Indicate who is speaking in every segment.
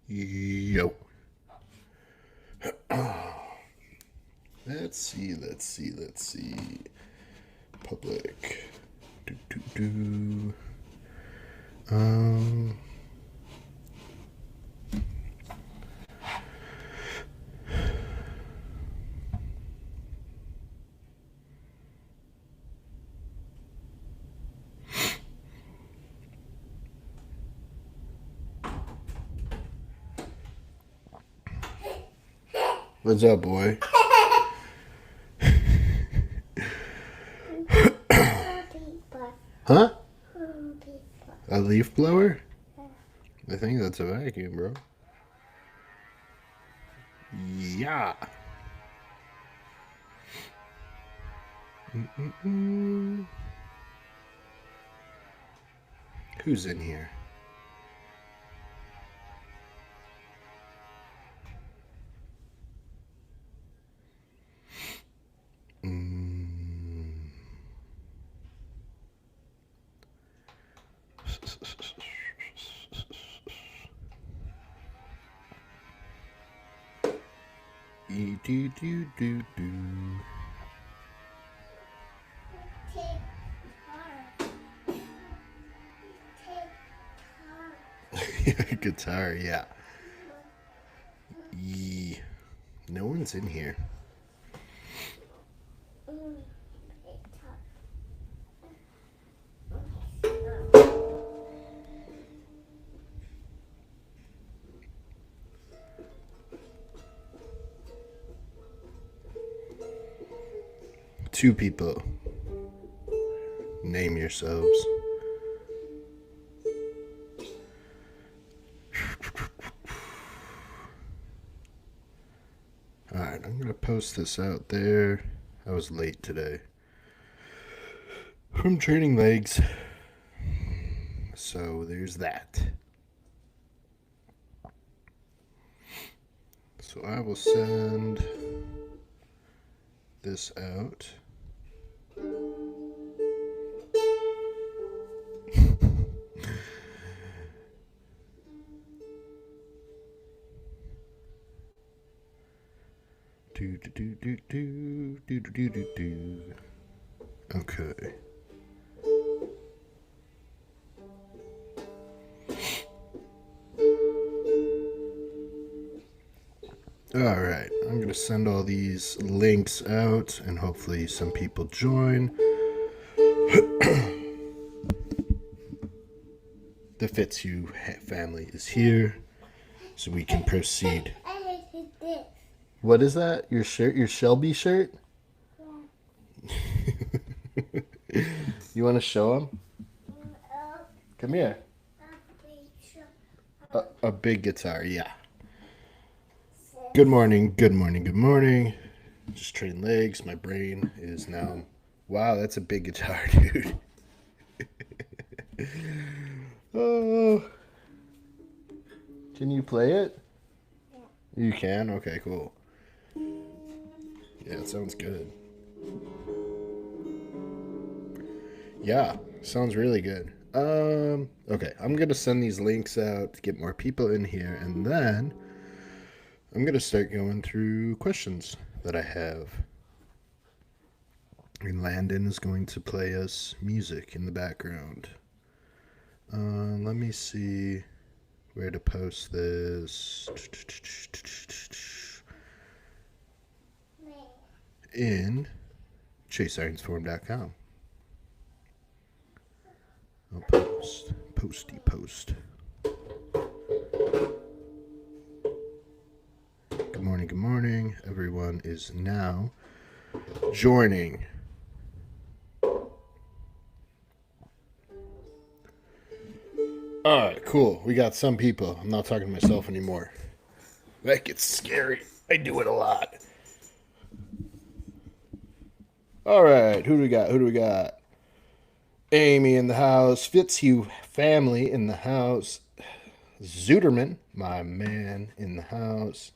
Speaker 1: Yo. Let's see. Public. Do, do, do. Um. What's up, boy? Huh? A leaf blower? I think that's a vacuum, bro. Yeah. Mm-mm-mm. Who's in here? Mm. Do do do do. Guitar, yeah. Yee. No one's in here. Two people. Name yourselves. Alright, I'm gonna post this out there. I was late today from training legs. So there's that. So I will send this out. Do. Okay. Alright, I'm going to send all these links out and hopefully some people join. The Fitzhugh family is here, so we can proceed. What is that? Your shirt? Your Shelby shirt? Yeah. You want to show them? Come here. A big guitar, yeah. Good morning. Just training legs. My brain is now. Wow, that's a big guitar, dude. Oh. Can you play it? Yeah. You can? Okay, cool. Yeah, it sounds good. Yeah, sounds really good. Okay, I'm gonna send these links out to get more people in here, and then I'm gonna start going through questions that I have. And Landon is going to play us music in the background. Let me see where to post this. In chaseironsforum.com. I'll post. Post. Good morning. Everyone is now joining. Alright, cool. We got some people. I'm not talking to myself anymore. That gets scary. I do it a lot. Alright, who do we got? Amy in the house. Fitzhugh family in the house. Zuderman, my man, in the house.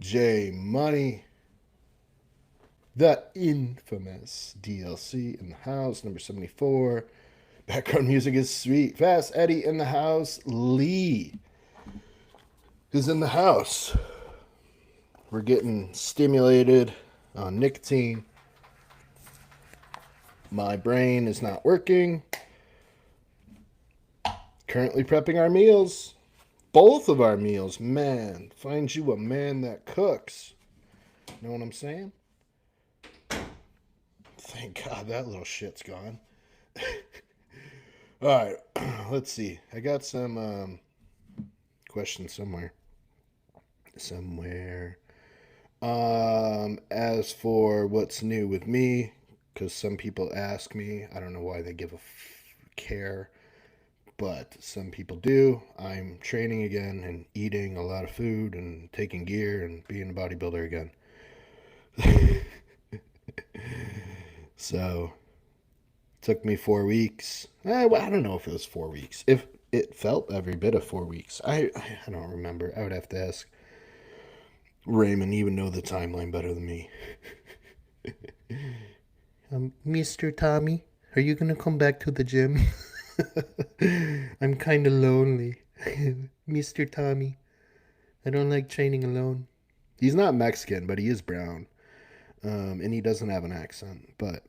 Speaker 1: J Money. The infamous DLC in the house. Number 74. Background music is sweet. Fast Eddie in the house. Lee. is in the house. We're getting stimulated on nicotine. My brain is not working. Currently prepping our meals. Both of our meals. Man, find you a man that cooks. Know what I'm saying? Thank God that little shit's gone. All right, let's see. I got some questions somewhere. As for what's new with me, because some people ask me, I don't know why they give a care, but some people do. I'm training again and eating a lot of food and taking gear and being a bodybuilder again. So, took me 4 weeks. Well, I don't know if it was 4 weeks. If it felt every bit of 4 weeks. I don't remember. I would have to ask Raymond. He would know the timeline better than me. Mr. Tommy, are you going to come back to the gym? I'm kind of lonely. Mr. Tommy, I don't like training alone. He's not Mexican, but he is brown. And he doesn't have an accent, but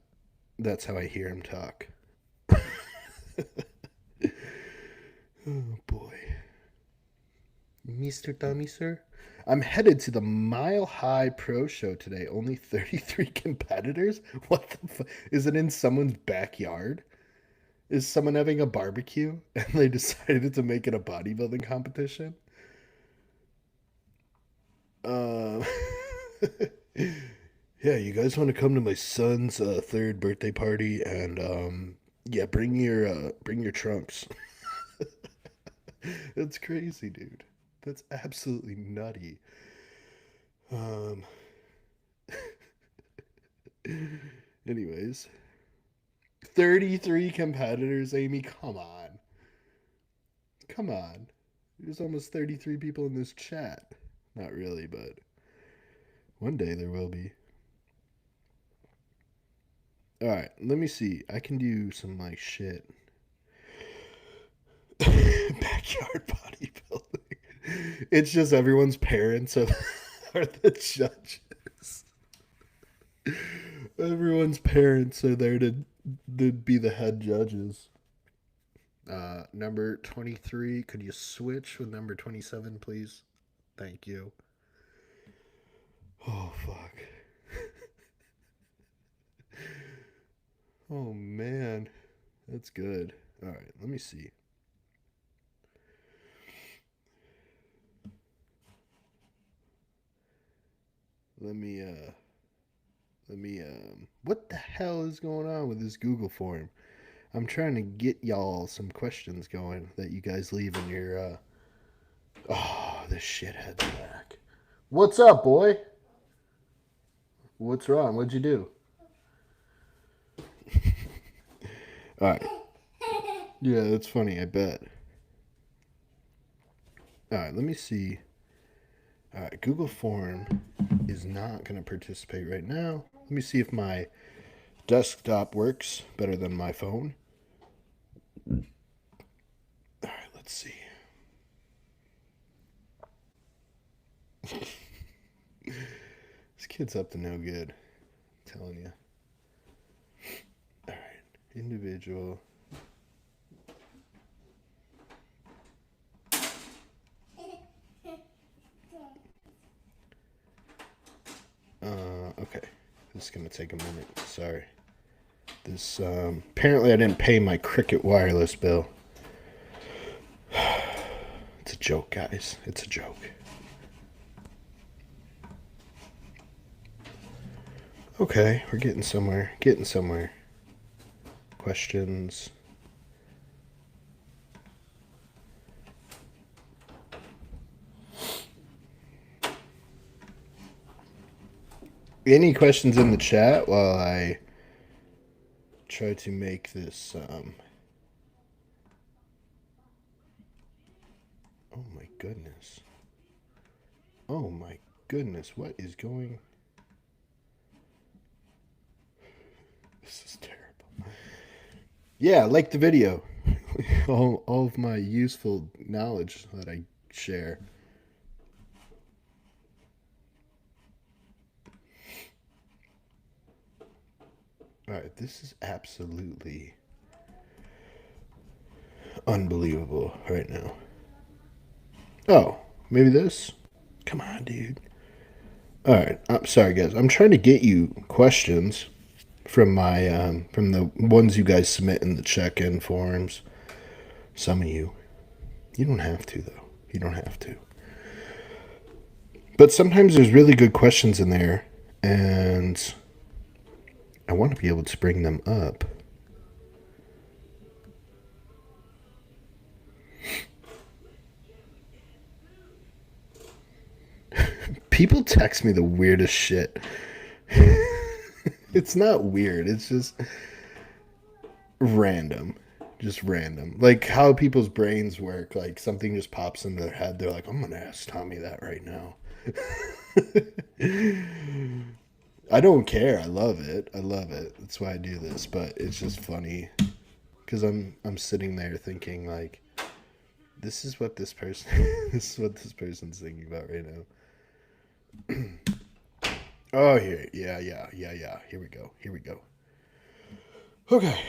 Speaker 1: that's how I hear him talk. Oh boy. Mr. Tommy, sir? I'm headed to the Mile High Pro Show today. Only 33 competitors? What the fuck? Is it in someone's backyard? Is someone having a barbecue and they decided to make it a bodybuilding competition? Uh, yeah, you guys want to come to my son's third birthday party and yeah, bring your trunks. That's crazy, dude. That's absolutely nutty. Um. Anyways, 33 competitors, Amy. Come on. Come on. There's almost 33 people in this chat. Not really, but one day there will be. Alright, let me see. I can do some like shit. Backyard bodybuilding. It's just everyone's parents are the judges. Everyone's parents are there to be the head judges. Number 23, could you switch with number 27, please? Thank you. Oh, fuck. Oh, man. That's good. All right, let me see. What the hell is going on with this Google form? I'm trying to get y'all some questions going that you guys leave in your, oh, this shithead's back. What's up, boy? What's wrong? What'd you do? Alright. Yeah, that's funny, I bet. Alright, let me see. Alright, Google Form is not going to participate right now. Let me see if my desktop works better than my phone. Alright, let's see. This kid's up to no good. I'm telling you. Alright, individual. Okay. This is going to take a minute. Sorry. This, apparently I didn't pay my Cricket Wireless bill. It's a joke, guys. It's a joke. Okay, we're getting somewhere. Getting somewhere. Questions. Any questions in the chat while I try to make this, oh my goodness. Oh my goodness, what is going... This is terrible. Yeah, like the video. all of my useful knowledge that I share. All right, this is absolutely unbelievable right now. Oh, maybe this? Come on, dude. All right, I'm sorry, guys. I'm trying to get you questions from my from the ones you guys submit in the check-in forums. Some of you, you don't have to though. You don't have to. But sometimes there's really good questions in there, and I want to be able to bring them up. People text me the weirdest shit. It's not weird. It's just random. Just random. Like how people's brains work. Like something just pops in their head. They're like, I'm going to ask Tommy that right now. I don't care. I love it. I love it. That's why I do this. But it's just funny because I'm sitting there thinking like, this is what this person this is what this person's thinking about right now. Oh, here. Yeah. Here we go. Here we go. Okay.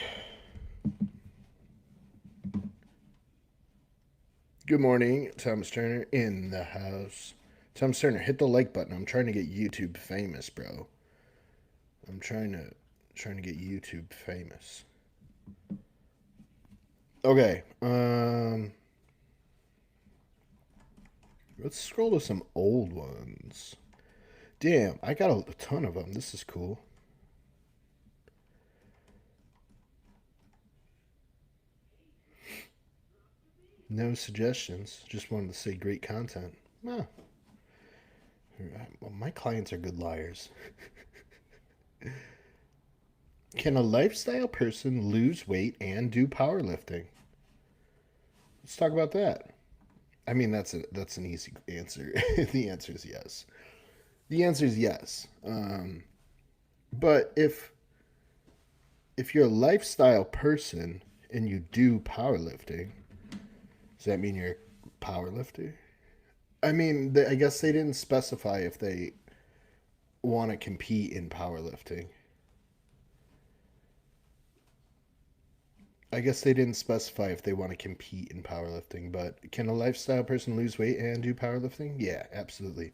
Speaker 1: Good morning, Thomas Turner in the house. Thomas Turner, hit the like button. I'm trying to get YouTube famous, bro. I'm trying to get YouTube famous. Okay. Let's scroll to some old ones. Damn, I got a ton of them. This is cool. No suggestions. Just wanted to say great content. Well, my clients are good liars. Can a lifestyle person lose weight and do powerlifting? Let's talk about that. I mean, that's an easy answer. The answer is yes. The answer is yes. But if you're a lifestyle person and you do powerlifting, does that mean you're a powerlifter? I mean, I guess they didn't specify if they want to compete in powerlifting. I guess they didn't specify if they want to compete in powerlifting, but can a lifestyle person lose weight and do powerlifting? Yeah, absolutely.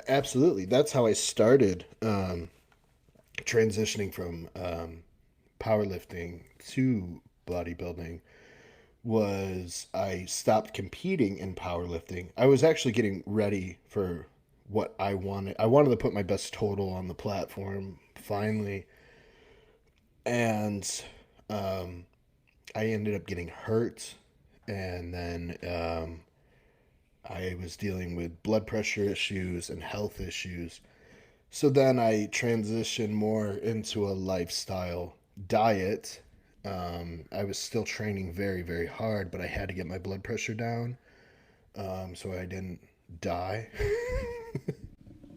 Speaker 1: Absolutely. That's how I started transitioning from powerlifting to bodybuilding was I stopped competing in powerlifting. I was actually getting ready for what I wanted. I wanted to put my best total on the platform finally. And um, I ended up getting hurt. And then I was dealing with blood pressure issues and health issues. So then I transitioned more into a lifestyle diet. I was still training very, very hard, but I had to get my blood pressure down so I didn't die.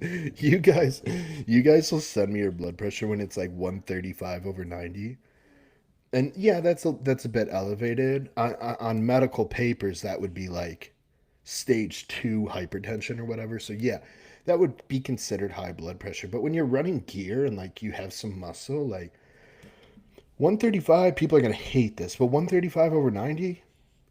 Speaker 1: You guys will send me your blood pressure when it's like 135 over 90. And yeah, that's a bit elevated. On medical papers, that would be like stage 2 hypertension or whatever. So yeah, that would be considered high blood pressure. But when you're running gear and like you have some muscle, like 135, people are gonna hate this, but 135 over 90,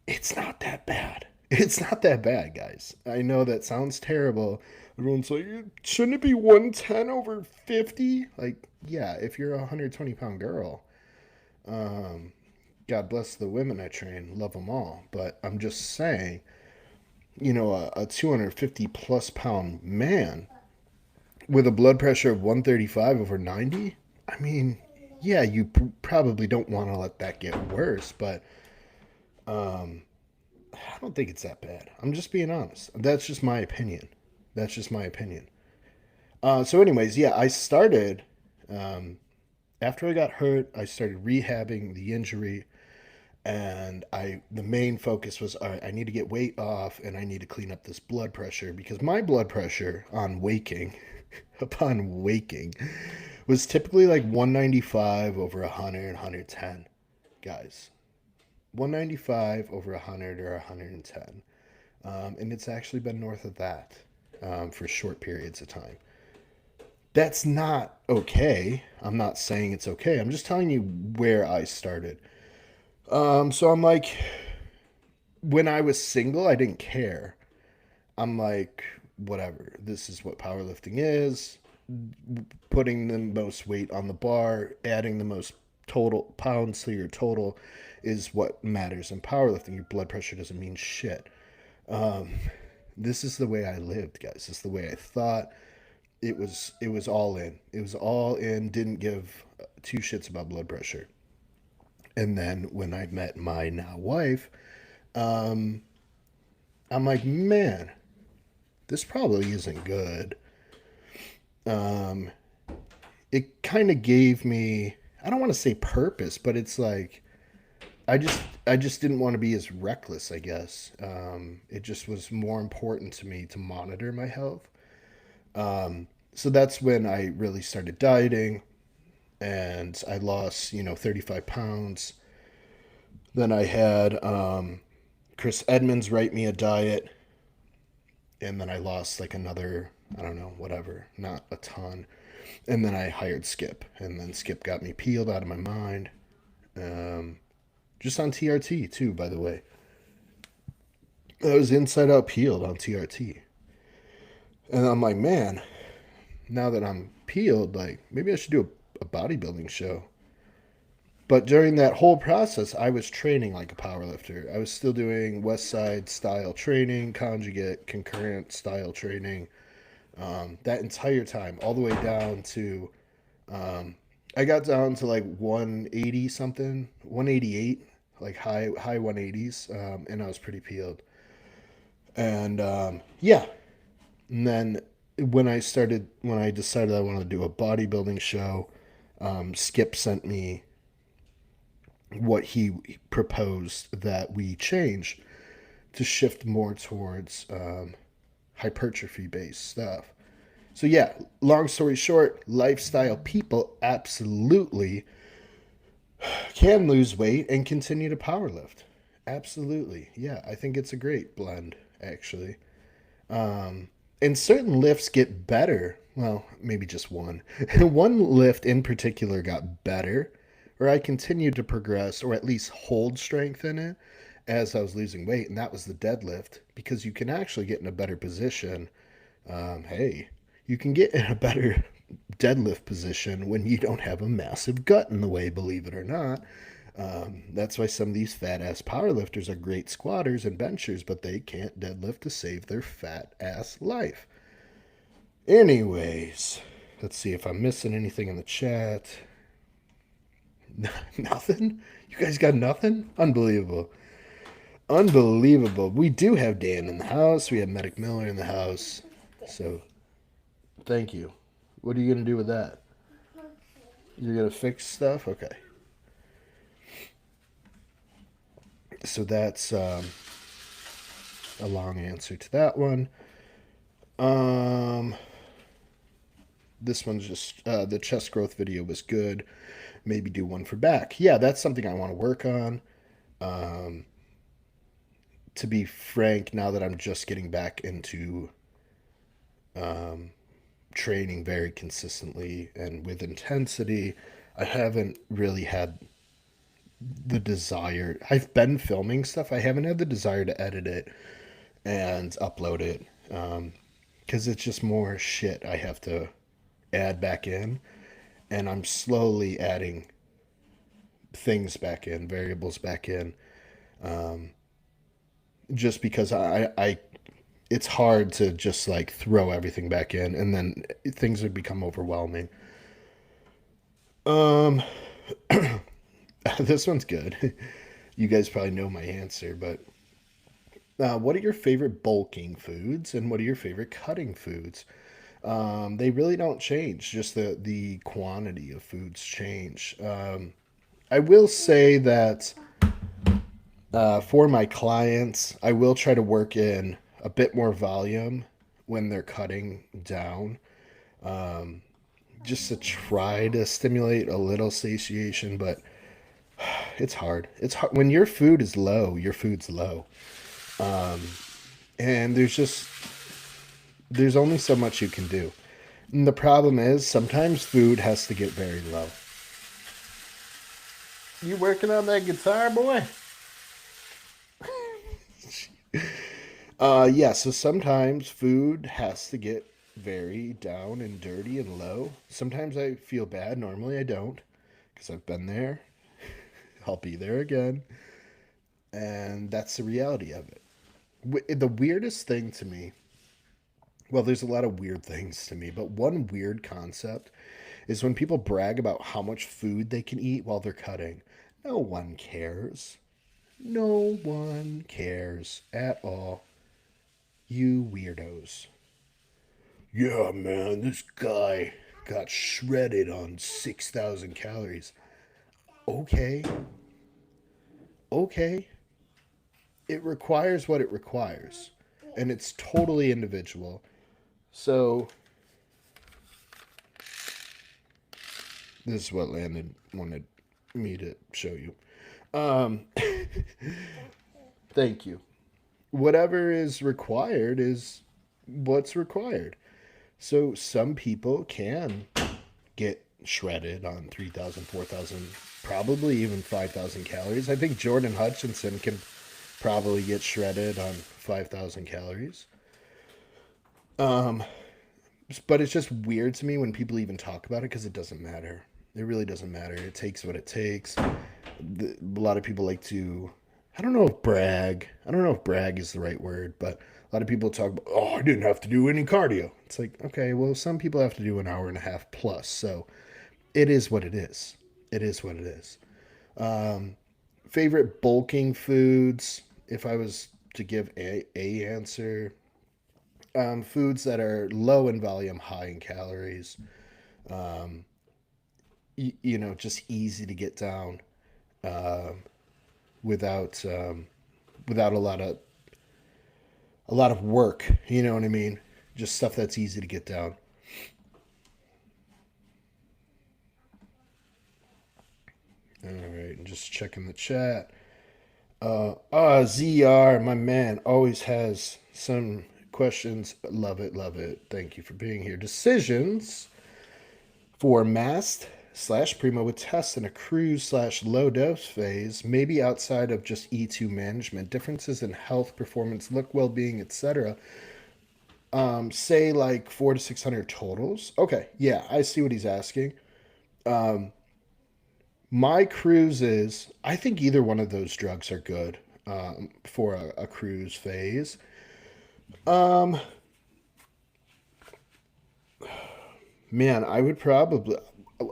Speaker 1: it's not that bad. It's not that bad, guys. I know that sounds terrible. Everyone's like, shouldn't it be 110 over 50? Like, yeah, if you're a 120-pound girl, um, God bless the women I train, love them all. But I'm just saying, a 250 plus pound man with a blood pressure of 135 over 90, I mean, yeah, you probably don't want to let that get worse, but I don't think it's that bad. I'm just being honest. That's just my opinion. That's just my opinion. So, anyways, yeah, I started, um, after I got hurt, I started rehabbing the injury. And the main focus was, all right, I need to get weight off and I need to clean up this blood pressure because my blood pressure on waking, upon waking, was typically like 195 over 100, 110. Guys, 195 over 100 or 110. And it's actually been north of that for short periods of time. That's not okay. I'm not saying it's okay. I'm just telling you where I started. So I'm like, when I was single, I didn't care. I'm like, whatever. This is what powerlifting is. Putting the most weight on the bar, adding the most total pounds to your total is what matters in powerlifting. Your blood pressure doesn't mean shit. This is the way I lived, guys. This is the way I thought. It was all in. It was all in. Didn't give two shits about blood pressure. And then when I met my now wife, I'm like, man, this probably isn't good. It kind of gave me, I don't want to say purpose, but it's like I just didn't want to be as reckless, I guess. It just was more important to me to monitor my health. So that's when I really started dieting, and I lost 35 pounds. Then I had Chris Edmonds write me a diet, and then I lost like another, I don't know, whatever, not a ton. And then I hired Skip, and then Skip got me peeled out of my mind. Um, just on TRT too, by the way. I was inside out peeled on TRT, and I'm like, man, now that I'm peeled, like maybe I should do a bodybuilding show. But during that whole process, I was training like a powerlifter. I was still doing West Side style training, conjugate, concurrent style training. That entire time, all the way down to, I got down to like 180 something, 188, like high 180s, and I was pretty peeled. And yeah, and then when I decided I wanted to do a bodybuilding show, Skip sent me what he proposed that we change to shift more towards hypertrophy based stuff. So, yeah, long story short, lifestyle people absolutely can lose weight and continue to powerlift. Absolutely. Yeah, I think it's a great blend, actually. And certain lifts get better. Well, maybe just one. One lift in particular got better, where I continued to progress or at least hold strength in it as I was losing weight, and that was the deadlift because you can actually get in a better position. Hey, you can get in a better deadlift position when you don't have a massive gut in the way, believe it or not. That's why some of these fat ass powerlifters are great squatters and benchers, but they can't deadlift to save their fat ass life. Anyways, let's see if I'm missing anything in the chat. Nothing? You guys got nothing? Unbelievable. Unbelievable. We do have Dan in the house. We have Medic Miller in the house. So, thank you. What are you going to do with that? You're going to fix stuff? Okay. So, that's a long answer to that one. Um, this one's just the chest growth video was good. Maybe do one for back. Yeah, that's something I want to work on. To be frank, now that I'm just getting back into training very consistently and with intensity, I haven't really had the desire. I've been filming stuff. I haven't had the desire to edit it and upload it because it's just more shit I have to add back in. And I'm slowly adding things back in, variables back in, just because I it's hard to just like throw everything back in and then things would become overwhelming. Um, this one's good. You guys probably know my answer, but what are your favorite bulking foods and what are your favorite cutting foods? They really don't change, just the quantity of foods change. I will say that for my clients, I will try to work in a bit more volume when they're cutting down, just to try to stimulate a little satiation, but it's hard. It's hard when your food is low, your food's low. And there's only so much you can do. And the problem is sometimes food has to get very low. You working on that guitar, boy? Yeah, so sometimes food has to get very down and dirty and low. Sometimes I feel bad. Normally I don't because I've been there. I'll be there again. And that's the reality of it. The weirdest thing to me, well, there's a lot of weird things to me, but one weird concept is when people brag about how much food they can eat while they're cutting. No one cares. No one cares at all. You weirdos. Yeah, man, this guy got shredded on 6,000 calories. Okay, okay. It requires what it requires, and it's totally individual. So, this is what Landon wanted me to show you. Um, Thank you. Whatever is required is what's required. So, some people can get shredded on 3,000, 4,000, probably even 5,000 calories. I think Jordan Hutchinson can probably get shredded on 5,000 calories. Um, but it's just weird to me when people even talk about it because it doesn't matter. It really doesn't matter. It takes what it takes. A lot of people like to, I don't know if brag, I don't know if brag is the right word, but a lot of people talk about, oh, I didn't have to do any cardio. It's like, okay, well, some people have to do an hour and a half plus. So it is what it is. It is what it is. Favorite bulking foods, if I was to give a answer, foods that are low in volume, high in calories, just easy to get down without without a lot of work. You know what I mean? Just stuff that's easy to get down. All right, and just checking the chat. ZR, my man, always has some questions. Love it, love it. Thank you for being here. Decisions for mast slash primo with tests in a cruise slash low dose phase, maybe outside of just E2 management, differences in health, performance, look, well being, etc. Say like 400 to 600 totals. Okay, yeah, I see what he's asking. My cruises, I think either one of those drugs are good for a cruise phase. Um, Man, I would probably,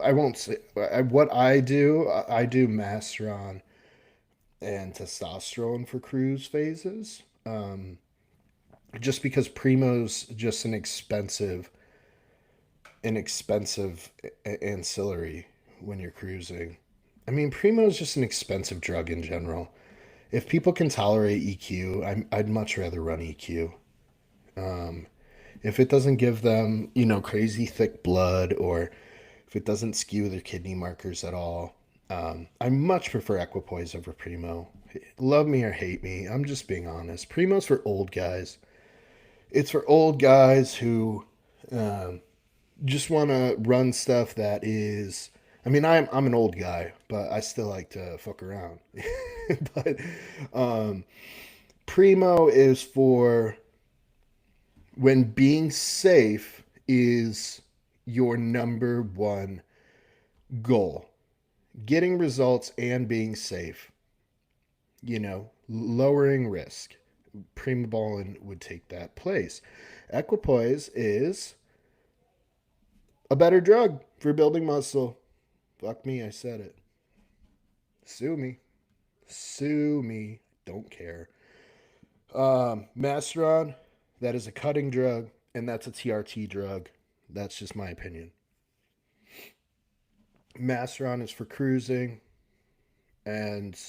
Speaker 1: I won't say, what I do Masteron and testosterone for cruise phases. Just because Primo's just an expensive ancillary when you're cruising. I mean, Primo's just an expensive drug in general. If people can tolerate EQ, I'd much rather run EQ. If it doesn't give them, crazy thick blood, or if it doesn't skew their kidney markers at all, I much prefer Equipoise over Primo. Love me or hate me, I'm just being honest. Primo's for old guys. It's for old guys who um, just want to run stuff that is. I mean, I'm an old guy, but I still like to fuck around. But um, Primo is for when being safe is your number one goal. Getting results and being safe, lowering risk. Primobolan would take that place. Equipoise is a better drug for building muscle. Fuck me, I said it. Sue me. Sue me. Don't care. Masteron, that is a cutting drug, and that's a TRT drug. That's just my opinion. Masteron is for cruising and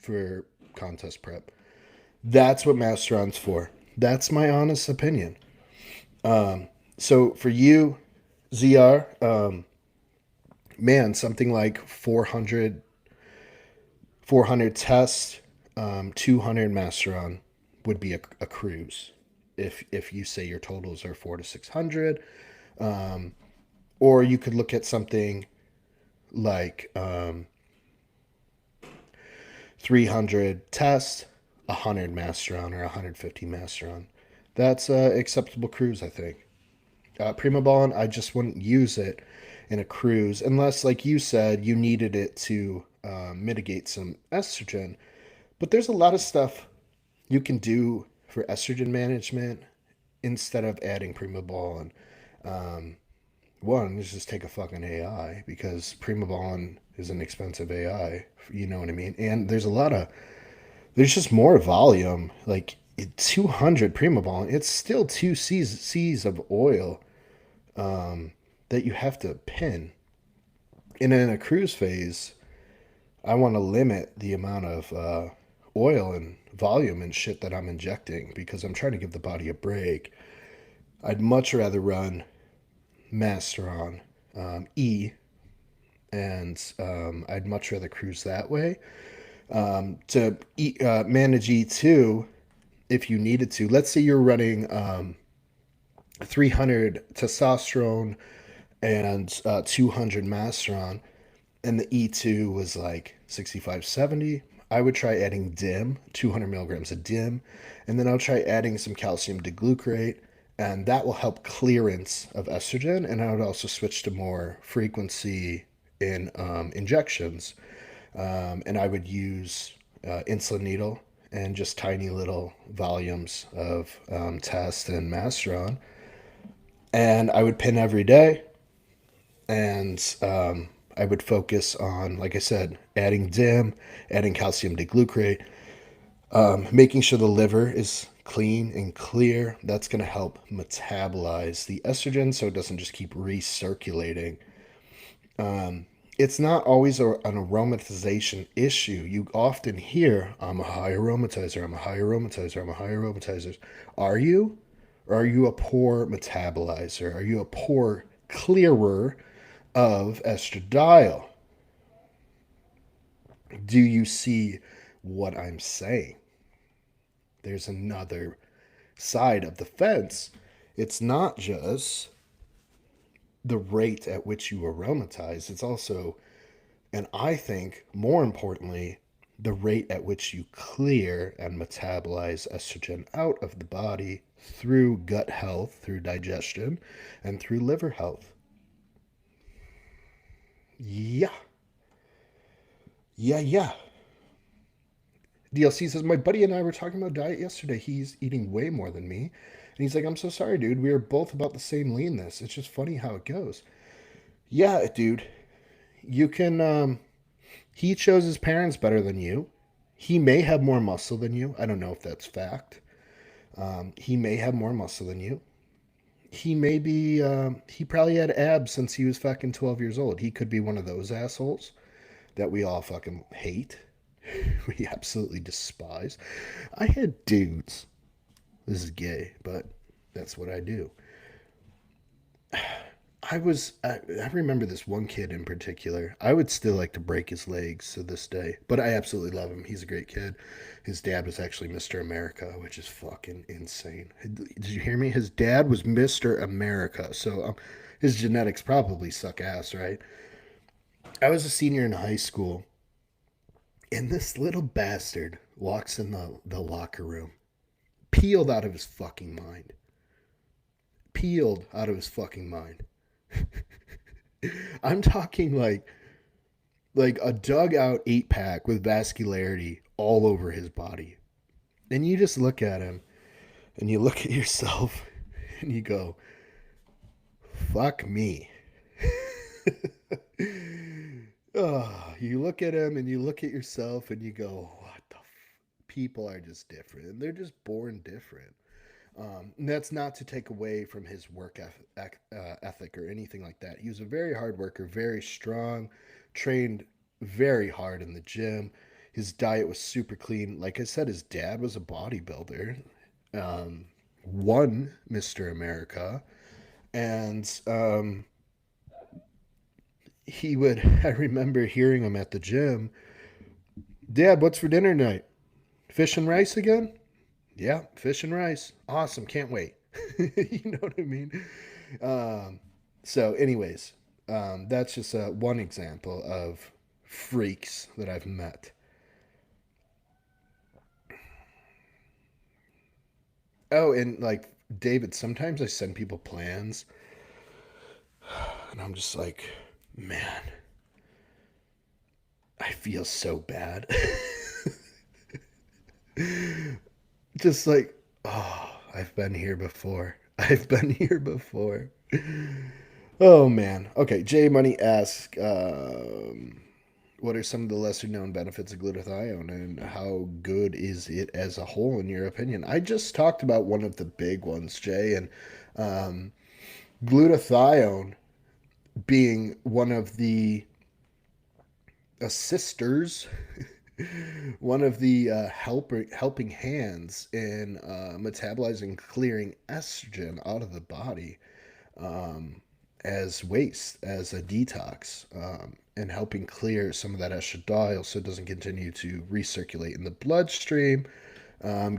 Speaker 1: for contest prep. That's what Masteron's for. That's my honest opinion. So for you, ZR, man, something like 400 tests, 200 Masteron would be a cruise. If you say your totals are 400 to 600, Or you could look at something like 300 test, 100 masteron or 150 masteron. That's acceptable cruise, I think. Primobolan, I just wouldn't use it in a cruise unless, like you said, you needed it to mitigate some estrogen. But there's a lot of stuff you can do for estrogen management instead of adding Primobolan. One is just take a fucking AI because Primobolan is an expensive AI. You know what I mean? And there's just more volume. Like 200 Primobolan, it's still two C's of oil that you have to pin. And in a cruise phase, I want to limit the amount of oil and volume and shit that I'm injecting because I'm trying to give the body a break. I'd much rather run Masteron E, and I'd much rather cruise that way. Manage E2, if you needed to, let's say you're running 300 testosterone and 200 Masteron, and the E2 was like 65, 70. I would try adding DIM, 200 milligrams of DIM, and then I'll try adding some calcium deglucarate, and that will help clearance of estrogen. And I would also switch to more frequency in injections, and I would use insulin needle and just tiny little volumes of test and masteron, and I would pin every day, and I would focus on, like I said, adding DIM, adding calcium deglucarate, making sure the liver is clean and clear. That's going to help metabolize the estrogen so it doesn't just keep recirculating. It's not always an aromatization issue. You often hear, I'm a high aromatizer, I'm a high aromatizer, I'm a high aromatizer. Are you? Or are you a poor metabolizer? Are you a poor clearer of estradiol? Do you see what I'm saying? There's another side of the fence. It's not just the rate at which you aromatize, it's also, and I think more importantly, the rate at which you clear and metabolize estrogen out of the body through gut health, through digestion, and through liver health. Yeah. Yeah, yeah. DLC says, my buddy and I were talking about diet yesterday. He's eating way more than me. And he's like, I'm so sorry, dude. We are both about the same leanness. It's just funny how it goes. Yeah, dude. You can, he chose his parents better than you. He may have more muscle than you. I don't know if that's fact. He may have more muscle than you. He may be, he probably had abs since he was fucking 12 years old. He could be one of those assholes that we all fucking hate. We absolutely despise. I had dudes. This is gay, but that's what I do. I remember this one kid in particular. I would still like to break his legs to this day, but I absolutely love him. He's a great kid. His dad was actually Mr. America, which is fucking insane. Did you hear me? His dad was Mr. America, so his genetics probably suck ass, right? I was a senior in high school, and this little bastard walks in the locker room, peeled out of his fucking mind. Peeled out of his fucking mind. I'm talking like a dug out 8-pack with vascularity all over his body. And you just look at him and you look at yourself and you go, fuck me. Oh, you look at him and you look at yourself and you go, what the people are just different. And they're just born different. And that's not to take away from his work ethic or anything like that. He was a very hard worker, very strong, trained very hard in the gym. His diet was super clean. Like I said, his dad was a bodybuilder, won Mr. America, and he would, I remember hearing him at the gym, Dad, what's for dinner tonight? Fish and rice again? Yeah, fish and rice. Awesome. Can't wait. You know what I mean? So, anyways, that's just one example of freaks that I've met. Oh, and like David, sometimes I send people plans, and I'm just like, man, I feel so bad. Just like, oh, I've been here before. I've been here before. Oh man. Okay, J Money asks, what are some of the lesser known benefits of glutathione and how good is it as a whole in your opinion? I just talked about one of the big ones, Jay, and um, glutathione being one of the assisters, one of the helping hands in metabolizing, clearing estrogen out of the body um, as waste, as a detox, and helping clear some of that estradiol so it doesn't continue to recirculate in the bloodstream,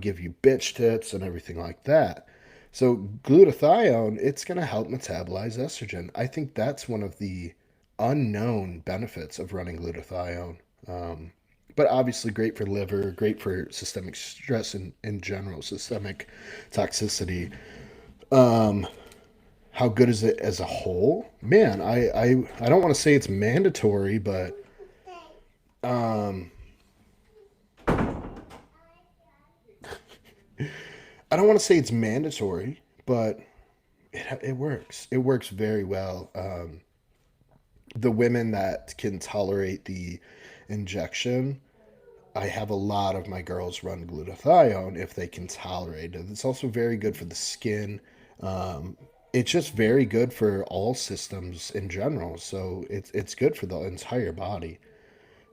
Speaker 1: give you bitch tits and everything like that. So glutathione, it's going to help metabolize estrogen. I think that's one of the unknown benefits of running glutathione. Um, but obviously great for liver, great for systemic stress in general, systemic toxicity. Um, how good is it as a whole? Man, I don't want to say it's mandatory, but um, I don't want to say it's mandatory, but it works. It works very well. The women that can tolerate the injection, I have a lot of my girls run glutathione if they can tolerate it. It's also very good for the skin. Um, it's just very good for all systems in general. So it's good for the entire body.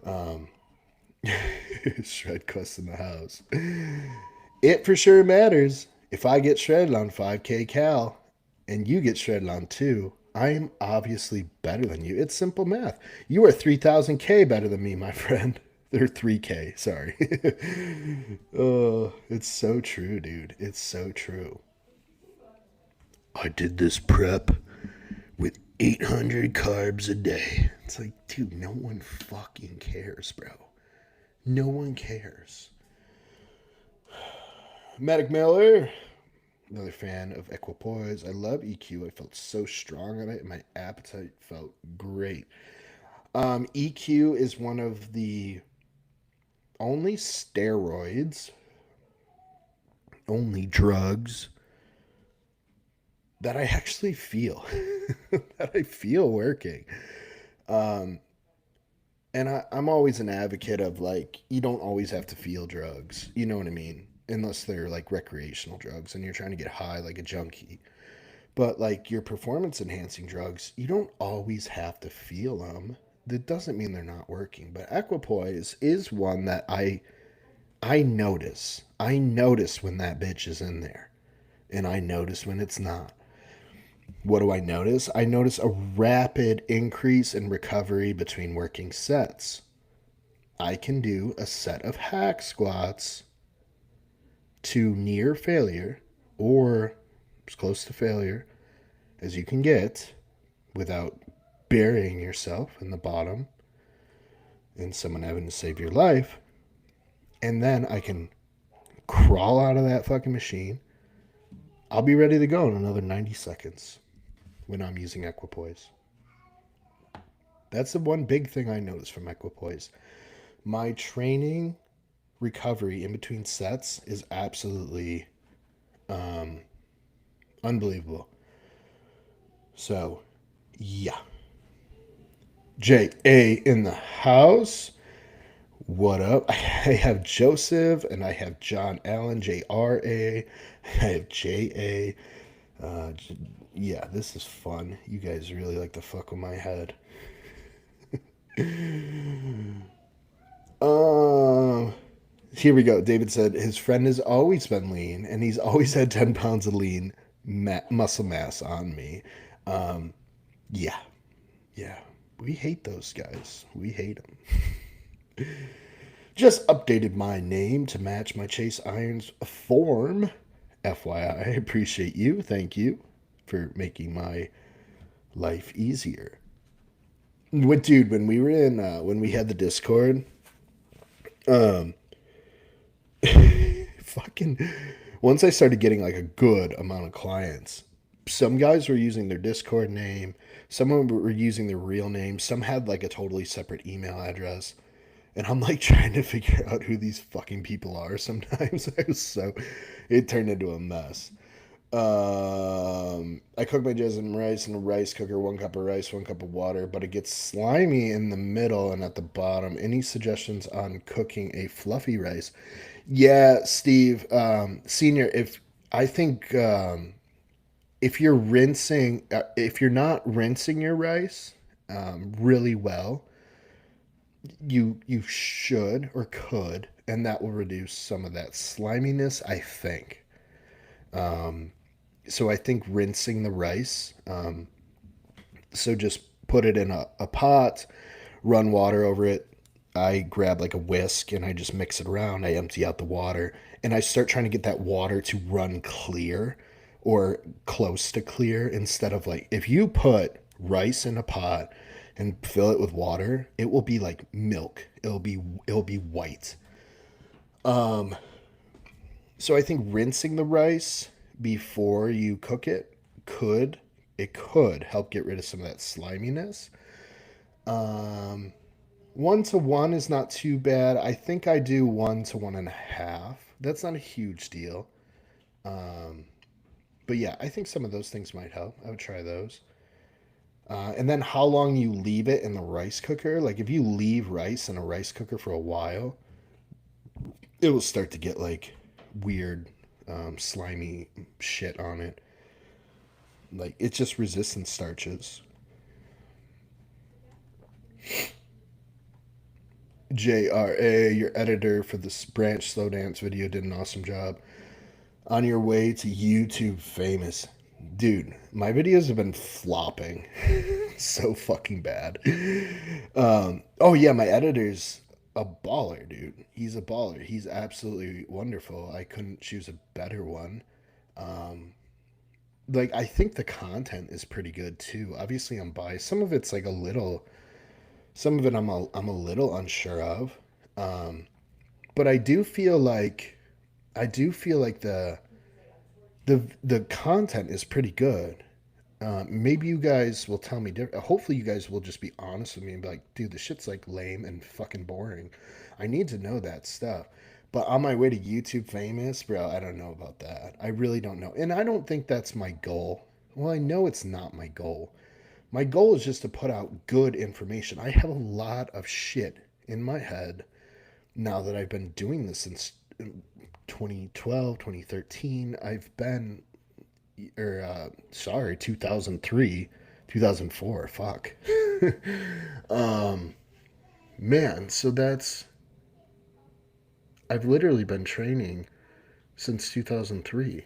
Speaker 1: Um, Shred quest in the house. It for sure matters. If I get shredded on 5K cal and you get shredded on 2, I'm obviously better than you. It's simple math. You are 3000K better than me, my friend. They're 3K, sorry. Oh, it's so true, dude. It's so true. I did this prep with 800 carbs a day. It's like, dude, no one fucking cares, bro. No one cares. Medic Miller, another fan of Equipoise. I love EQ. I felt so strong on it, and my appetite felt great. EQ is one of the only steroids, only drugs that I actually feel, that I feel working. Um, and I'm always an advocate of like, you don't always have to feel drugs. You know what I mean? Unless they're like recreational drugs and you're trying to get high like a junkie. But like your performance enhancing drugs, you don't always have to feel them. That doesn't mean they're not working. But equipoise is one that I notice. I notice when that bitch is in there, and I notice when it's not. What do I notice? I notice a rapid increase in recovery between working sets. I can do a set of hack squats to near failure or as close to failure as you can get without burying yourself in the bottom and someone having to save your life. And then I can crawl out of that fucking machine. I'll be ready to go in another 90 seconds when I'm using equipoise. That's the one big thing I noticed from equipoise. My training recovery in between sets is absolutely um, unbelievable. So, yeah. J.A. in the house. What up? I have Joseph and I have John Allen, J.R.A. I have J.A. Yeah, this is fun. You guys really like to fuck with my head. Um, Here we go. David said his friend has always been lean and he's always had 10 pounds of lean muscle mass on me. Um, yeah, yeah. We hate those guys. We hate them. Just updated my name to match my Chase Irons form. FYI, I appreciate you. Thank you for making my life easier. What, dude? When we were in, when we had the Discord, um, fucking, once I started getting like a good amount of clients, some guys were using their Discord name, some of them were using their real name, some had like a totally separate email address. And I'm like trying to figure out who these fucking people are sometimes. I was so, it turned into a mess. I cook my jasmine rice in a rice cooker, 1 cup of rice, 1 cup of water, but it gets slimy in the middle and at the bottom. Any suggestions on cooking a fluffy rice? Yeah, Steve, Senior, if I think if you're rinsing, if you're not rinsing your rice really well, you should or could, and that will reduce some of that sliminess, I think. So I think rinsing the rice. So just put it in a pot, run water over it. I grab like a whisk and I just mix it around. I empty out the water and I start trying to get that water to run clear or close to clear instead of like if you put rice in a pot and fill it with water, it will be like milk. It'll be white. So I think rinsing the rice before you cook it could help get rid of some of that sliminess. 1 to 1 is not too bad. I think I do 1 to 1.5. That's not a huge deal. But yeah, I think some of those things might help. I would try those. And then how long you leave it in the rice cooker. Like if you leave rice in a rice cooker for a while, it will start to get like weird, slimy shit on it. Like it's just resistant starches. JRA, your editor for this branch slow dance video, did an awesome job. On your way to YouTube famous. Dude, my videos have been flopping so fucking bad. Oh yeah, my editor's a baller, dude. He's a baller. He's absolutely wonderful. I couldn't choose a better one. Like I think the content is pretty good too. Obviously, I'm biased. Some of it's like a little. Some of it I'm a little unsure of. But I do feel like the content is pretty good. Maybe you guys will tell me different. Hopefully, you guys will just be honest with me and be like, dude, the shit's like lame and fucking boring. I need to know that stuff. But on my way to YouTube famous, bro, I don't know about that. I really don't know. And I don't think that's my goal. Well, I know it's not my goal. My goal is just to put out good information. I have a lot of shit in my head now that I've been doing this since 2012, 2013. I've been, or sorry, 2003, 2004. Fuck. Man, so I've literally been training since 2003.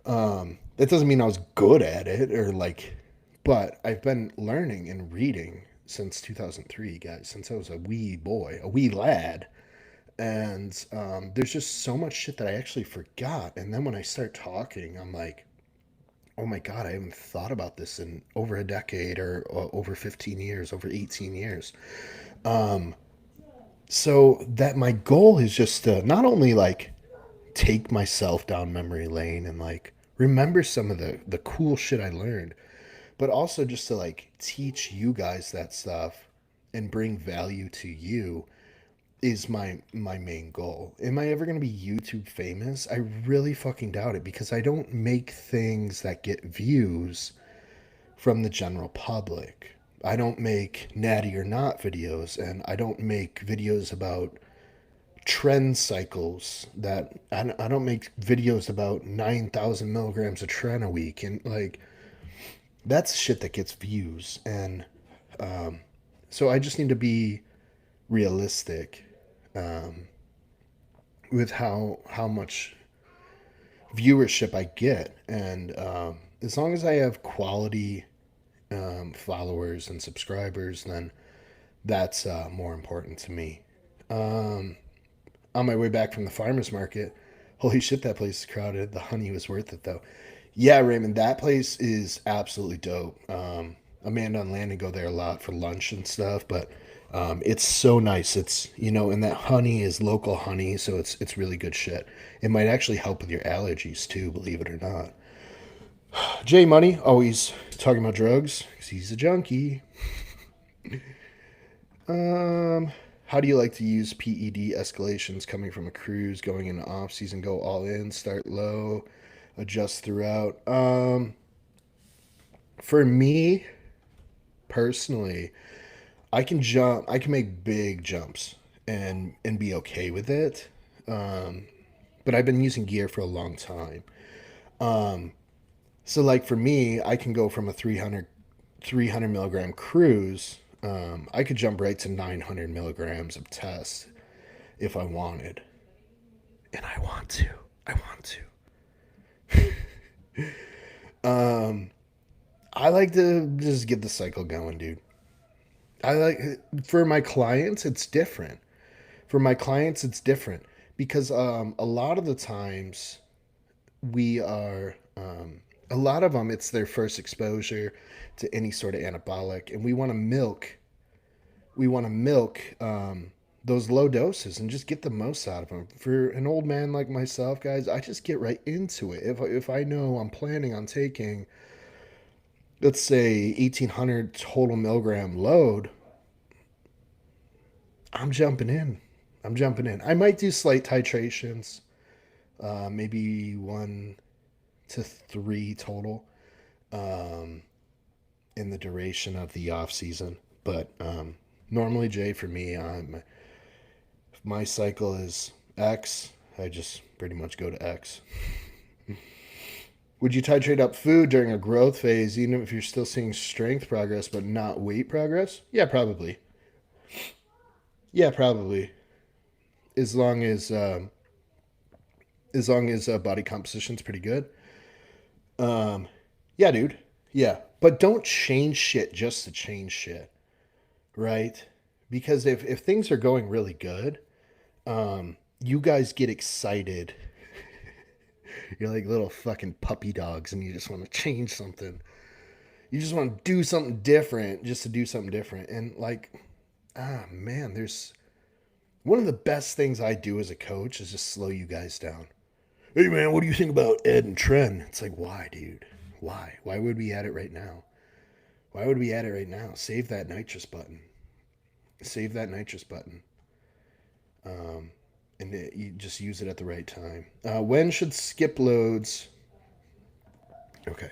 Speaker 1: That doesn't mean I was good at it or like, but I've been learning and reading since 2003, guys, since I was a wee boy, a wee lad. And there's just so much shit that I actually forgot. And then when I start talking, I'm like, oh my God, I haven't thought about this in over a decade or over 15 years, over 18 years. So that my goal is just to not only like take myself down memory lane and like remember some of the cool shit I learned, but also just to like teach you guys that stuff and bring value to you is my main goal. Am I ever going to be YouTube famous? I really fucking doubt it because I don't make things that get views from the general public. I don't make natty or not videos and I don't make videos about trend cycles that I don't make videos about 9,000 milligrams of tren a week and like that's shit that gets views and so I just need to be realistic with how much viewership I get and as long as I have quality followers and subscribers then that's more important to me. On my way back from the farmers market, holy shit, that place is crowded. The honey was worth it though. Yeah, Raymond, that place is absolutely dope. Amanda and Landon go there a lot for lunch and stuff, but it's so nice. It's and that honey is local honey, so it's really good shit. It might actually help with your allergies too, believe it or not. J Money always talking about drugs 'cause he's a junkie. Um, how do you like to use PED escalations coming from a cruise, going into off season, go all in, start low, adjust throughout? For me personally, I can jump. I can make big jumps and be okay with it. But I've been using gear for a long time. So like for me, I can go from a 300 milligram cruise. I could jump right to 900 milligrams of test if I wanted, and I want to. I want to. I like to just get the cycle going, dude. I like for my clients, it's different. For my clients, it's different because a lot of the times we are a lot of them it's their first exposure to any sort of anabolic, and we want to milk those low doses and just get the most out of them. For an old man like myself, guys, I just get right into it. If I know I'm planning on taking, let's say, 1,800 total milligram load, I'm jumping in. I'm jumping in. I might do slight titrations, maybe 1 to 3 total in the duration of the off season. But normally, Jay, for me, if my cycle is X, I just pretty much go to X. Would you titrate up food during a growth phase, even if you're still seeing strength progress but not weight progress? Yeah, probably. Yeah, probably. As long as body composition's pretty good. Yeah, dude. Yeah, but don't change shit just to change shit, right? Because if things are going really good, you guys get excited. You're like little fucking puppy dogs, and you just want to change something. You just want to do something different just to do something different. And like, man, there's one of the best things I do as a coach is just slow you guys down. Hey, man, what do you think about Ed and Tren? It's like, why, dude? Why? Why would we add it right now? Why would we add it right now? Save that nitrous button. Save that nitrous button. And you just use it at the right time. When should skip loads? Okay.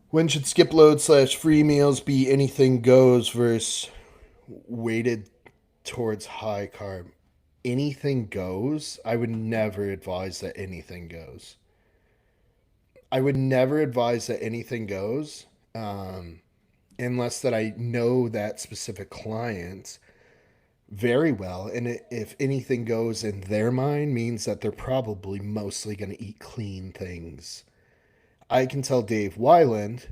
Speaker 1: When should skip loads slash free meals be anything goes versus weighted towards high carb? Anything goes. I would never advise that anything goes. I would never advise that anything goes unless that I know that specific client very well. And if anything goes in their mind means that they're probably mostly going to eat clean things. I can tell Dave Wyland,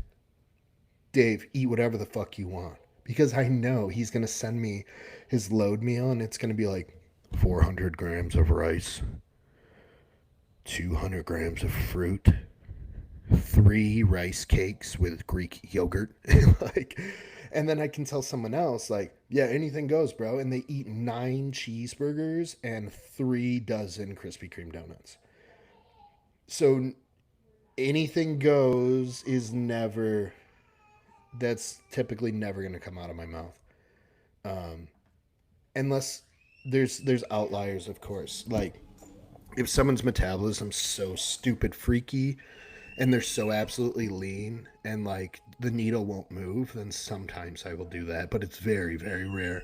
Speaker 1: Dave, eat whatever the fuck you want. Because I know he's going to send me his load meal and it's going to be like 400 grams of rice, 200 grams of fruit, 3 rice cakes with Greek yogurt. Like, and then I can tell someone else, like, yeah, anything goes, bro. And they eat 9 cheeseburgers and 3 dozen Krispy Kreme donuts. So anything goes is never, that's typically never going to come out of my mouth. Unless there's outliers, of course. Like, if someone's metabolism's so stupid freaky and they're so absolutely lean and like the needle won't move, then sometimes I will do that, but it's very, very rare.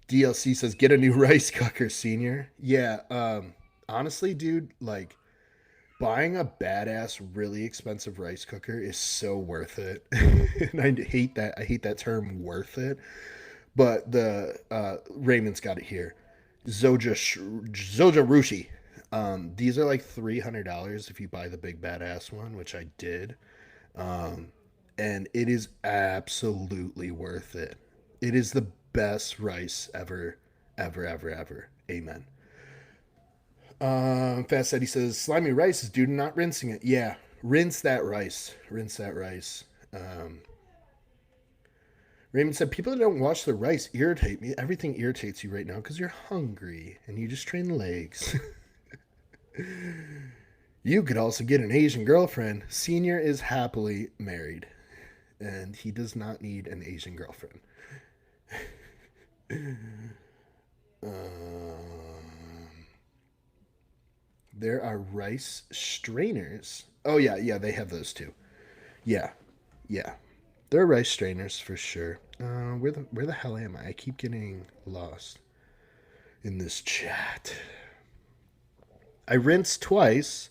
Speaker 1: DLC says get a new rice cooker, senior. Yeah, honestly, dude, like buying a badass, really expensive rice cooker is so worth it. And I hate that term worth it. But the Raymond's got it here. Zoja Rushi. These are like $300 if you buy the big badass one, which I did. And it is absolutely worth it. It is the best rice ever. ever, ever, ever. Amen. Fast Eddie says, slimy rice is due to not rinsing it. Yeah, rinse that rice. Rinse that rice. Raymond said, people that don't wash their rice irritate me. Everything irritates you right now because you're hungry and you just train legs. You could also get an Asian girlfriend. Senior is happily married and he does not need an Asian girlfriend. There are rice strainers. Oh yeah, yeah, they have those too. Yeah, yeah. There are rice strainers for sure. Where the hell am I? I keep getting lost in this chat. I rinse twice.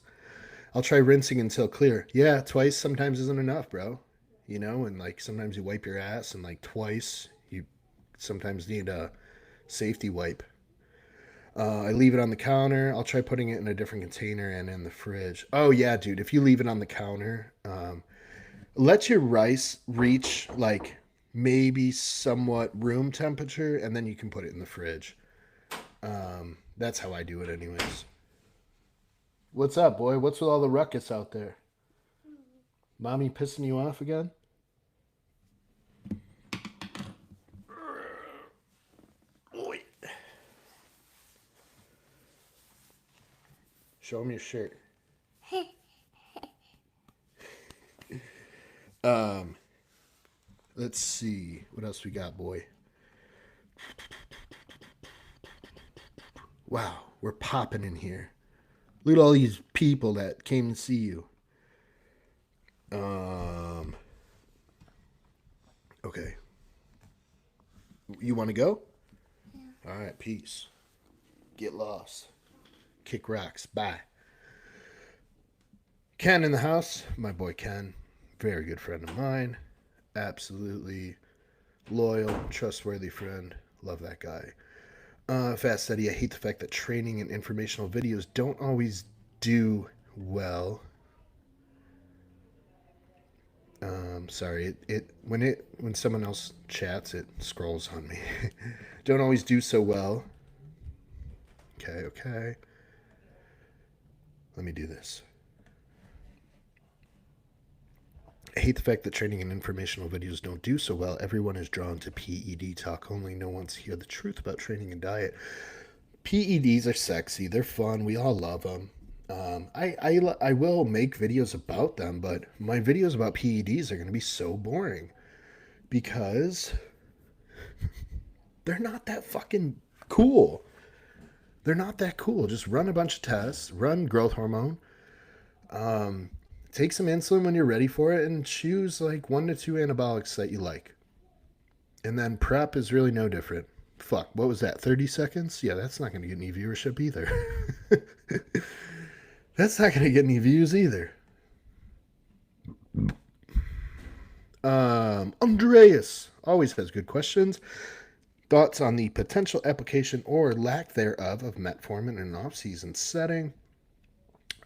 Speaker 1: I'll try rinsing until clear. Yeah, twice sometimes isn't enough, bro. You know, and like sometimes you wipe your ass, and like twice you sometimes need a safety wipe. I leave it on the counter. I'll try putting it in a different container and in the fridge. Oh yeah, dude. If you leave it on the counter, let your rice reach like maybe somewhat room temperature, and then you can put it in the fridge. That's how I do it, anyways. What's up, boy? What's with all the ruckus out there? Mommy pissing you off again? Show him your shirt. Let's see. What else we got, boy? Wow, we're popping in here. Look at all these people that came to see you. Okay. You want to go? Yeah. All right, peace. Get lost. Kick rocks. Bye. Ken in the house. My boy Ken. Very good friend of mine. Absolutely loyal, trustworthy friend. Love that guy. Fast Study. I hate the fact that training and informational videos don't always do well. Sorry, when someone else chats, it scrolls on me. Don't always do so well. Okay. Let me do this. I hate the fact that training and informational videos don't do so well. Everyone is drawn to PED talk only. No one to hear the truth about training and diet. PEDs are sexy. They're fun. We all love them. I will make videos about them, but my videos about PEDs are going to be so boring because they're not that fucking cool. They're not that cool. Just run a bunch of tests, run growth hormone, take some insulin when you're ready for it, and choose like 1 to 2 anabolics that you like. And then prep is really no different. Fuck, what was that, 30 seconds? Yeah, that's not going to get any viewership either. That's not going to get any views either. Andreas always has good questions. Thoughts on the potential application or lack thereof of metformin in an off-season setting?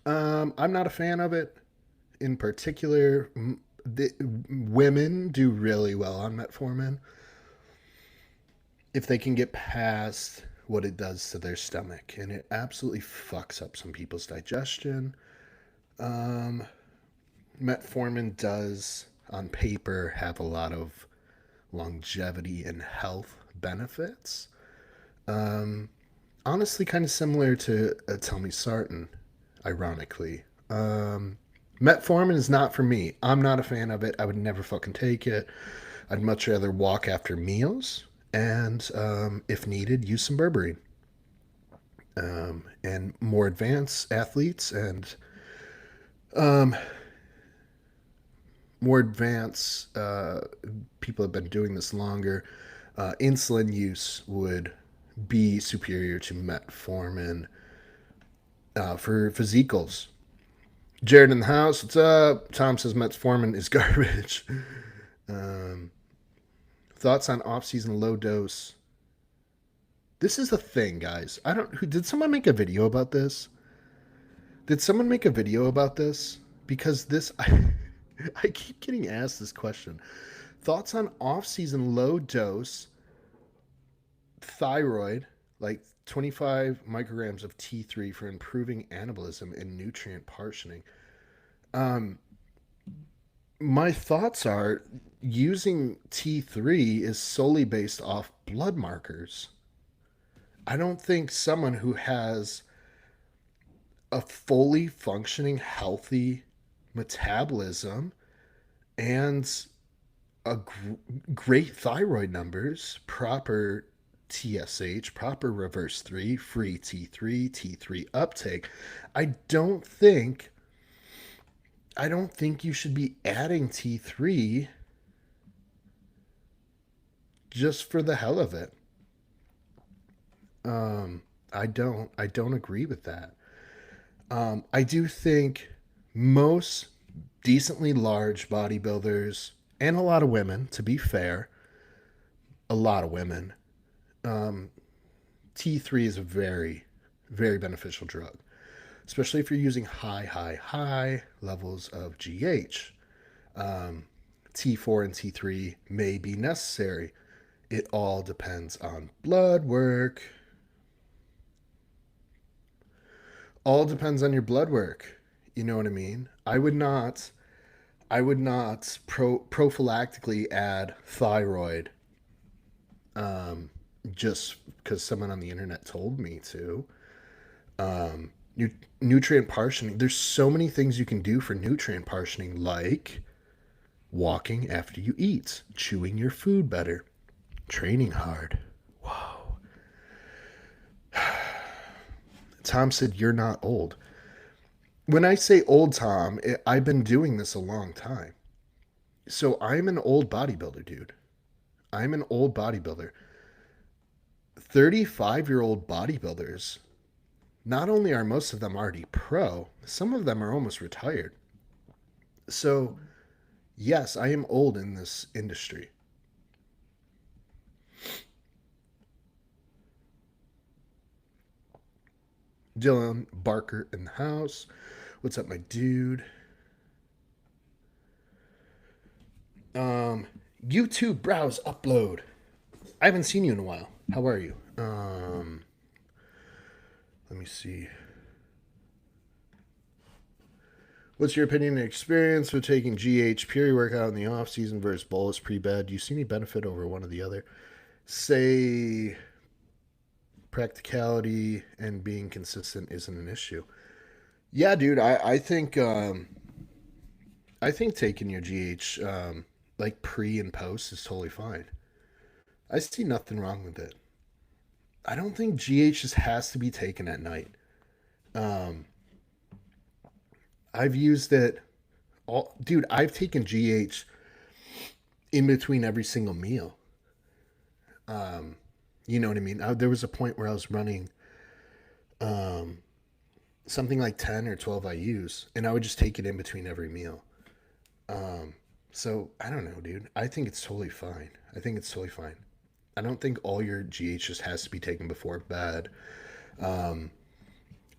Speaker 1: I'm not a fan of it. In particular, women do really well on metformin if they can get past what it does to their stomach, and it absolutely fucks up some people's digestion. Metformin does, on paper, have a lot of longevity and health benefits. Honestly, kind of similar to telmisartan, ironically. Metformin is not for me. I'm not a fan of it. I would never fucking take it. I'd much rather walk after meals and, if needed, use some berberine. And more advanced athletes and more advanced people have been doing this longer. Insulin use would be superior to metformin for physicals. Jared in the house, what's up? Tom says metformin is garbage. Thoughts on off-season low dose? This is the thing, guys. Did someone make a video about this? Did someone make a video about this? Because I keep getting asked this question. Thoughts on off-season low dose thyroid like 25 micrograms of T3 for improving anabolism and nutrient partitioning. Um, my thoughts are using T3 is solely based off blood markers. I don't think someone who has a fully functioning, healthy metabolism and great thyroid numbers, proper TSH, proper reverse 3, free T3, T3 uptake. I don't think I don't think you should be adding T3 just for the hell of it. I don't agree with that. I do think most decently large bodybuilders and a lot of women, to be fair, a lot of women, um, T3 is a very, very beneficial drug, especially if you're using high levels of GH. Um, T4 and T3 may be necessary. It all depends on blood work. All depends on your blood work. You know what I mean? I would not prophylactically add thyroid um, just because someone on the internet told me to. Um, nutrient partitioning. There's so many things you can do for nutrient partitioning, like walking after you eat, chewing your food better, training hard. Whoa. Tom said, "You're not old." When I say old, Tom, I've been doing this a long time. So I'm an old bodybuilder, dude. I'm an old bodybuilder. 35-year-old bodybuilders, not only are most of them already pro, some of them are almost retired. So, yes, I am old in this industry. Dylan Barker in the house. What's up, my dude? Um, YouTube browse upload. I haven't seen you in a while. How are you? Let me see. What's your opinion and experience with taking GH pure workout in the off season versus bolus pre bed? Do you see any benefit over one or the other? Say practicality and being consistent isn't an issue. Yeah, dude, I think taking your GH like pre and post is totally fine. I see nothing wrong with it. I don't think GH just has to be taken at night. Um, I've used it all, dude. I've taken GH in between every single meal. Um, you know what I mean? There was a point where I was running um, something like 10 or 12 IUs, and I would just take it in between every meal. Um, so I don't know, dude. I think it's totally fine. I think it's totally fine. I don't think all your GH just has to be taken before bed. Um,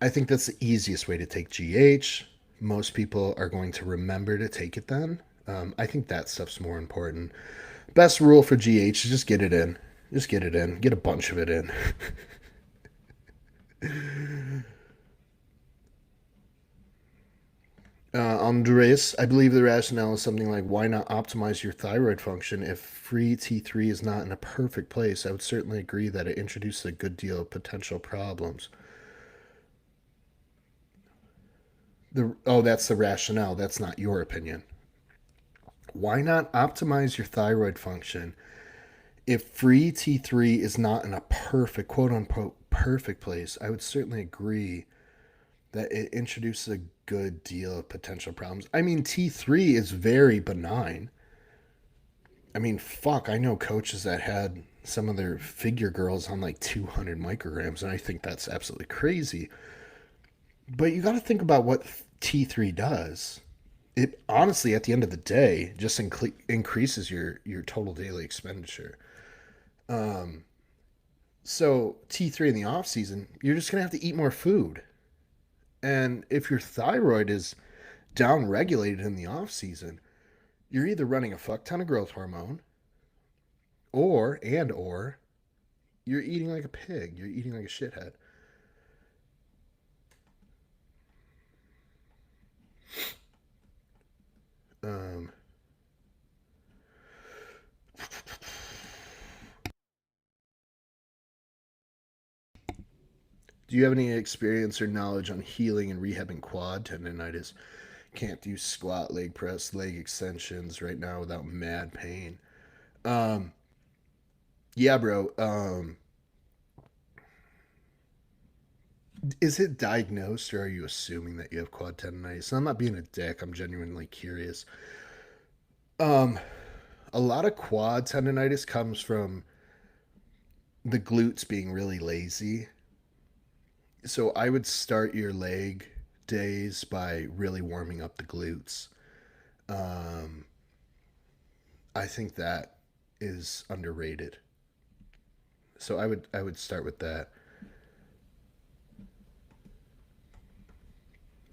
Speaker 1: I think that's the easiest way to take GH. Most people are going to remember to take it then. I think that stuff's more important. Best rule for GH is just get it in. Just get it in. Get a bunch of it in. Andres, I believe the rationale is something like why not optimize your thyroid function if free T3 is not in a perfect place? I would certainly agree that it introduces a good deal of potential problems. That's the rationale. That's not your opinion. Why not optimize your thyroid function if free T3 is not in a perfect, quote unquote, perfect place? I would certainly agree that it introduces a good deal of potential problems. I mean, T3 is very benign. I mean, fuck, I know coaches that had some of their figure girls on like 200 micrograms, and I think that's absolutely crazy. But you got to think about what T3 does. It honestly, at the end of the day, just increases your total daily expenditure. Um, so T3 in the off season, you're just gonna have to eat more food. And if your thyroid is down regulated in the off season, you're either running a fuck ton of growth hormone or You're eating like a pig. You're eating like a shithead. Um, do you have any experience or knowledge on healing and rehabbing quad tendonitis? Can't do squat, leg press, leg extensions right now without mad pain. Um, yeah, bro. Is it diagnosed or are you assuming that you have quad tendonitis? And I'm not being a dick. I'm genuinely curious. Um, a lot of quad tendonitis comes from the glutes being really lazy. So I would start your leg days by really warming up the glutes. Um, I think that is underrated. So I would start with that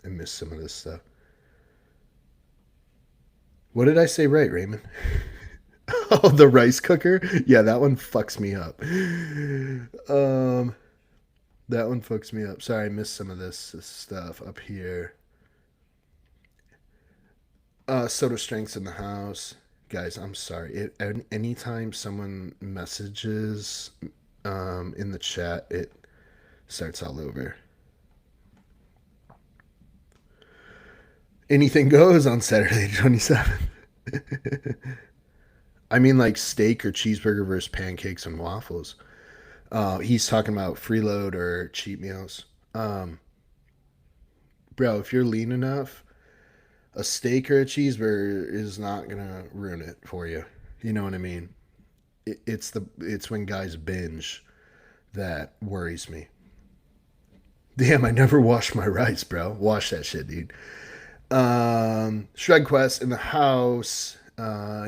Speaker 1: and miss some of this stuff. What did I say right, Raymond? Oh, the rice cooker? Yeah, that one fucks me up. Um, that one fucks me up. Sorry, I missed some of this stuff up here. Soda strengths in the house. Guys, I'm sorry. Anytime someone messages in the chat, it starts all over. Anything goes on Saturday the 27th. I mean, like steak or cheeseburger versus pancakes and waffles. He's talking about freeload or cheat meals. Um, bro, if you're lean enough, a steak or a cheeseburger is not gonna ruin it for you. You know what I mean? It's when guys binge that worries me. Damn, I never washed my rice, bro. Wash that shit, dude. Shred Quest in the house.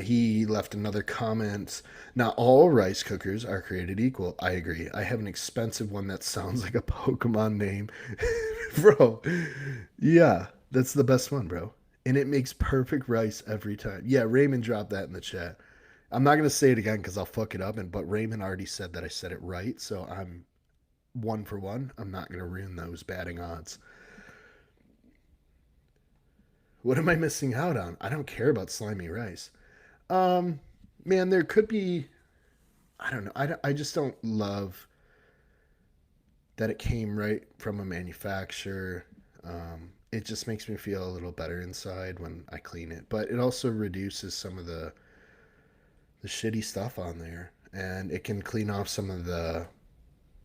Speaker 1: He left another comment. Not all rice cookers are created equal. I agree. I have an expensive one that sounds like a Pokemon name. Bro, yeah, that's the best one, bro. And it makes perfect rice every time. Yeah, Raymond dropped that in the chat. I'm not gonna say it again because I'll fuck it up. And but Raymond already said that I said it right, so I'm one for one. I'm not gonna ruin those batting odds. What am I missing out on? I don't care about slimy rice. Um, Man, there could be. I don't know. I just don't love that it came right from a manufacturer. It just makes me feel a little better inside when I clean it, but it also reduces some of the shitty stuff on there, and it can clean off some of the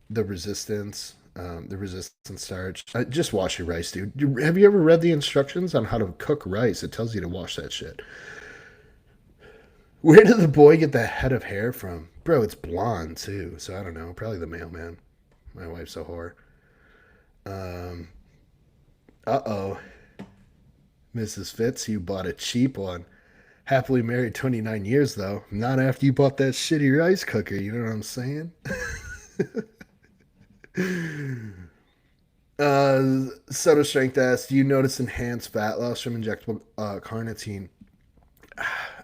Speaker 1: resistance starch. Just wash your rice, dude. Have you ever read the instructions on how to cook rice? It tells you to wash that shit. Where did the boy get that head of hair from? Bro, it's blonde too, so I don't know. Probably the mailman. My wife's a whore. Um, uh-oh. Mrs. Fitz, you bought a cheap one. Happily married 29 years, though. Not after you bought that shitty rice cooker, you know what I'm saying? Soda Strength asks, do you notice enhanced fat loss from injectable carnitine?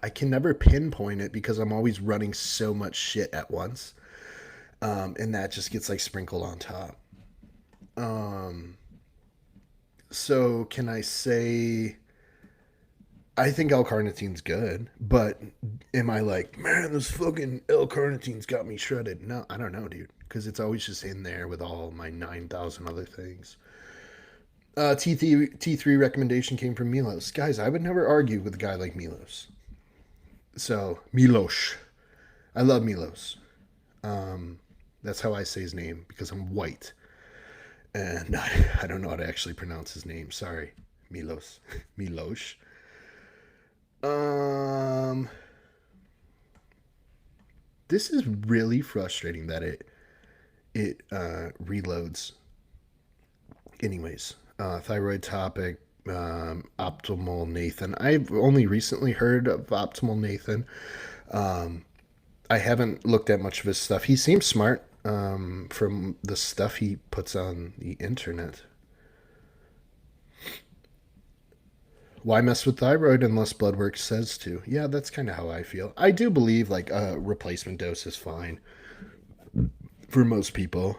Speaker 1: I can never pinpoint it because I'm always running so much shit at once. And that just gets like sprinkled on top. Um, so can I say I think L-carnitine's good, but am I like, man, this fucking L-carnitine's got me shredded? No, I don't know, dude, because it's always just in there with all my 9,000 other things. T3 recommendation came from Milos. Guys, I would never argue with a guy like Milos. So, Milos. I love Milos. Um, that's how I say his name because I'm white. And I don't know how to actually pronounce his name. Sorry. Milos. Milos. Um, this is really frustrating that it reloads. Anyways, thyroid topic. Optimal Nathan. I've only recently heard of Optimal Nathan. Um, I haven't looked at much of his stuff. He seems smart from the stuff he puts on the internet. Why mess with thyroid unless blood work says to? Yeah, that's kind of how I feel. I do believe like a replacement dose is fine for most people.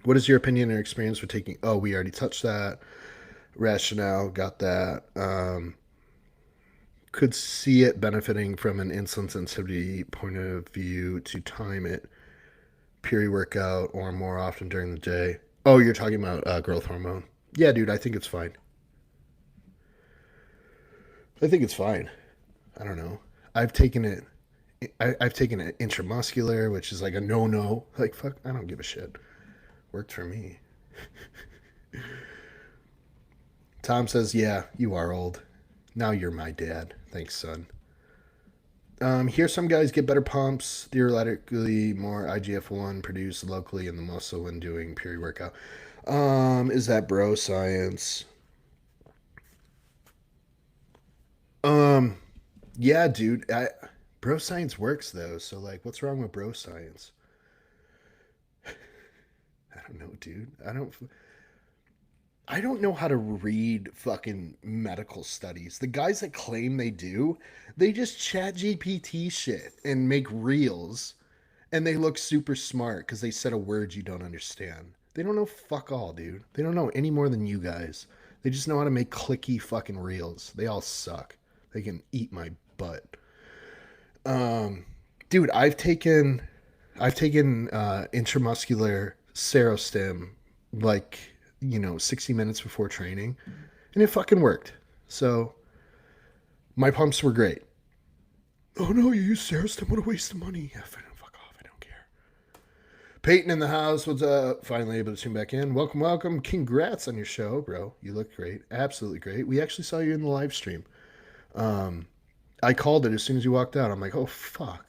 Speaker 1: What is your opinion or experience with taking? Oh, we already touched that. Rationale, got that. Could see it benefiting from an insulin sensitivity point of view to time it pre-workout or more often during the day. Oh, you're talking about growth hormone. Yeah, dude, I think it's fine. I think it's fine. I don't know. I've taken it. I've taken it intramuscular, which is like a no-no. Like fuck, I don't give a shit. Worked for me. Tom says, "Yeah, you are old. Now you're my dad. Thanks, son." Here, some guys get better pumps, theoretically more IGF-1 produced locally in the muscle when doing pre-workout. Is that bro science? Um, yeah, dude. Bro science works though. So like, what's wrong with bro science? I don't know, dude. I don't know how to read fucking medical studies. The guys that claim they do, they just chat GPT shit and make reels and they look super smart because they said a word you don't understand. They don't know fuck all, dude. They don't know any more than you guys. They just know how to make clicky fucking reels. They all suck. They can eat my butt. Dude, I've taken intramuscular Serostim like 60 minutes before training, and it fucking worked. So my pumps were great. Oh no, you use Serostim? What a waste of money. Yeah, fuck off. I don't care. Peyton in the house was finally able to tune back in. Welcome, welcome. Congrats on your show, bro. You look great. Absolutely great. We actually saw you in the live stream. I called it as soon as you walked out. I'm like, oh fuck.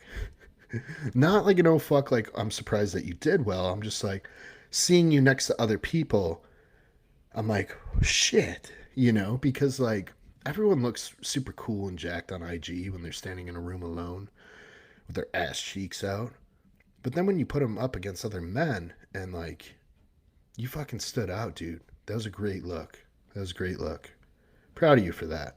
Speaker 1: Not like an oh fuck, like I'm surprised that you did well. I'm just like seeing you next to other people. I'm like, shit, because like everyone looks super cool and jacked on IG when they're standing in a room alone with their ass cheeks out. But then when you put them up against other men and like you fucking stood out, dude. That was a great look. That was a great look. Proud of you for that.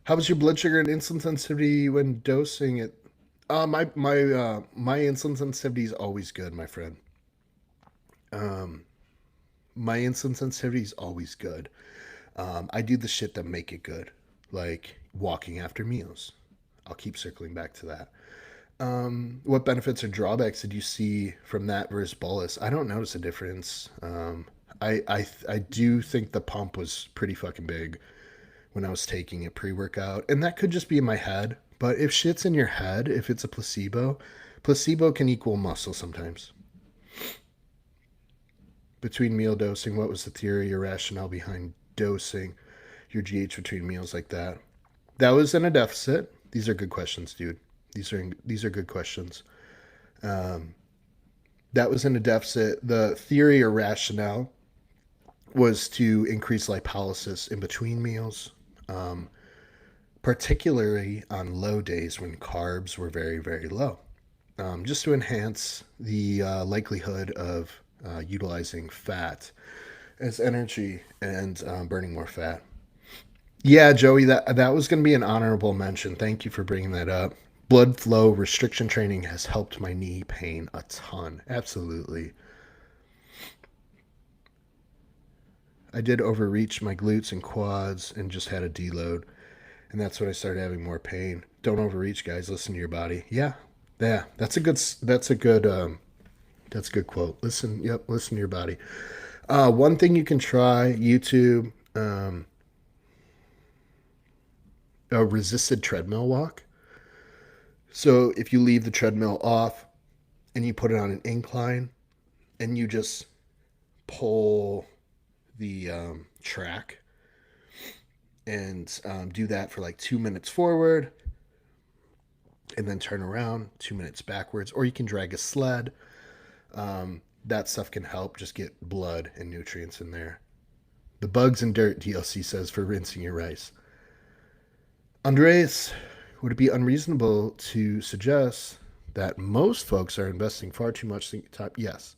Speaker 1: How was your blood sugar and insulin sensitivity when dosing it? My insulin sensitivity is always good, my friend. My insulin sensitivity is always good. I do the shit that make it good, like walking after meals. I'll keep circling back to that. What benefits or drawbacks did you see from that versus bolus? I don't notice a difference. I do think the pump was pretty fucking big when I was taking it pre-workout, and that could just be in my head. But if shit's in your head, if it's a placebo, placebo can equal muscle sometimes. Between meal dosing, what was the theory or rationale behind dosing your GH between meals like that? That was in a deficit. These are good questions, dude. These are good questions. That was in a deficit. The theory or rationale was to increase lipolysis in between meals, particularly on low days when carbs were very, very low, just to enhance the likelihood of utilizing fat as energy and burning more fat. Yeah, Joey, that was going to be an honorable mention. Thank you for bringing that up. Blood flow restriction training has helped my knee pain a ton. Absolutely. I did overreach my glutes and quads and just had a deload. And that's when I started having more pain. Don't overreach, guys. Listen to your body. Yeah. Yeah. That's a good quote. Listen to your body. One thing you can try, YouTube, a resisted treadmill walk. So if you leave the treadmill off and you put it on an incline and you just pull the track and do that for like 2 minutes forward and then turn around 2 minutes backwards, or you can drag a sled. That stuff can help just get blood and nutrients in there. The bugs and dirt, DLC says, for rinsing your rice. Andreas, would it be unreasonable to suggest that most folks are investing far too much time? Yes.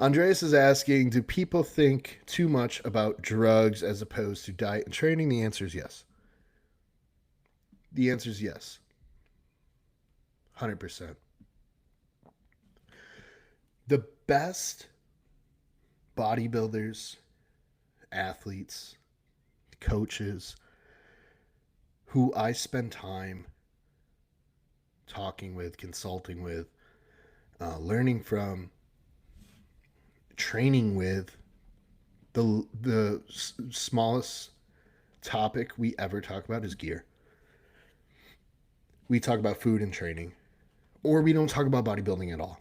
Speaker 1: Andreas is asking, do people think too much about drugs as opposed to diet and training? The answer is yes. The answer is yes. 100%. The best bodybuilders, athletes, coaches who I spend time talking with, consulting with, learning from, training with, the smallest topic we ever talk about is gear. We talk about food and training, or we don't talk about bodybuilding at all.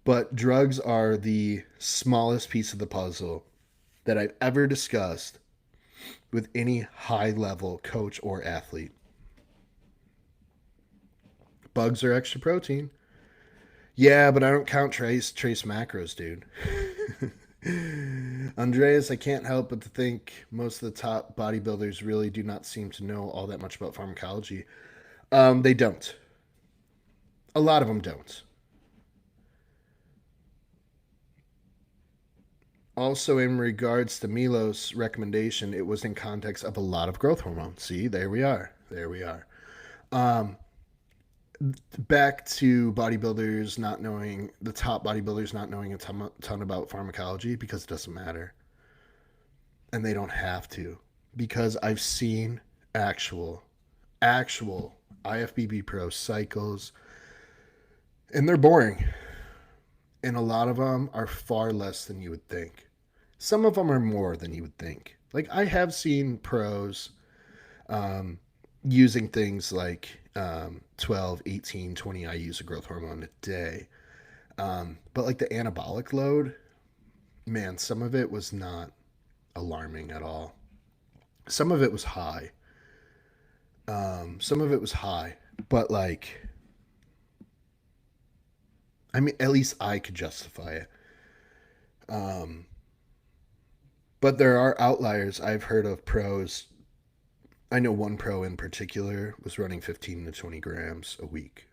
Speaker 1: But drugs are the smallest piece of the puzzle that I've ever discussed with any high level coach or athlete. Bugs are extra protein. Yeah, but I don't count trace macros, dude. Andreas, I can't help but to think most of the top bodybuilders really do not seem to know all that much about pharmacology. They don't. A lot of them don't. Also, in regards to Milos' recommendation, it was in context of a lot of growth hormone. See, there we are. There we are. Um, Back to bodybuilders not knowing, the top bodybuilders not knowing a ton about pharmacology because it doesn't matter. And they don't have to. Because I've seen actual IFBB Pro cycles, and they're boring. And a lot of them are far less than you would think. Some of them are more than you would think. Like, I have seen pros um, using things like 12, 18, 20 IUs of growth hormone a day. But like the anabolic load, man, some of it was not alarming at all. Some of it was high. Some of it was high. But like, I mean, at least I could justify it. Um, but there are outliers. I've heard of pros. I know one pro in particular was running 15 to 20 grams a week.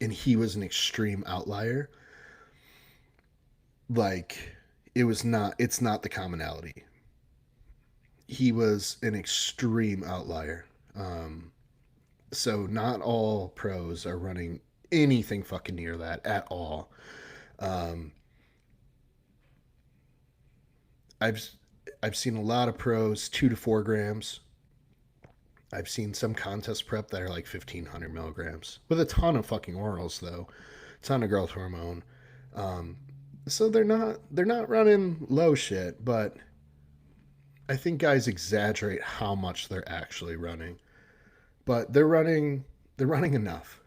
Speaker 1: And he was an extreme outlier. Like, it's not the commonality. He was an extreme outlier. So not all pros are running anything fucking near that at all. Um, I've I've seen a lot of pros 2 to 4 grams. I've seen some contest prep that are like 1,500 milligrams with a ton of fucking orals though, a ton of growth hormone. Um, so they're not running low shit, but I think guys exaggerate how much they're actually running. But they're running enough.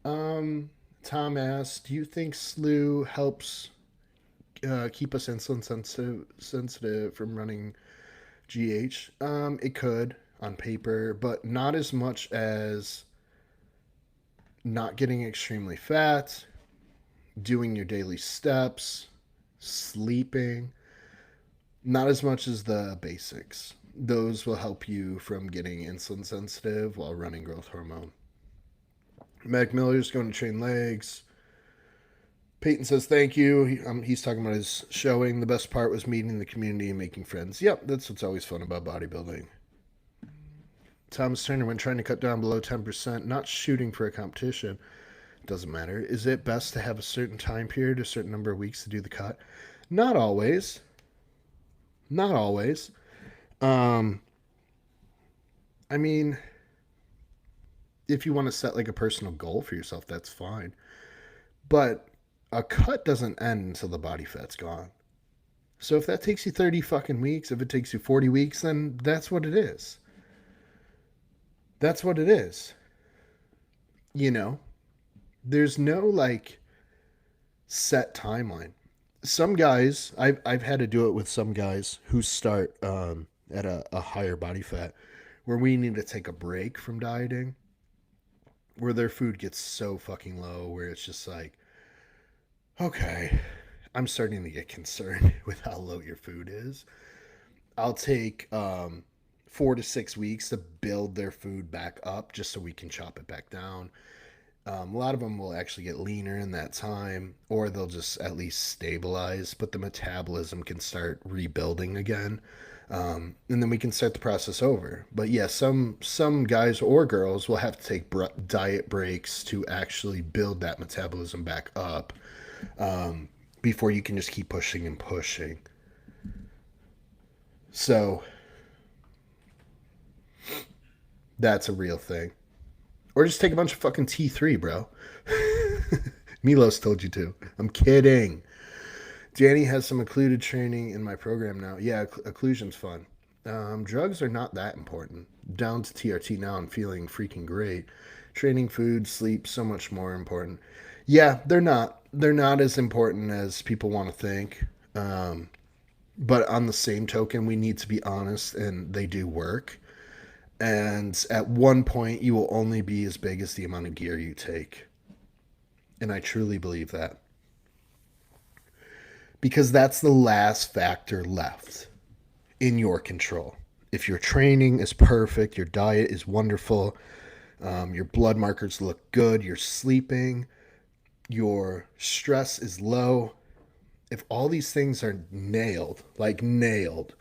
Speaker 1: um, Tom asked, "Do you think SLU helps keep us insulin sensitive from running GH?" It could on paper, but not as much as not getting extremely fat, doing your daily steps, sleeping. Not as much as the basics. Those will help you from getting insulin sensitive while running growth hormone. Mac Miller's going to train legs. Peyton says thank you. He's talking about his showing. The best part was meeting the community and making friends. Yep, that's what's always fun about bodybuilding. Thomas Turner, when trying to cut down below 10%, not shooting for a competition, doesn't matter. Is it best to have a certain time period, a certain number of weeks to do the cut? Not always. Not always. Um, I mean, if you want to set like a personal goal for yourself, that's fine. But a cut doesn't end until the body fat's gone. So if that takes you 30 fucking weeks, if it takes you 40 weeks, then that's what it is. That's what it is. You know, there's no like set timeline. Some guys, I've had to do it with some guys who start at a higher body fat where we need to take a break from dieting, where their food gets so fucking low, where it's just like, okay, I'm starting to get concerned with how low your food is. I'll take 4 to 6 weeks to build their food back up just so we can chop it back down. A lot of them will actually get leaner in that time, or they'll just at least stabilize, but the metabolism can start rebuilding again. And then we can start the process over. But yeah, some guys or girls will have to take diet breaks to actually build that metabolism back up, before you can just keep pushing and pushing. So that's a real thing. Or just take a bunch of fucking T3, bro. Milos told you to. I'm kidding. Danny has some occluded training in my program now. Yeah, occlusion's fun. Drugs are not that important. Down to TRT now. I'm feeling freaking great. Training, food, sleep, so much more important. Yeah, they're not. They're not as important as people want to think. Um, but on the same token, we need to be honest, and they do work. And at one point, you will only be as big as the amount of gear you take. And I truly believe that. Because that's the last factor left in your control. If your training is perfect, your diet is wonderful, your blood markers look good, you're sleeping, your stress is low. If all these things are nailed, like nailed,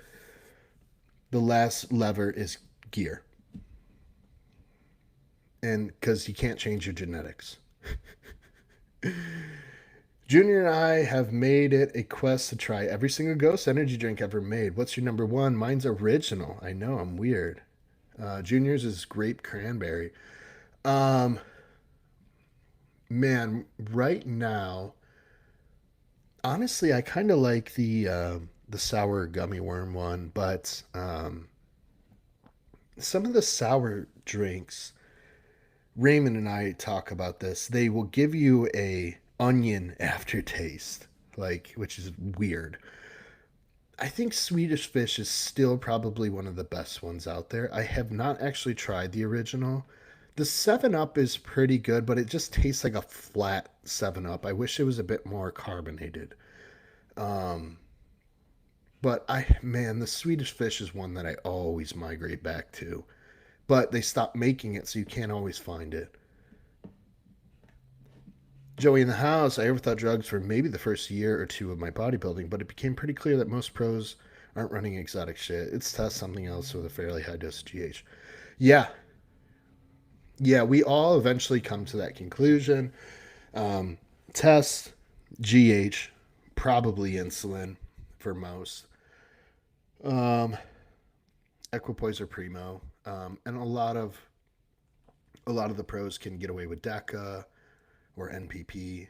Speaker 1: the last lever is gear. And because you can't change your genetics. Junior and I have made it a quest to try every single Ghost energy drink ever made. What's your number one? Mine's original. I know, I'm weird. Junior's is grape cranberry. Um, man, right now, honestly, I kind of like the sour gummy worm one, but some of the sour drinks, Raymond and I talk about this. They will give you a onion aftertaste, like, which is weird. I think Swedish Fish is still probably one of the best ones out there. I have not actually tried the original. The 7 Up is pretty good, but it just tastes like a flat 7 Up. I wish it was a bit more carbonated. Um, but man, the Swedish Fish is one that I always migrate back to. But they stopped making it, so you can't always find it. Joey in the house, I ever thought drugs for maybe the first year or two of my bodybuilding, but it became pretty clear that most pros aren't running exotic shit. It's test something else with a fairly high dose of GH. Yeah, yeah, we all eventually come to that conclusion. Um, Test, GH, probably insulin for most. Um, Equipoise or Primo, and a lot of the pros can get away with DECA or NPP.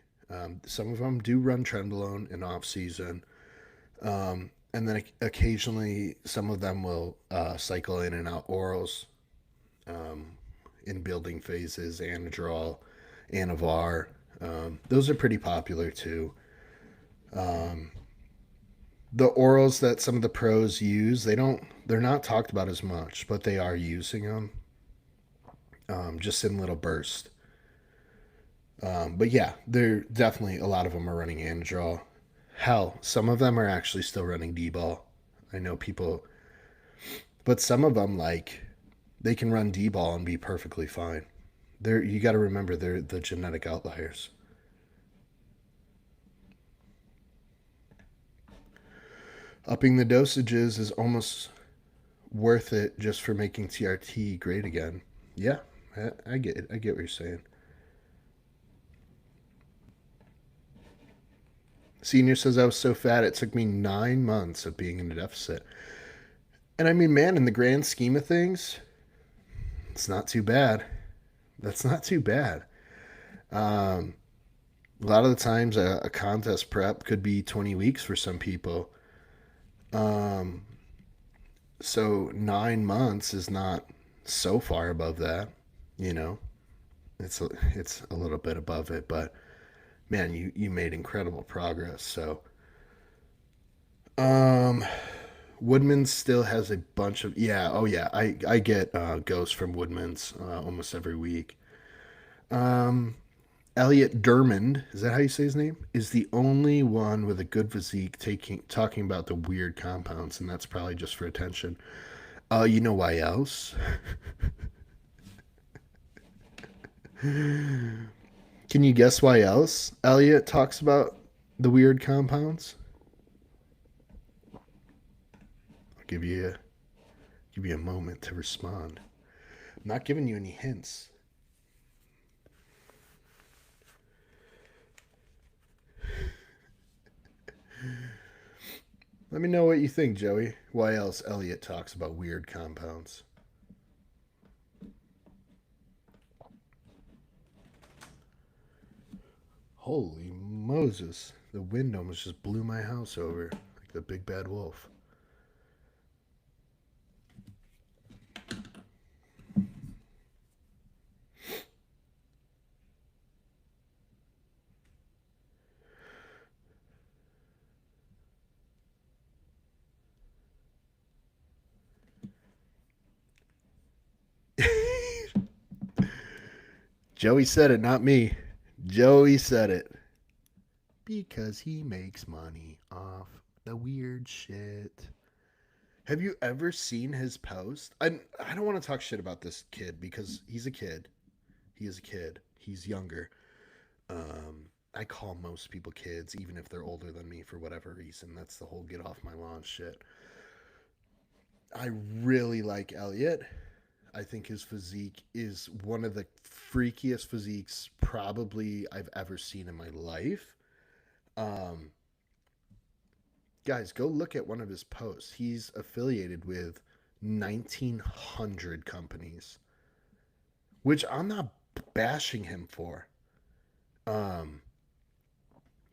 Speaker 1: Some of them do run Trenbolone in off season, and then occasionally some of them will cycle in and out orals um, in building phases, Anadrol, Anavar. Those are pretty popular too. Um, the orals that some of the pros use, they're not talked about as much, but they are using them, just in little bursts. But yeah, they're definitely a lot of them are running Anadrol. Hell, some of them are actually still running D-ball. I know people, but some of them like they can run D-ball and be perfectly fine. They're you got to remember they're the genetic outliers. Upping the dosages is almost worth it just for making TRT great again. Yeah, I get it. I get what you're saying. Senior says I was so fat it took me 9 months of being in a deficit. And I mean, man, in the grand scheme of things, it's not too bad. That's not too bad. Um, a lot of the times, a contest prep could be 20 weeks for some people. Um, so 9 months is not so far above that. You know, it's a little bit above it, but man, you made incredible progress. So, um, Woodman's still has a bunch of yeah. Oh yeah, I get ghosts from Woodman's almost every week. Um, Elliot Dermond, is that how you say his name? Is the only one with a good physique talking about the weird compounds, and that's probably just for attention. You know why else? Can you guess why else Elliot talks about the weird compounds? I'll give you a moment to respond. I'm not giving you any hints. Let me know what you think, Joey. Why else Elliot talks about weird compounds? Holy Moses. The wind almost just blew my house over like the big bad wolf. Joey said it, not me. Joey said it. Because he makes money off the weird shit. Have you ever seen his post? I don't want to talk shit about this kid because he's a kid. He is a kid. He's younger. I call most people kids, even if they're older than me for whatever reason. That's the whole get off my lawn shit. I really like Elliot. I think his physique is one of the freakiest physiques probably I've ever seen in my life. Um, Guys, go look at one of his posts. He's affiliated with 1,900 companies, which I'm not bashing him for. Um,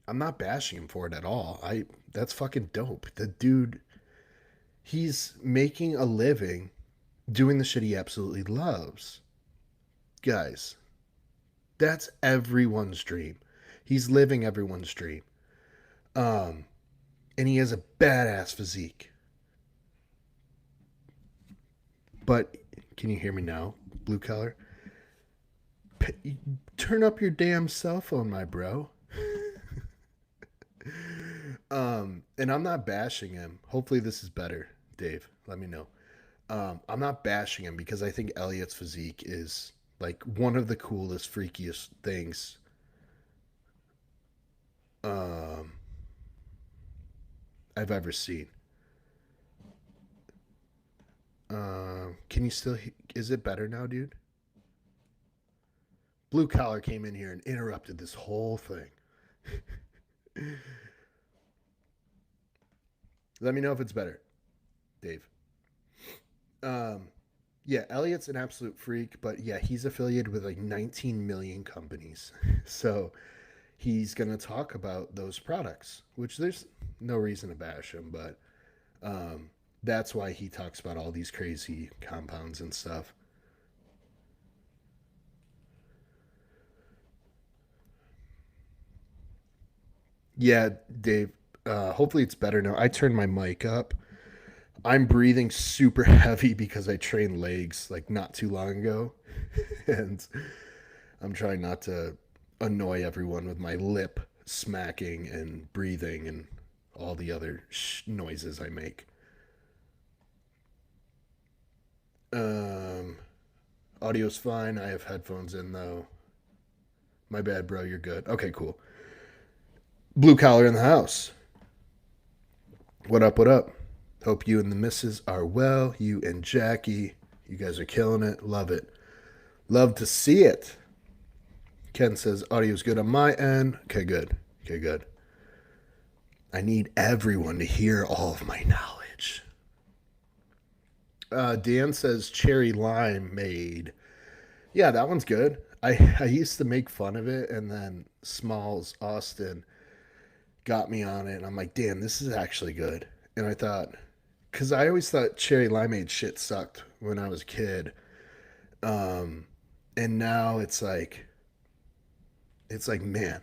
Speaker 1: I'm not bashing him for it at all. I That's fucking dope. The dude, he's making a living doing the shit he absolutely loves. Guys, that's everyone's dream. He's living everyone's dream. Um, and he has a badass physique. But can you hear me now, blue collar? Turn up your damn cell phone, my bro. And I'm not bashing him. Hopefully this is better, Dave. Let me know. I'm not bashing him because I think Elliot's physique is like one of the coolest, freakiest things. Um, I've ever seen. Can you still? Is it better now, dude? Blue collar came in here and interrupted this whole thing. Let me know if it's better, Dave. Um, yeah, Elliot's an absolute freak, but yeah, he's affiliated with like 19 million companies. So he's going to talk about those products, which there's no reason to bash him, but um, that's why he talks about all these crazy compounds and stuff. Yeah, Dave, hopefully it's better now. I turned my mic up. I'm breathing super heavy because I trained legs like not too long ago. And I'm trying not to annoy everyone with my lip smacking and breathing and all the other noises I make. Um, Audio's fine. I have headphones in though. My bad, bro. You're good. Okay, cool. Blue collar in the house. What up? What up? Hope you and the missus are well. You and Jackie. You guys are killing it. Love it. Love to see it. Ken says audio's good on my end. Okay, good. Okay, good. I need everyone to hear all of my knowledge. Dan says cherry lime made. Yeah, that one's good. I used to make fun of it, and then Smalls Austin got me on it, and I'm like, damn, this is actually good. And I thought, because I always thought cherry limeade shit sucked when I was a kid, um, and now it's like, man,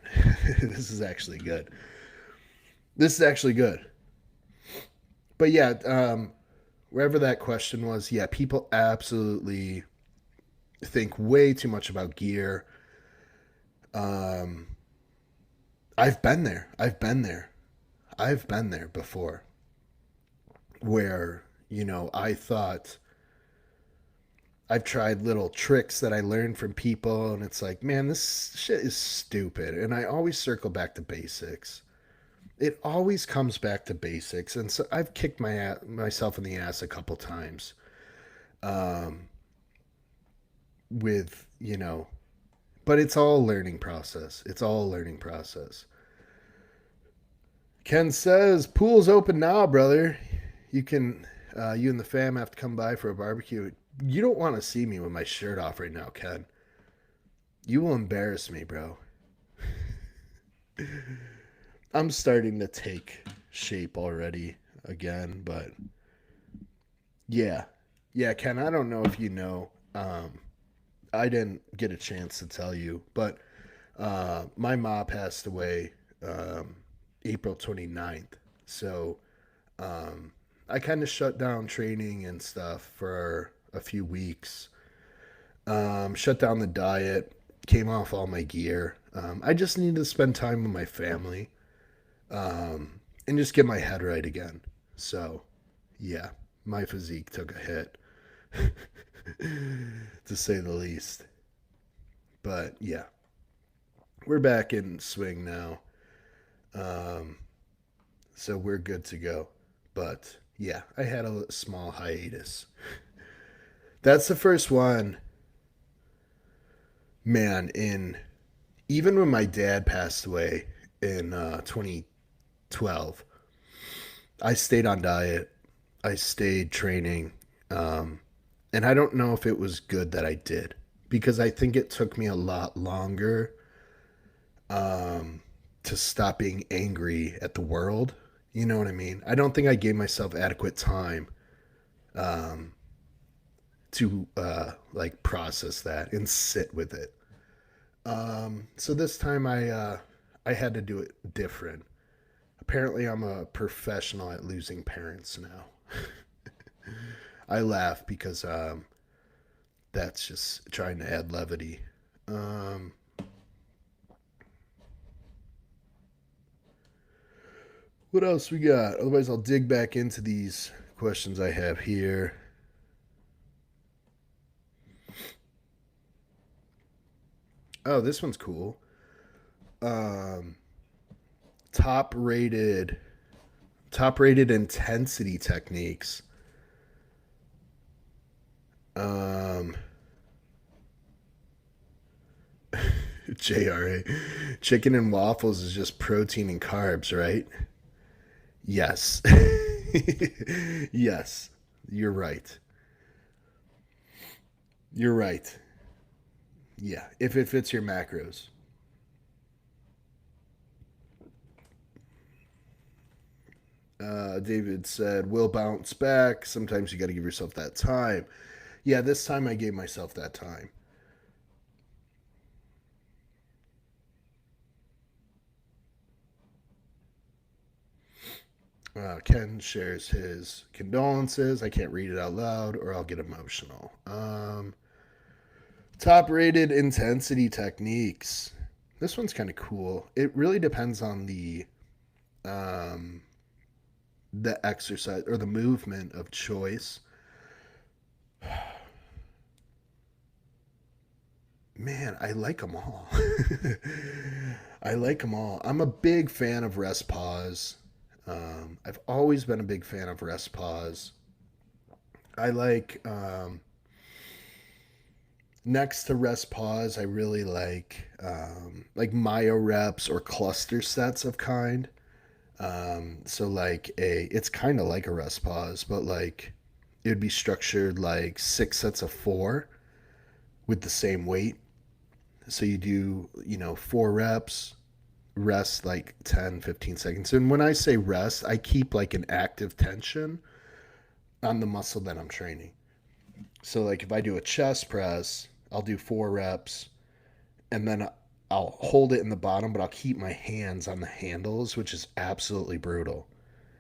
Speaker 1: this is actually good. This is actually good. But yeah, wherever that question was, yeah, people absolutely think way too much about gear. Um, I've been there. I've been there. I've been there before where, I thought I've tried little tricks that I learned from people, and it's like, man, this shit is stupid. And I always circle back to basics. It always comes back to basics, and so I've kicked myself in the ass a couple times um, with but it's all a learning process. It's all a learning process. Ken says pool's open now, brother. You and the fam have to come by for a barbecue. You don't want to see me with my shirt off right now, Ken. You will embarrass me, bro. I'm starting to take shape already again, but yeah. Yeah, Ken, I don't know if you know. I didn't get a chance to tell you, but my mom passed away um, April 29th. So I kind of shut down training and stuff for a few weeks. Shut down the diet, came off all my gear. I just needed to spend time with my family and just get my head right again. So, yeah, my physique took a hit, to say the least. But yeah, we're back in swing now. Um, so we're good to go. But yeah, I had a small hiatus. That's the first one, man. In Even when my dad passed away in 2012, I stayed on diet. I stayed training. Um, and I don't know if it was good that I did because I think it took me a lot longer um, to stop being angry at the world. You know what I mean? I don't think I gave myself adequate time um, to like process that and sit with it. So this time I had to do it different. Apparently, I'm a professional at losing parents now. I laugh because that's just trying to add levity. Um, what else we got? Otherwise, I'll dig back into these questions I have here. Oh, this one's cool. Um, top rated, top rated intensity techniques. Um, JRA, chicken and waffles is just protein and carbs, right? Yes. Yes, you're right. You're right. Yeah, if it fits your macros. David said, "Will bounce back. Sometimes you got to give yourself that time." Yeah, this time I gave myself that time. Ken shares his condolences. I can't read it out loud or I'll get emotional. Top rated intensity techniques. This one's kind of cool. It really depends on um, the exercise or the movement of choice. Man, I like them all. I like them all. I'm a big fan of rest pause. I've always been a big fan of rest pause. I next to rest pause. I really like myo reps or cluster sets of kind. So it's kind of like a rest pause, but like it would be structured like 6 sets of four with the same weight. So you do, 4 reps, rest like 10, 15 seconds. And when I say rest, I keep like an active tension on the muscle that I'm training. So, like, if I do a chest press, I'll do 4 reps and then I'll hold it in the bottom, but I'll keep my hands on the handles, which is absolutely brutal.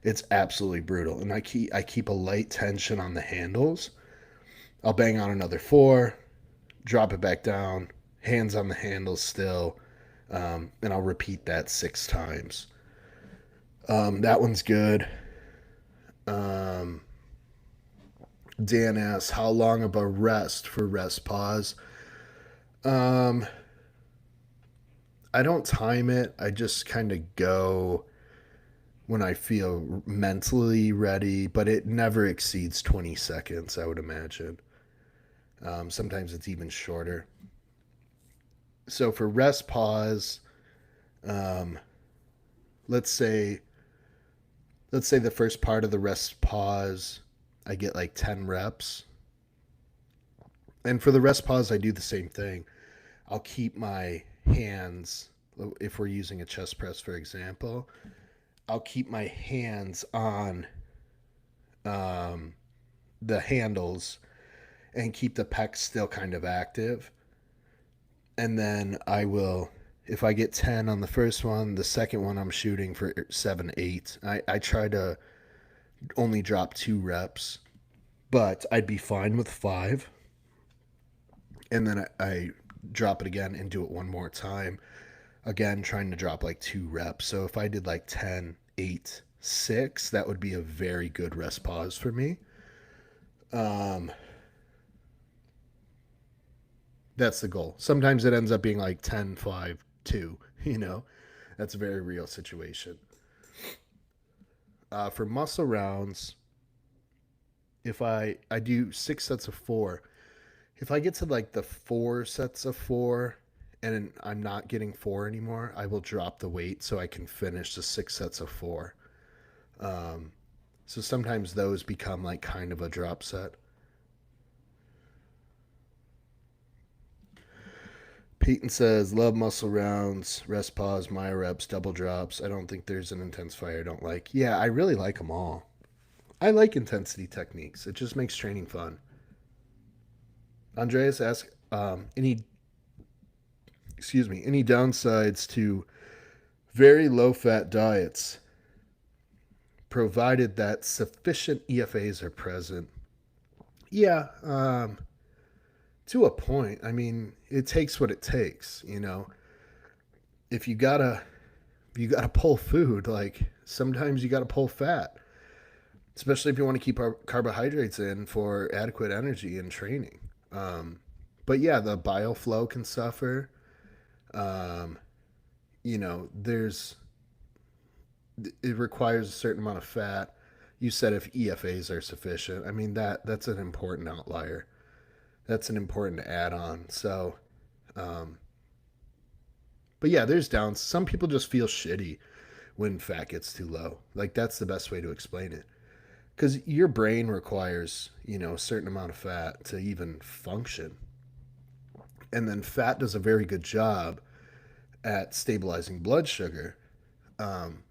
Speaker 1: It's absolutely brutal. And I keep a light tension on the handles. I'll bang on another 4, drop it back down, hands on the handles still, and I'll repeat that 6 times. That one's good. Um, Dan asks, how long of a rest for rest pause? Um, I don't time it. I just kind of go when I feel mentally ready, but it never exceeds 20 seconds, I would imagine. Sometimes it's even shorter. So for rest pause, um, let's say let's say the first part of the rest pause, I get like 10 reps. And for the rest pause, I do the same thing. I'll keep my hands, if we're using a chest press, for example, I'll keep my hands on um, the handles and keep the pecs still kind of active. And then I will, if I get 10 on the first one, the second one I'm shooting for 7, 8. I try to only drop 2 reps, but I'd be fine with 5. And then I drop it again and do it one more time. Again, trying to drop like 2 reps. So if I did like 10, 8, 6, that would be a very good rest pause for me. Um, that's the goal. Sometimes it ends up being like 10, 5, 2, you know? That's a very real situation. For muscle rounds, if I do 6 sets of 4, if I get to like the 4 sets of 4 and I'm not getting 4 anymore, I will drop the weight so I can finish the 6 sets of 4. Um, so sometimes those become like kind of a drop set. Peyton says, love muscle rounds, rest pause, my reps, double drops. I don't think there's an intense fire I don't like. Yeah, I really like them all. I like intensity techniques. It just makes training fun. Andreas asks, any downsides to very low fat diets, provided that sufficient EFAs are present? Yeah, to a point. I mean, it takes what it takes. If you gotta pull food, like sometimes you gotta pull fat, especially if you want to keep our carbohydrates in for adequate energy and training. Um, but yeah, the bile flow can suffer. Um, there's it requires a certain amount of fat. You said if EFAs are sufficient. I mean that's an important outlier. That's an important add-on. So, um, but yeah, there's downs. Some people just feel shitty when fat gets too low. Like that's the best way to explain it. Because your brain requires a certain amount of fat to even function, and then fat does a very good job at stabilizing blood sugar. Um,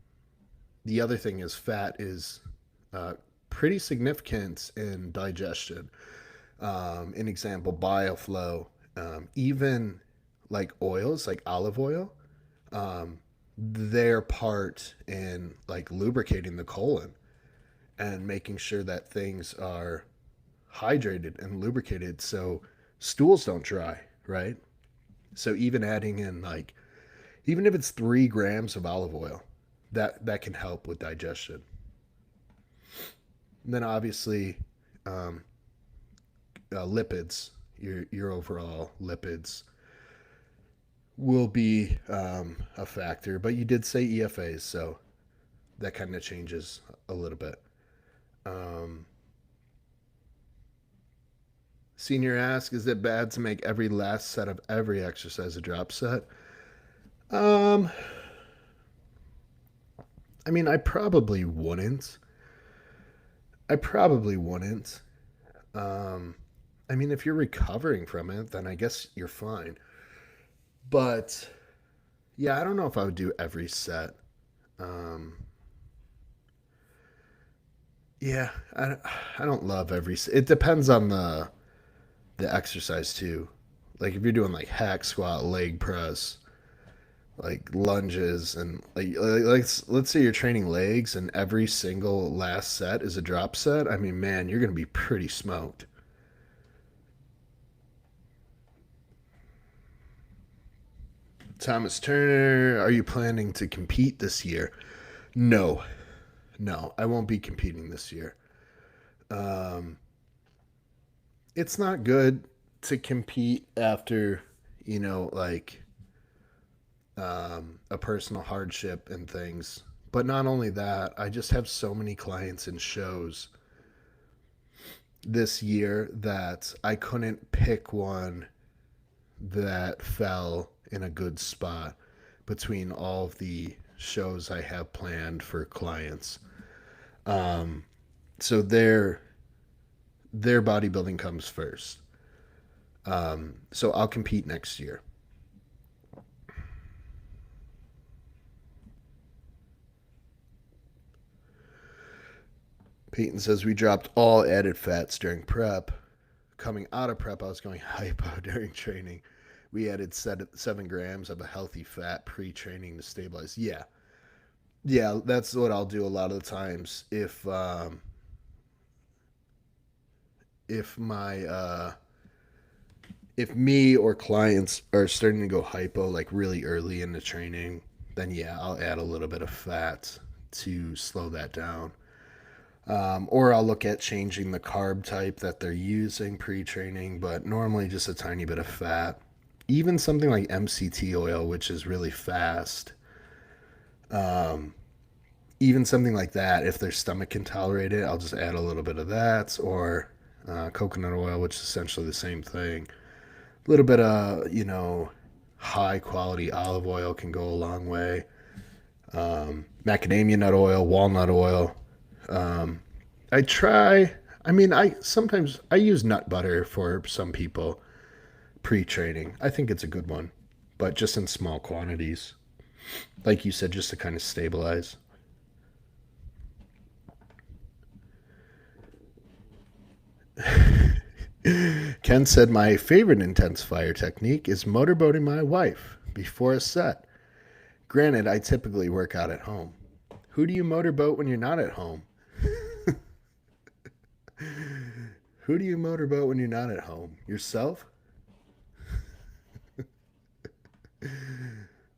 Speaker 1: the other thing is fat is uh, pretty significant in digestion. An example, bile flow, even like oils, like olive oil, um, their part in like lubricating the colon and making sure that things are hydrated and lubricated so stools don't dry, right? So even adding in like even if it's 3 grams of olive oil, that can help with digestion. And then obviously, um, lipids, your overall lipids will be a factor. But you did say EFAs, so that kind of changes a little bit. Um, Senior asks, is it bad to make every last set of every exercise a drop set? Um, I mean, I probably wouldn't. I probably wouldn't. Um, I mean, if you're recovering from it, then I guess you're fine. But yeah, I don't know if I would do every set. Um, yeah, I don't love every. It depends on the exercise too. Like if you're doing like hack squat, leg press, like lunges, and like let's say you're training legs, and every single last set is a drop set. I mean, man, you're gonna be pretty smoked. Thomas Turner, are you planning to compete this year? No, no, I won't be competing this year. Um, it's not good to compete after, like a personal hardship and things. But not only that, I just have so many clients and shows this year that I couldn't pick one that fell in a good spot between all of the shows I have planned for clients. Um, so their bodybuilding comes first. So I'll compete next year. Peyton says we dropped all added fats during prep. Coming out of prep, I was going hypo during training. We added 7 grams of a healthy fat pre-training to stabilize. Yeah, yeah, that's what I'll do a lot of the times. If my if me or clients are starting to go hypo like really early in the training, then yeah, I'll add a little bit of fat to slow that down. Or I'll look at changing the carb type that they're using pre training, but normally just a tiny bit of fat. Even something like MCT oil, which is really fast, even something like that, if their stomach can tolerate it, I'll just add a little bit of that, or coconut oil, which is essentially the same thing. A little bit of, high quality olive oil can go a long way. Macadamia nut oil, walnut oil. Um, I try. I mean, I sometimes I use nut butter for some people pre-training. I think it's a good one, but just in small quantities, like you said, just to kind of stabilize. Ken said my favorite intensifier technique is motorboating my wife before a set. Granted, I typically work out at home. Who do you motorboat when you're not at home? Who do you motorboat when you're not at home? Yourself?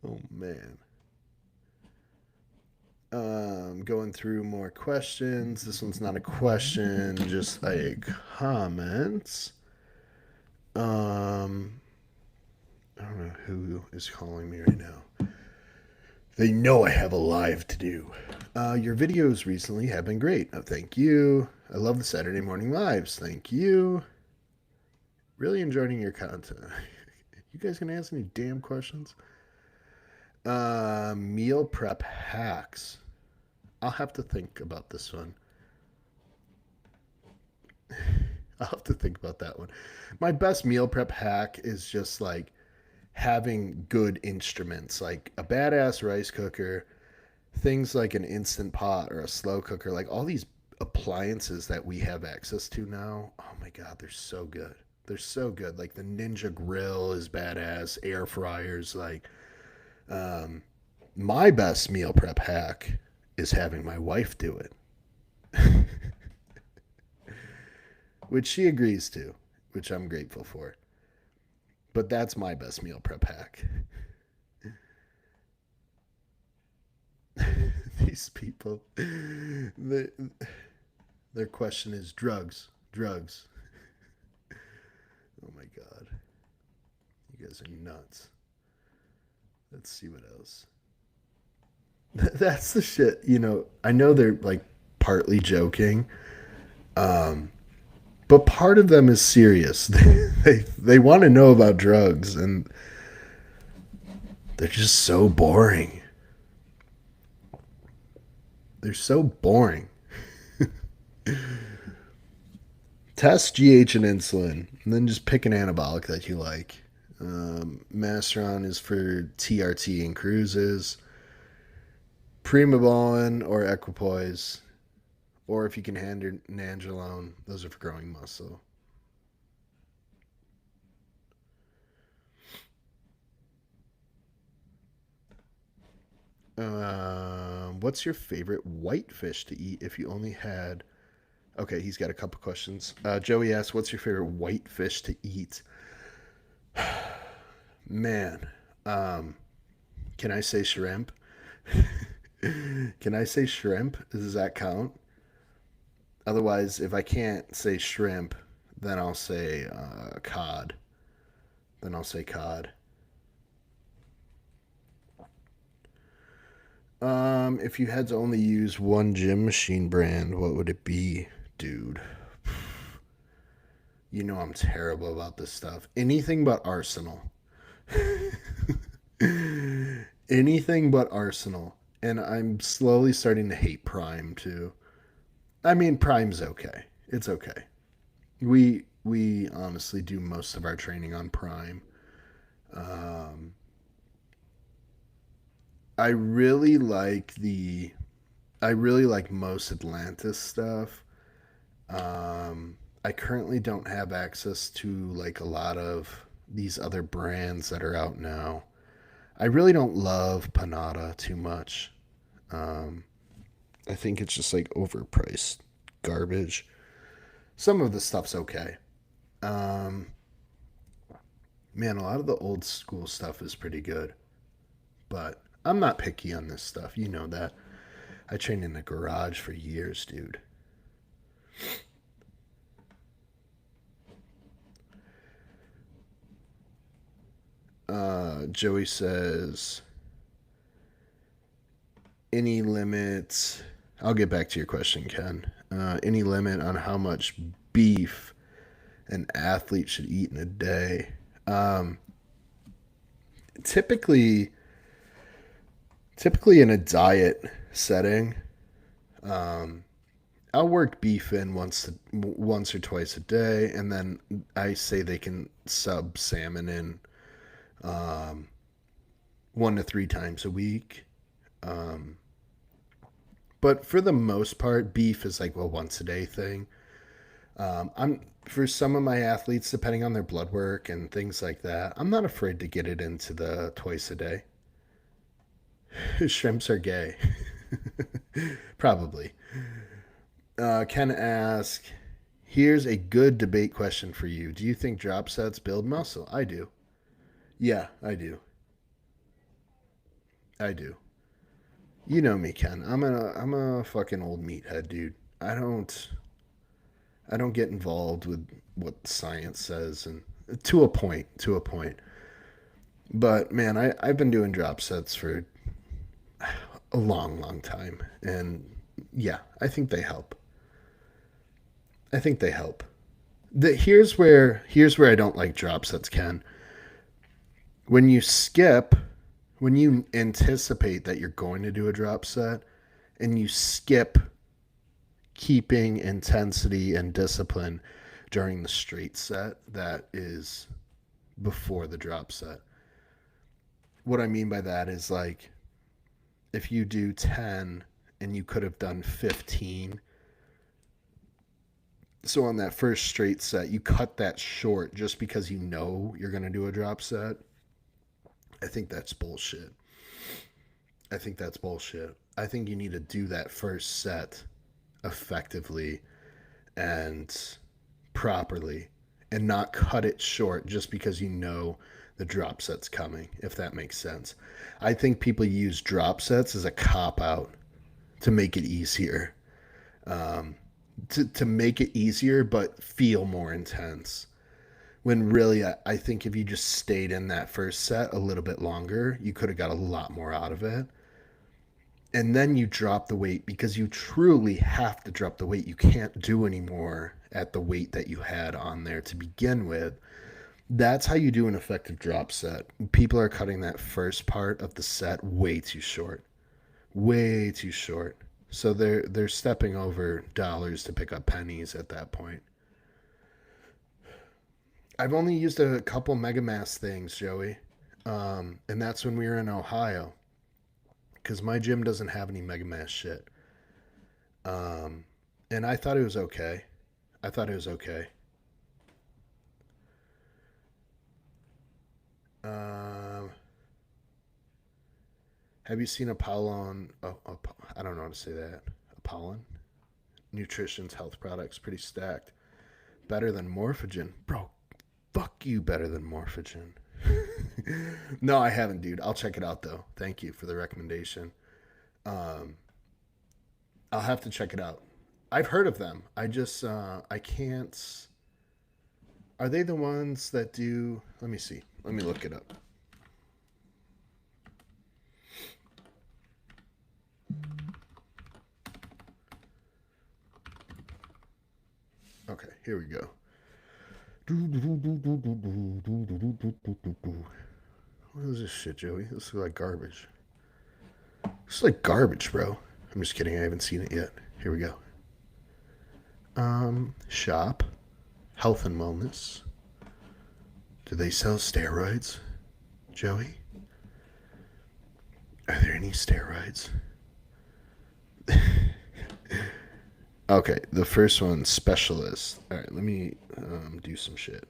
Speaker 1: Oh man. Going through more questions. This one's not a question, just a comment. Um, I don't know who is calling me right now. They know I have a live to do. Your videos recently have been great. Oh, thank you. I love the Saturday morning lives. Thank you. Really enjoying your content. You guys gonna ask any damn questions? Meal prep hacks. I'll have to think about this one. I'll have to think about that one. My best meal prep hack is just like having good instruments, like a badass rice cooker, things like an instant pot or a slow cooker, like all these appliances that we have access to now. Oh my god, they're so good. They're so good. Like the Ninja Grill is badass, air fryers. Like my best meal prep hack is having my wife do it, which she agrees to, which I'm grateful for. But that's my best meal prep hack. These people, the, their question is drugs, drugs. Oh my god, you guys are nuts. Let's see what else. That's the shit. I know they're like partly joking, but part of them is serious. They want to know about drugs, and they're just so boring. They're so boring. Test GH and insulin, and then just pick an anabolic that you like. Masteron is for TRT and cruises. Primobolan or equipoise, or if you can handle nandrolone, those are for growing muscle. What's your favorite white fish to eat if you only had? Okay, he's got a couple questions. Joey asks, "What's your favorite white fish to eat?" Man, um, can I say shrimp? Can I say shrimp? Does that count? Otherwise, if I can't say shrimp, Then I'll say cod. Then I'll say cod. If you had to only use one gym machine brand, what would it be, dude? You know I'm terrible about this stuff. Anything but Arsenal. Anything but Arsenal. And I'm slowly starting to hate Prime too. I mean, Prime's okay. It's okay. We honestly do most of our training on Prime. Um, I really like the I really like most Atlantis stuff. I currently don't have access to like a lot of these other brands that are out now. I really don't love Panada too much. Um, I think it's just like overpriced garbage. Some of the stuff's okay. Um, Man, a lot of the old school stuff is pretty good, but I'm not picky on this stuff. You know that. I trained in a garage for years, dude. Joey says, any limits? I'll get back to your question, Ken. Any limit on how much beef an athlete should eat in a day? Um, typically, typically in a diet setting, um, I'll work beef in once or twice a day, and then I say they can sub salmon in um, 1 to 3 times a week. Um, but for the most part, beef is like a once a day thing. I'm For some of my athletes, depending on their blood work and things like that, I'm not afraid to get it into the twice a day. Shrimps are gay, probably. Ken ask, here's a good debate question for you. Do you think drop sets build muscle? I do. Yeah, I do. I do. You know me, Ken. I'm a fucking old meathead, dude. I don't get involved with what science says, and to a point, to a point. But man, I've been doing drop sets for a long, long time, and yeah, I think they help. I think they help. Here's where I don't like drop sets, Ken. When you skip, when you anticipate that you're going to do a drop set, and you skip keeping intensity and discipline during the straight set that is before the drop set. What I mean by that is like if you do 10 and you could have done 15, so on that first straight set you cut that short just because you know you're going to do a drop set. I think that's bullshit. I think that's bullshit. I think you need to do that first set effectively and properly and not cut it short just because you know the drop set's coming, if that makes sense. I think people use drop sets as a cop out to make it easier. Um, to make it easier but feel more intense. When really, I think if you just stayed in that first set a little bit longer, you could have got a lot more out of it. And then you drop the weight because you truly have to drop the weight. You can't do anymore at the weight that you had on there to begin with. That's how you do an effective drop set. People are cutting that first part of the set way too short. Way too short. So they're stepping over dollars to pick up pennies at that point. I've only used a couple MegaMass things, Joey. And that's when we were in Ohio. Because my gym doesn't have any MegaMass shit. Um, and I thought it was okay. I thought it was okay. Um, have you seen Apollon? I don't know how to say that. Apollon? Nutrition's health products, pretty stacked. Better than Morphogen. Bro, fuck you better than Morphogen. No, I haven't, dude. I'll check it out, though. Thank you for the recommendation. Um, I'll have to check it out. I've heard of them. I can't. Are they the ones that do? Let me see. Let me look it up. Okay, here we go. What is this shit, Joey? This looks like garbage. This is like garbage, bro. I'm just kidding. I haven't seen it yet. Here we go. Shop, health and wellness. Do they sell steroids, Joey? Are there any steroids? Okay, the first one, specialist. All right, let me do some shit.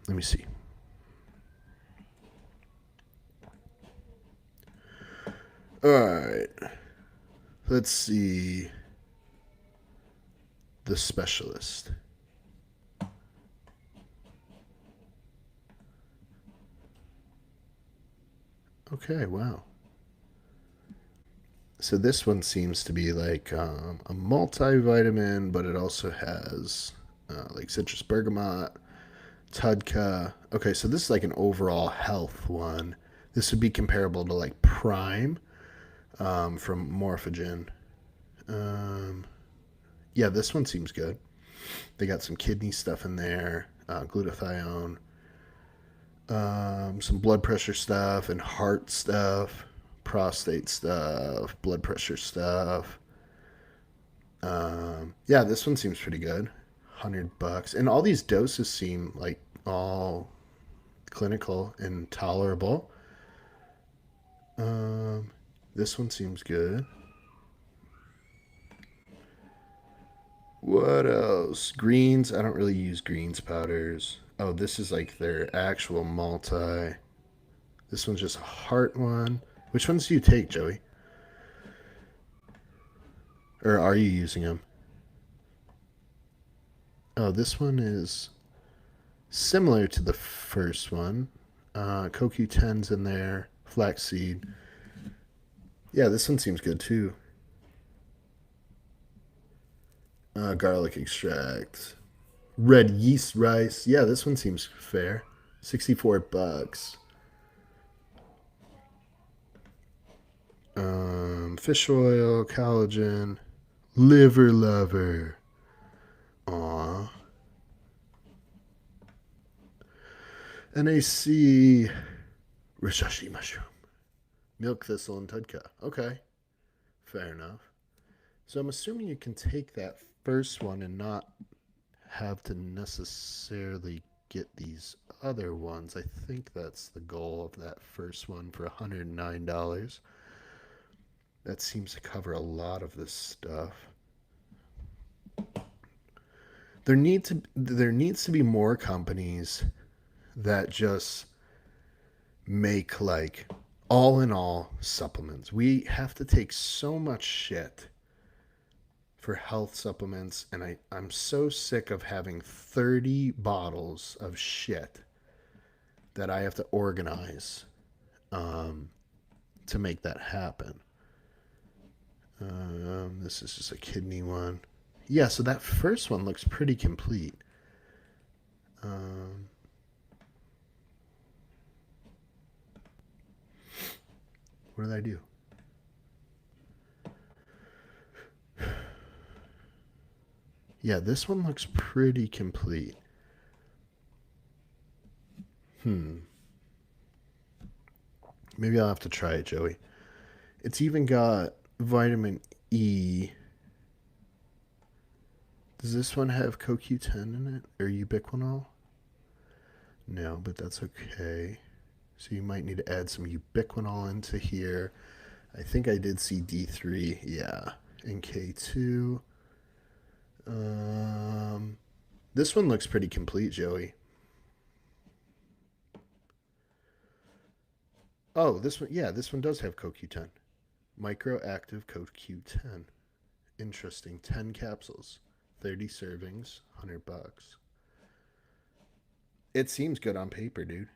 Speaker 1: Let me see. All right, let's see. The specialist. Okay, wow. So this one seems to be like a multivitamin, but it also has like citrus bergamot, Tudka. Okay, so this is like an overall health one. This would be comparable to like Prime from Morphogen. Um, yeah, this one seems good. They got some kidney stuff in there, glutathione, some blood pressure stuff and heart stuff, prostate stuff, blood pressure stuff. Yeah, this one seems pretty good. $100, and all these doses seem like all clinical and tolerable. Um, this one seems good. What else? Greens. I don't really use greens powders. Oh, this is like their actual multi. This one's just a heart one. Which ones do you take, Joey? Or are you using them? Oh, this one is similar to the first one. CoQ10's in there, flaxseed. Yeah, this one seems good too. Garlic extract, red yeast rice. Yeah, this one seems fair. $64. Fish oil, collagen, liver lover. Aw. NAC, Rishashi mushroom, milk thistle, and tudka. Okay, fair enough. So I'm assuming you can take that first one and not have to necessarily get these other ones. I think that's the goal of that first one for $109. That seems to cover a lot of this stuff. There needs to be more companies that just make like all in all supplements. We have to take so much shit for health supplements, and I'm so sick of having 30 bottles of shit that I have to organize um, to make that happen. This is just a kidney one. Yeah, so that first one looks pretty complete. Um, what did I do? Yeah, this one looks pretty complete. Hmm. Maybe I'll have to try it, Joey. It's even got vitamin E. Does this one have CoQ10 in it or ubiquinol? No, but that's okay. So you might need to add some ubiquinol into here. I think I did see D3. Yeah. And K2. Um, this one looks pretty complete, Joey. Oh, this one. Yeah, this one does have CoQ10. Microactive CoQ10. Interesting. 10 capsules. 30 servings. $100. It seems good on paper, dude.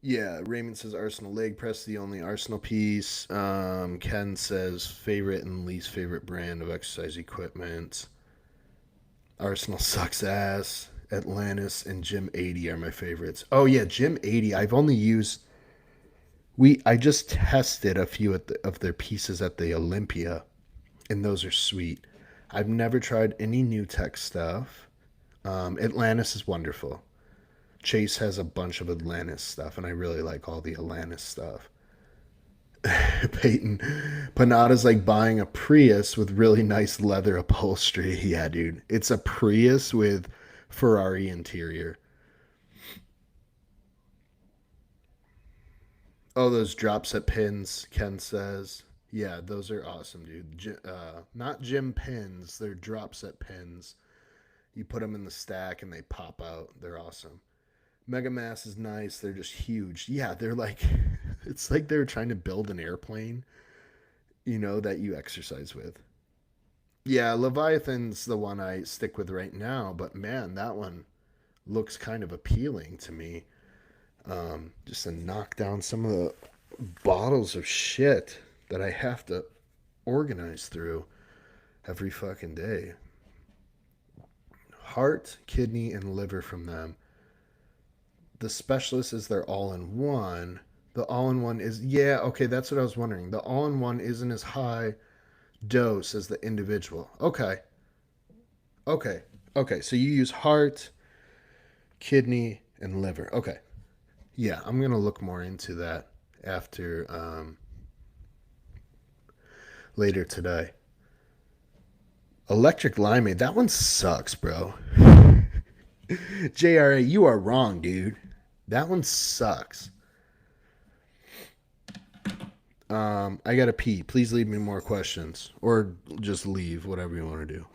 Speaker 1: Yeah, Raymond says Arsenal leg press, the only Arsenal piece. Ken says favorite and least favorite brand of exercise equipment. Arsenal sucks ass. Atlantis and Gym 80 are my favorites. Oh yeah, Gym 80. I've only used I just tested a few of their pieces at the Olympia, and those are sweet. I've never tried any new tech stuff. Atlantis is wonderful. Chase has a bunch of Atlantis stuff, and I really like all the Atlantis stuff. Peyton, Panada's like buying a Prius with really nice leather upholstery. Yeah, dude. It's a Prius with Ferrari interior. Oh, those drop set pins, Ken says. Yeah, those are awesome, dude. Not gym pins, they're drop set pins. You put them in the stack and they pop out. They're awesome. Mega Mass is nice. They're just huge. Yeah, they're like, it's like they're trying to build an airplane, that you exercise with. Yeah, Leviathan's the one I stick with right now, but man, that one looks kind of appealing to me. Just to knock down some of the bottles of shit that I have to organize through every fucking day. Heart, kidney, and liver from them. The specialist is their all in one. The all in one is, yeah, okay, that's what I was wondering. The all in one isn't as high dose as the individual. Okay, okay, okay. So you use heart, kidney, and liver. Okay. Yeah, I'm going to look more into that after later today. Electric Limeade, that one sucks, bro. JRA, you are wrong, dude. That one sucks. I gotta pee. Please leave me more questions, or just leave, whatever you want to do.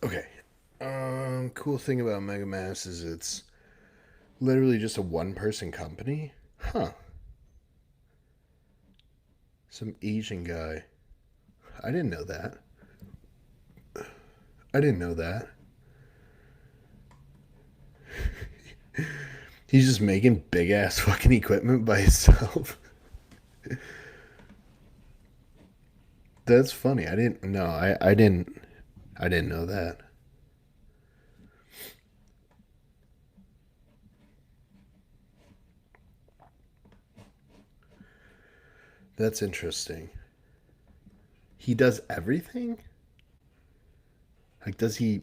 Speaker 1: Okay. Cool thing about Mega Mass is it's literally just a one person company. Huh. Some Asian guy. I didn't know that. I didn't know that. He's just making big ass fucking equipment by himself. That's funny. I didn't know. I didn't know that. That's interesting. He does everything? Like does he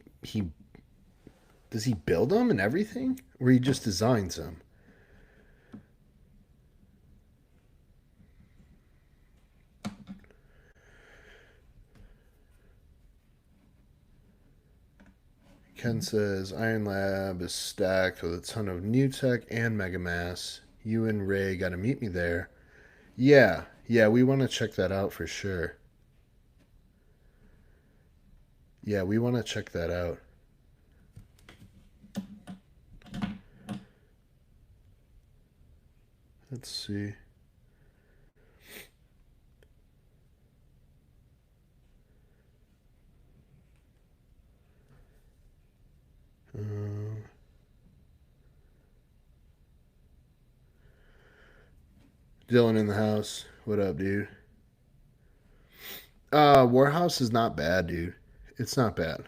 Speaker 1: build them and everything? Or he just designs them? Ken says Iron Lab is stacked with a ton of new tech and Megamass. You and Ray gotta meet me there. Yeah, yeah, we wanna check that out for sure. Yeah, we wanna check that out. Let's see. Um, Dylan in the house. What up, dude? Warhouse is not bad, dude. It's not bad.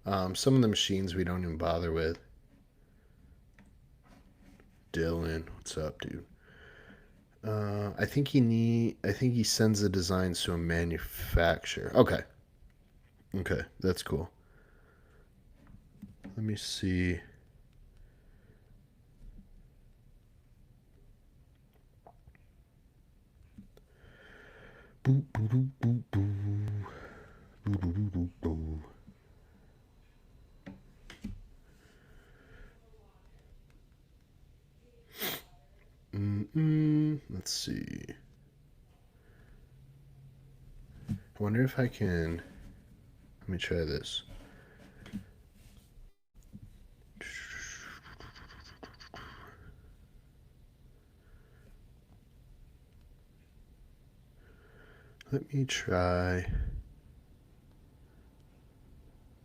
Speaker 1: Some of the machines we don't even bother with. Dylan, what's up, dude? I think he sends the designs to a manufacturer. Okay. Okay, that's cool. Let me see. Boo, boo, boo, boo, boo. Boo, boo, boo, boo, boo. Let's see. I wonder if I can. Let me try this. Let me try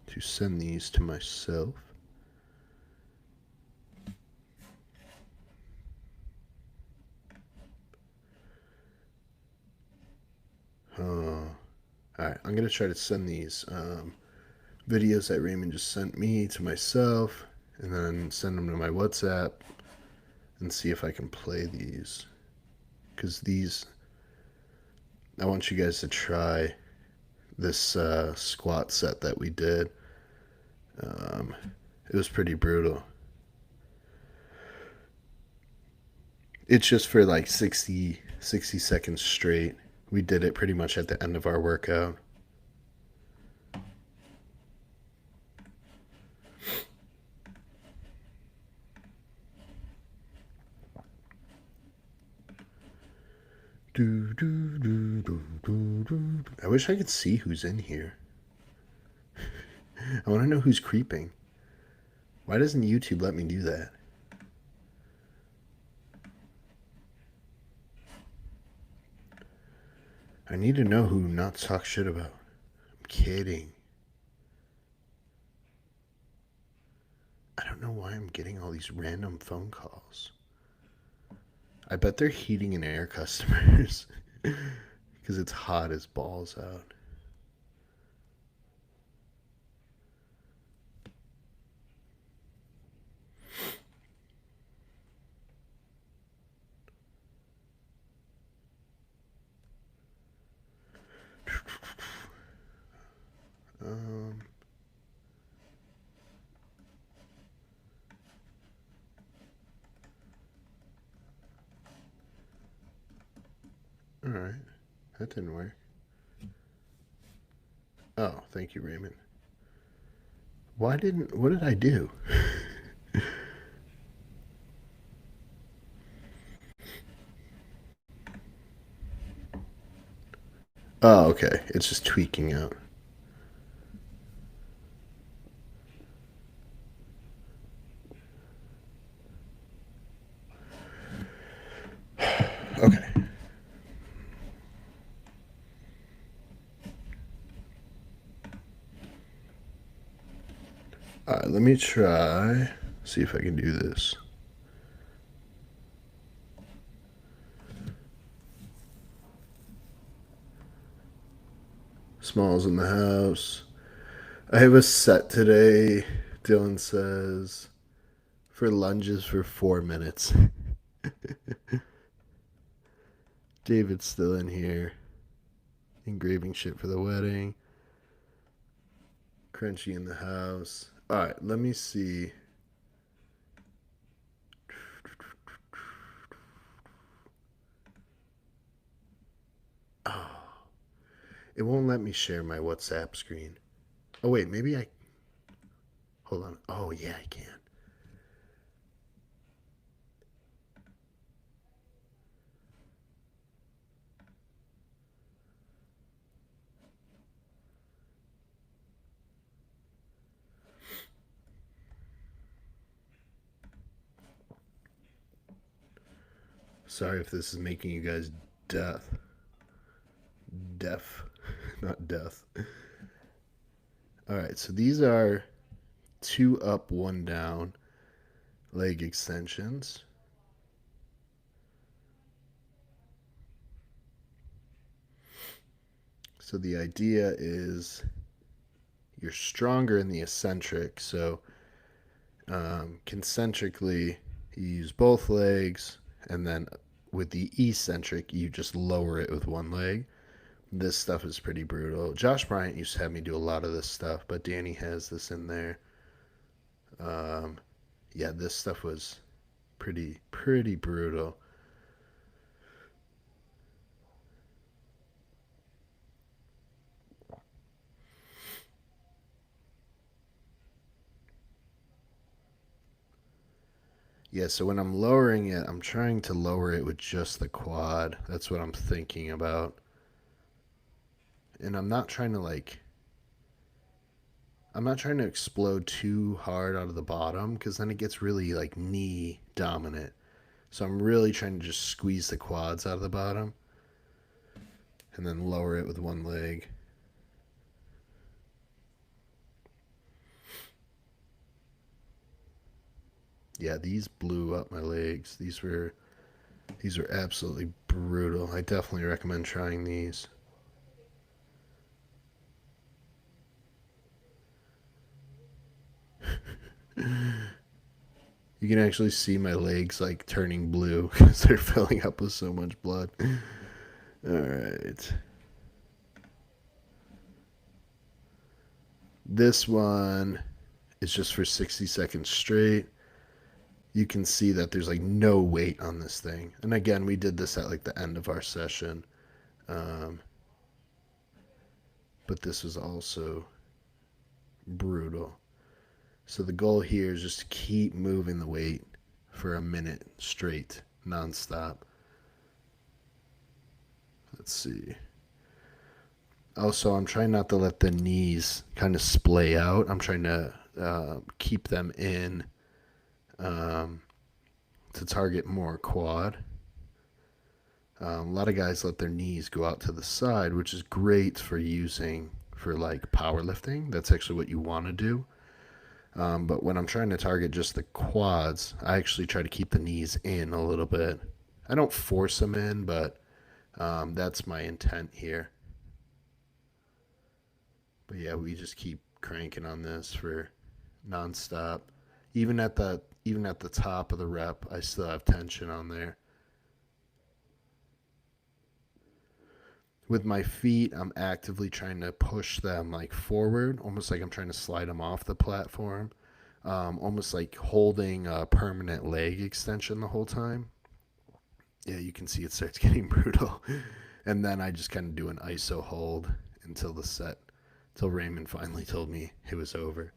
Speaker 1: to send these to myself. Alright, I'm going to try to send these videos that Raymond just sent me to myself and then send them to my WhatsApp and see if I can play these. Because these, I want you guys to try this squat set that we did. It was pretty brutal. It's just for like 60 seconds straight. We did it pretty much at the end of our workout. I wish I could see who's in here. I want to know who's creeping. Why doesn't YouTube let me do that? I need to know who not to talk shit about. I'm kidding. I don't know why I'm getting all these random phone calls. I bet they're heating and air customers because it's hot as balls out. Um, all right, that didn't work. Oh, thank you, Raymond. What did I do? Oh, okay. It's just tweaking out. Okay. All right, let me try. See if I can do this. Smalls in the house. I have a set today, Dylan says, for lunges for 4 minutes. David's still in here. Engraving shit for the wedding. Crunchy in the house. Alright, let me see. Oh, it won't let me share my WhatsApp screen. Oh, wait, maybe I. Hold on. Oh, yeah, I can. Sorry if this is making you guys deaf. Deaf, not death. Alright, so these are 2 up, 1 down leg extensions. So the idea is you're stronger in the eccentric. So concentrically, you use both legs, and then with the eccentric, you just lower it with one leg. This stuff is pretty brutal. Josh Bryant used to have me do a lot of this stuff, but Danny has this in there. Um, yeah, this stuff was pretty brutal. Yeah, so when I'm lowering it, I'm trying to lower it with just the quad. That's what I'm thinking about. And I'm not trying to explode too hard out of the bottom because then it gets really like knee dominant. So I'm really trying to just squeeze the quads out of the bottom and then lower it with one leg. Yeah, these blew up my legs. These were absolutely brutal. I definitely recommend trying these. You can actually see my legs like turning blue because they're filling up with so much blood. All right. This one is just for 60 seconds straight. You can see that there's like no weight on this thing. And again, we did this at like the end of our session. Um, but this was also brutal. So the goal here is just to keep moving the weight for a minute straight, nonstop. Let's see. Also, I'm trying not to let the knees kind of splay out. I'm trying to keep them in um, to target more quad. A lot of guys let their knees go out to the side, which is great for using for like powerlifting. That's actually what you want to do. But when I'm trying to target just the quads, I actually try to keep the knees in a little bit. I don't force them in, but that's my intent here. But yeah, we just keep cranking on this for nonstop. Even at the top of the rep, I still have tension on there. With my feet, I'm actively trying to push them like forward, almost like I'm trying to slide them off the platform, almost like holding a permanent leg extension the whole time. Yeah, you can see it starts getting brutal. And then I just kind of do an ISO hold until the set, until Raymond finally told me it was over.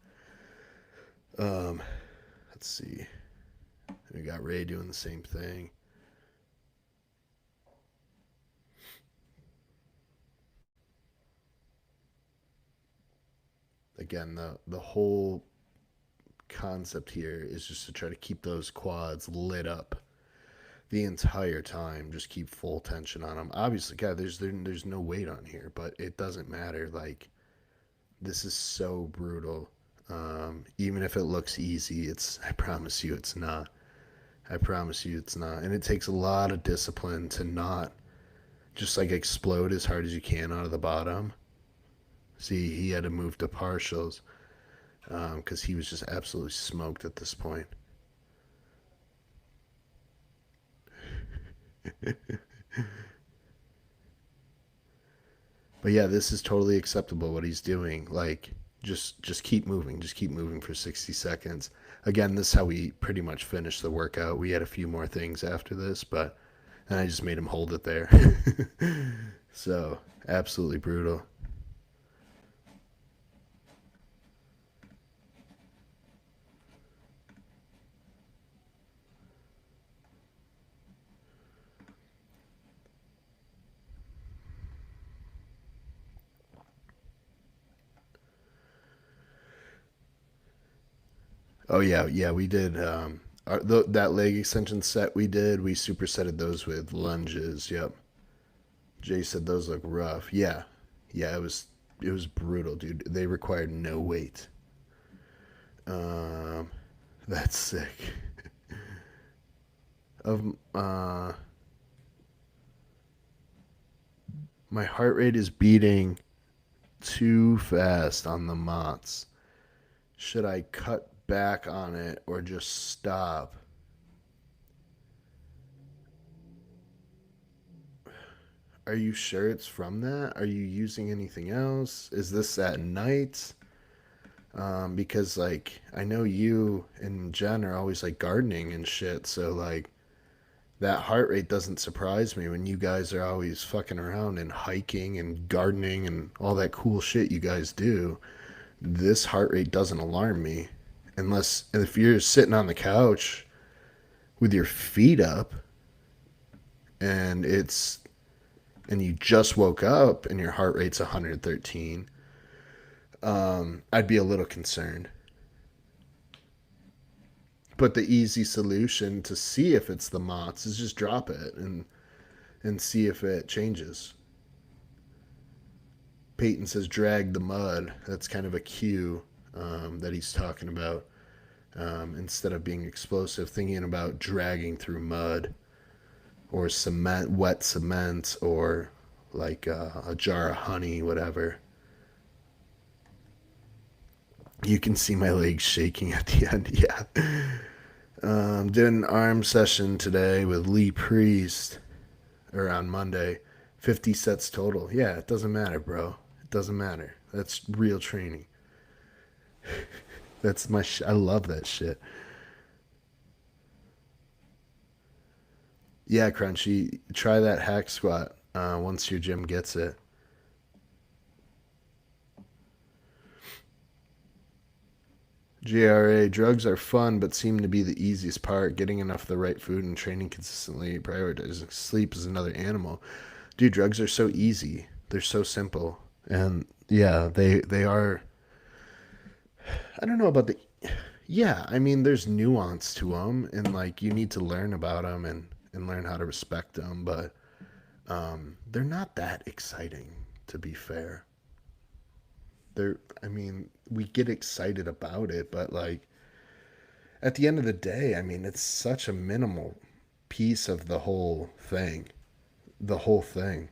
Speaker 1: Um, let's see. We got Ray doing the same thing. Again, the whole concept here is just to try to keep those quads lit up the entire time. Just keep full tension on them. Obviously, God, there's no weight on here, but it doesn't matter. Like this is so brutal. Even if it looks easy, it's I promise you it's not. I promise you it's not. And it takes a lot of discipline to not just like explode as hard as you can out of the bottom. See, he had to move to partials because he was just absolutely smoked at this point. But yeah, this is totally acceptable what he's doing. Like just keep moving, just keep moving for 60 seconds. Again, this is how we pretty much finished the workout. We had a few more things after this, but and I just made him hold it there. So, absolutely brutal. Oh yeah, yeah, we did that leg extension set we did. We supersetted those with lunges. Yep. Jay said those look rough. Yeah, yeah, it was brutal, dude. They required no weight. Um, that's sick. Of My heart rate is beating too fast on the Mott's. Should I cut back on it or just stop? Are you sure it's from that? Are you using anything else? Is this at night? Because like I know you and Jen are always like gardening and shit, so like that heart rate doesn't surprise me when you guys are always fucking around and hiking and gardening and all that cool shit you guys do. This heart rate doesn't alarm me unless if you're sitting on the couch with your feet up and it's and you just woke up and your heart rate's 113. I'd be a little concerned. But the easy solution to see if it's the Mott's is just drop it and see if it changes. Peyton says drag the mud. That's kind of a cue that he's talking about. Instead of being explosive, thinking about dragging through mud or cement, wet cement, or like a jar of honey, whatever. You can see my legs shaking at the end. Yeah. Did an arm session today with Lee Priest, or on Monday. 50 sets total. Yeah, it doesn't matter, bro. It doesn't matter. That's real training. That's my I love that shit. Yeah, Crunchy, try that hack squat once your gym gets it. JRA, drugs are fun but seem to be the easiest part. Getting enough of the right food and training consistently, prioritizing sleep is another animal. Dude, drugs are so easy. They're so simple. And yeah, they are. I don't know about the. Yeah, I mean, there's nuance to them, and like you need to learn about them and learn how to respect them. But they're not that exciting, to be fair. They're. I mean, we get excited about it, but like at the end of the day, I mean, it's such a minimal piece of the whole thing. The whole thing.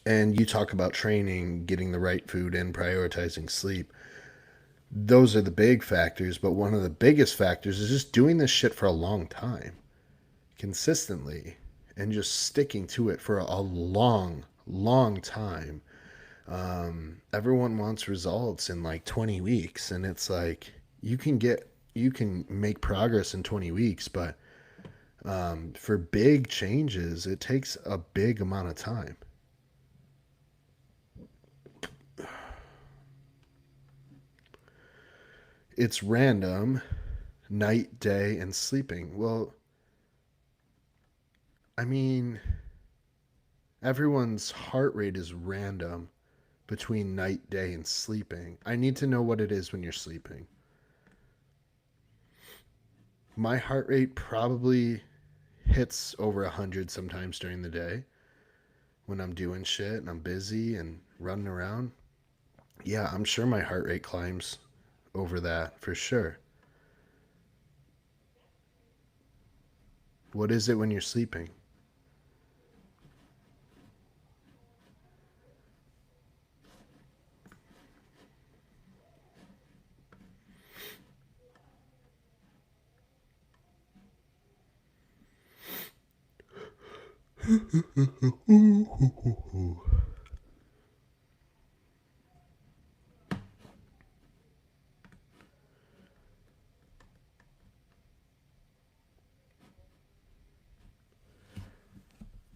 Speaker 1: And you talk about training, getting the right food in, prioritizing sleep. Those are the big factors, but one of the biggest factors is just doing this shit for a long time, consistently, and just sticking to it for a long, long time. Everyone wants results in like 20 weeks, and it's like you can make progress in 20 weeks, but for big changes, it takes a big amount of time. It's random, night, day, and sleeping. Well, I mean, everyone's heart rate is random between night, day, and sleeping. I need to know what it is when you're sleeping. My heart rate probably hits over 100 sometimes during the day when I'm doing shit and I'm busy and running around. Yeah, I'm sure my heart rate climbs over that for sure. What is it when you're sleeping?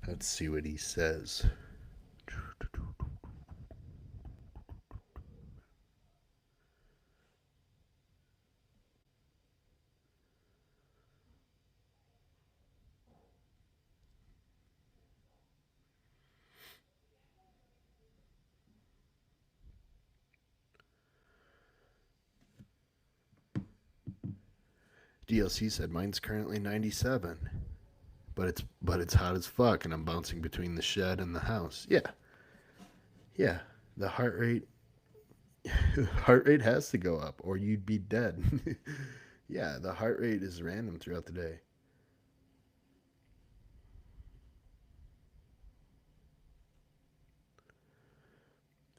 Speaker 1: Let's see what he says. DLC said mine's currently 97, but it's hot as fuck, and I'm bouncing between the shed and the house. Yeah, yeah. The heart rate has to go up, or you'd be dead. Yeah, the heart rate is random throughout the day.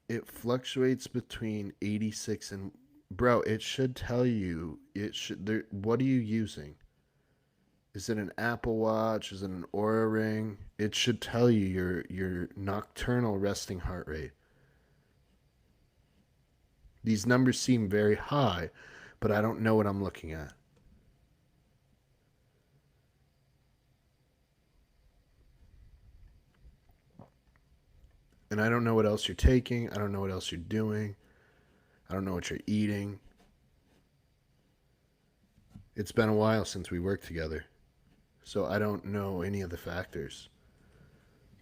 Speaker 1: It fluctuates between 86 and bro, it should tell you it should there what are you using? Is it an Apple Watch? Is it an Aura Ring? It should tell you your nocturnal resting heart rate. These numbers seem very high, but I don't know what I'm looking at. And I don't know what else you're taking. I don't know what else you're doing. I don't know what you're eating. It's been a while since we worked together, so I don't know any of the factors.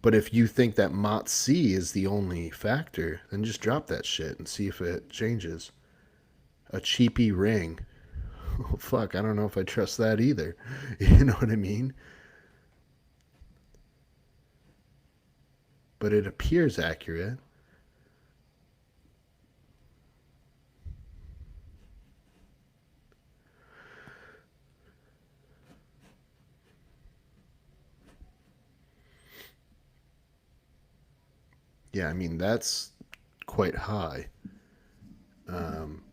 Speaker 1: But if you think that MOTS-C is the only factor, then just drop that shit and see if it changes. A cheapy ring. Oh, fuck, I don't know if I trust that either. You know what I mean? But it appears accurate. Yeah, I mean, that's quite high. Um,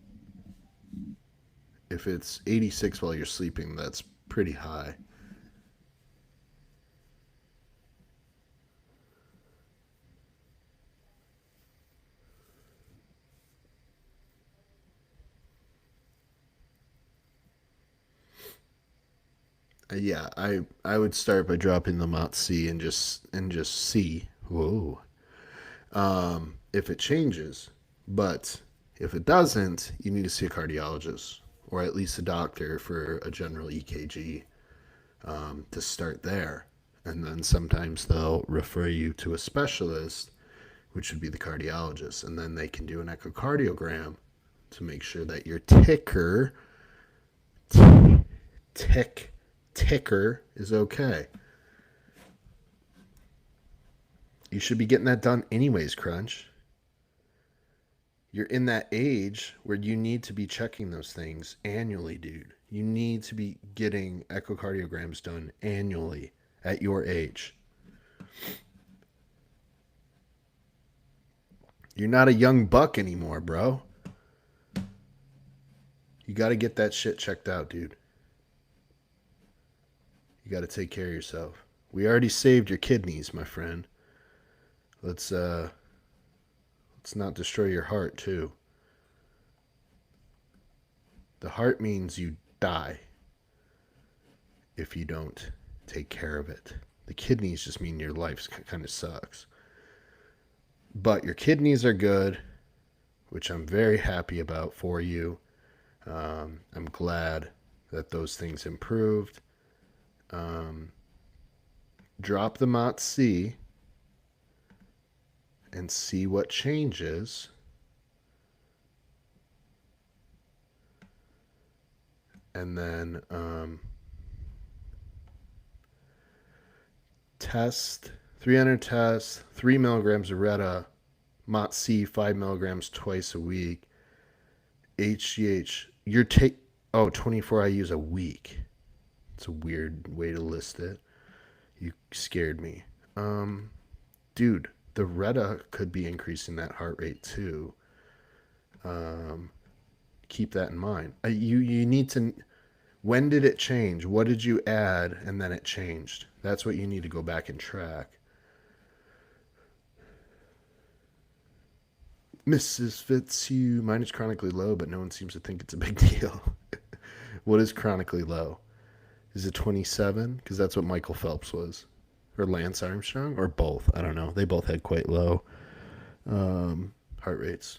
Speaker 1: if it's 86 while you're sleeping, that's pretty high. Yeah, I would start by dropping the MOTS-C and just see. Whoa. If it changes, but if it doesn't, you need to see a cardiologist or at least a doctor for a general EKG to start there. And then sometimes they'll refer you to a specialist, which would be the cardiologist, and then they can do an echocardiogram to make sure that your tick ticker is okay. You should be getting that done anyways, Crunch. You're in that age where you need to be checking those things annually, dude. You need to be getting echocardiograms done annually at your age. You're not a young buck anymore, bro. You got to get that shit checked out, dude. You got to take care of yourself. We already saved your kidneys, my friend. Let's not destroy your heart too. The heart means you die if you don't take care of it. The kidneys just mean your life kind of sucks. But your kidneys are good, which I'm very happy about for you. I'm glad that those things improved. Um, Drop the MOTS-C and see what changes. And then test 300 tests, 3 milligrams of Retta, MOTS-C 5 milligrams twice a week, HGH. You're take 24 IUs a week. It's a weird way to list it. You scared me. Dude, the Retta could be increasing that heart rate too. Keep that in mind. You need to. When did it change? What did you add, and then it changed? That's what you need to go back and track. Mrs. Fitzhugh, mine is chronically low, but no one seems to think it's a big deal. What is chronically low? Is it 27? Because that's what Michael Phelps was. Or Lance Armstrong? Or both. I don't know. They both had quite low heart rates.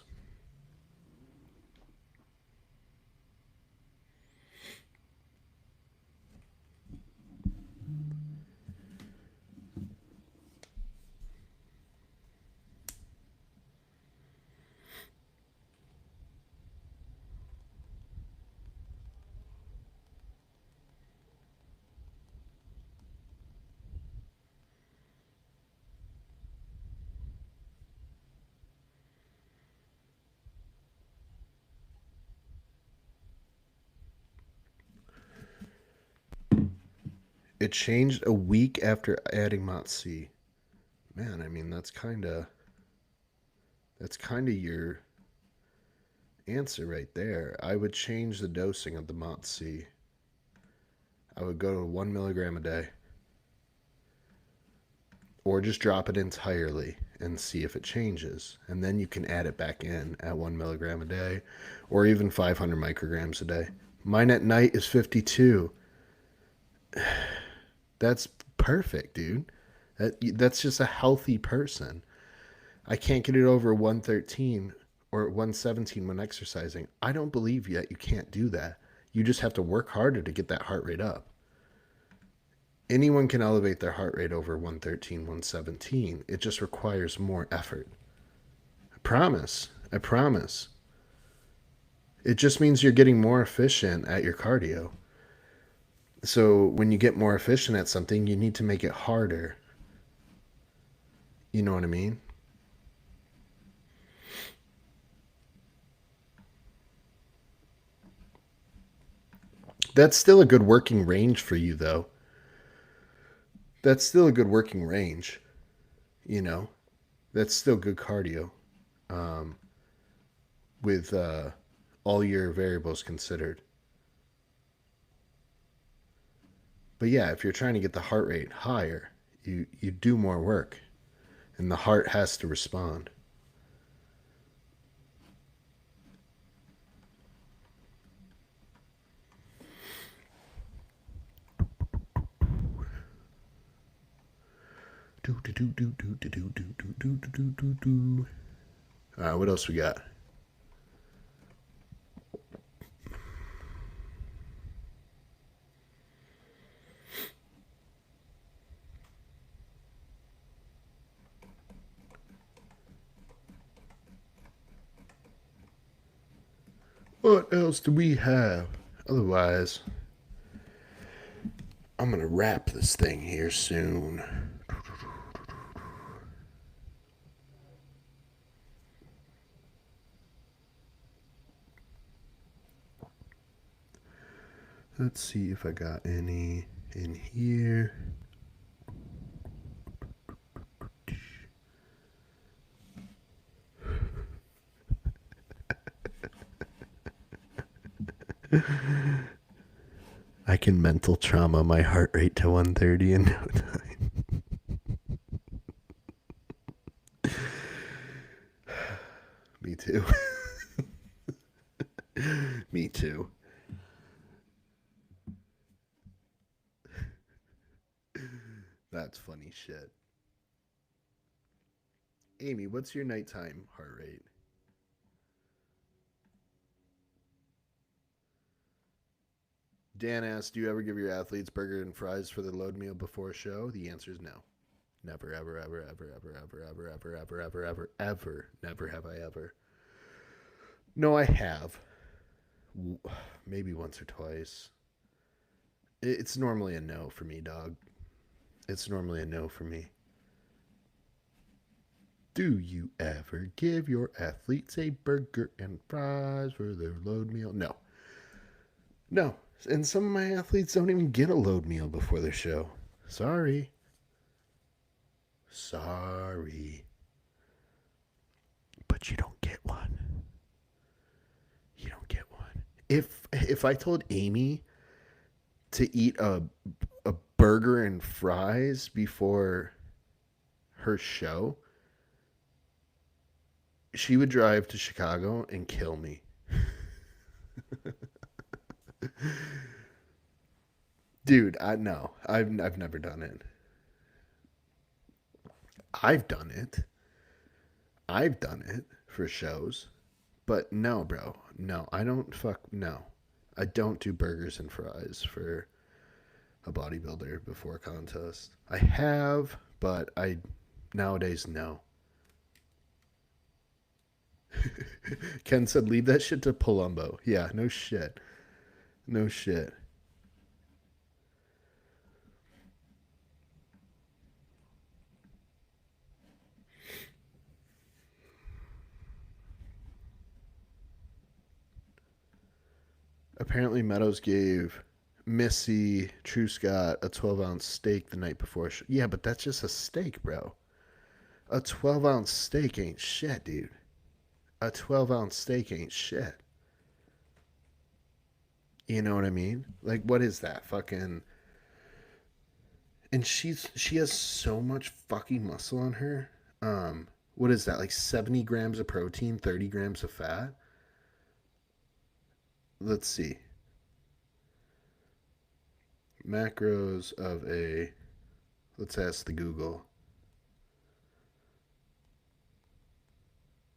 Speaker 1: It changed a week after adding MOTS-C. Man, I mean, That's kind of your answer right there. I would change the dosing of the Mont C. I would go to 1 milligram a day. Or just drop it entirely and see if it changes. And then you can add it back in at 1 milligram a day or even 500 micrograms a day. Mine at night is 52. That's perfect, dude. That's just a healthy person. I can't get it over 113 or 117 when exercising. I don't believe yet you can't do that. You just have to work harder to get that heart rate up. Anyone can elevate their heart rate over 113, 117. It just requires more effort. I promise. I promise. It just means you're getting more efficient at your cardio. So when you get more efficient at something, you need to make it harder. You know what I mean? That's still a good working range for you, though. That's still a good working range, you know? That's still good cardio um, with all your variables considered. But yeah, if you're trying to get the heart rate higher, you do more work, and the heart has to respond. All right, what else we got? What else do we have? Otherwise, I'm gonna wrap this thing here soon. Let's see if I got any in here. I can mental trauma my heart rate to 130 in no time. Me too. Me too. That's funny shit. Amy, what's your nighttime heart rate? Dan asked, "Do you ever give your athletes burger and fries for the load meal before a show?" The answer is no. Never, ever, ever, ever, ever, ever, ever, ever, ever, ever, ever, ever. Never have I ever. No, I have. Maybe once or twice. It's normally a no for me, dog. It's normally a no for me. Do you ever give your athletes a burger and fries for their load meal? No. No. And some of my athletes don't even get a load meal before their show. Sorry. Sorry. But you don't get one. You don't get one. If I told Amy to eat a burger and fries before her show, she would drive to Chicago and kill me. Dude, I know. I've never done it. I've done it. I've done it for shows. But no, bro. No, I don't no. I don't do burgers and fries for a bodybuilder before a contest. I have, but I nowadays no. Ken said leave that shit to Palumbo. Yeah, no shit. No shit. Apparently Meadows gave Missy True Scott a 12-ounce steak the night before. Yeah, but that's just a steak, bro. A 12-ounce steak ain't shit, dude. a 12-ounce steak ain't shit. You know what I mean? Like, what is that? Fucking. And she has so much fucking muscle on her. What is that? Like 70 grams of protein, 30 grams of fat? Let's see. Macros of a. Let's ask the Google.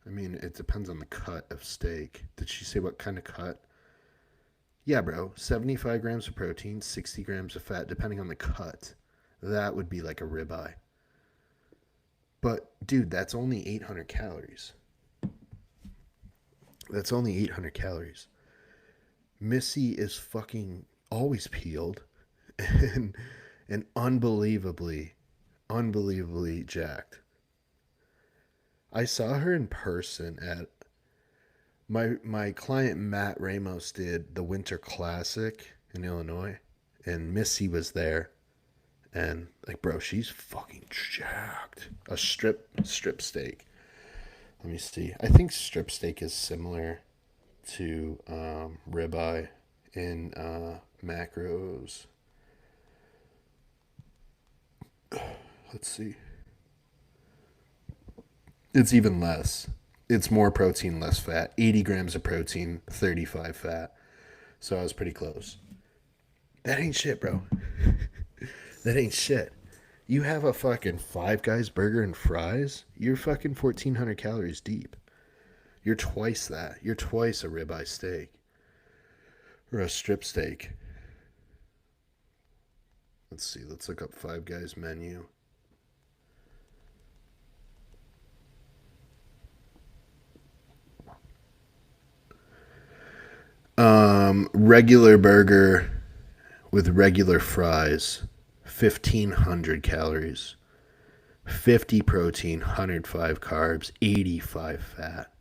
Speaker 1: I mean, it depends on the cut of steak. Did she say what kind of cut? Yeah, bro. 75 grams of protein, 60 grams of fat, depending on the cut. That would be like a ribeye. But, dude, that's only 800 calories. That's only 800 calories. Missy is fucking always peeled and and unbelievably jacked. I saw her in person at my client Matt Ramos did the Winter Classic in Illinois, and Missy was there, and like, bro, she's fucking jacked. A strip steak. Let me see. I think strip steak is similar to ribeye in macros. Let's see. It's even less. It's more protein, less fat. 80 grams of protein, 35 fat. So I was pretty close. That ain't shit, bro. That ain't shit. You have a fucking Five Guys burger and fries, you're fucking 1,400 calories deep. You're twice that. You're twice a ribeye steak or a strip steak. Let's see. Let's look up Five Guys menu. Regular burger with regular fries, 1,500 calories, 50 protein, 105 carbs, 85 fat.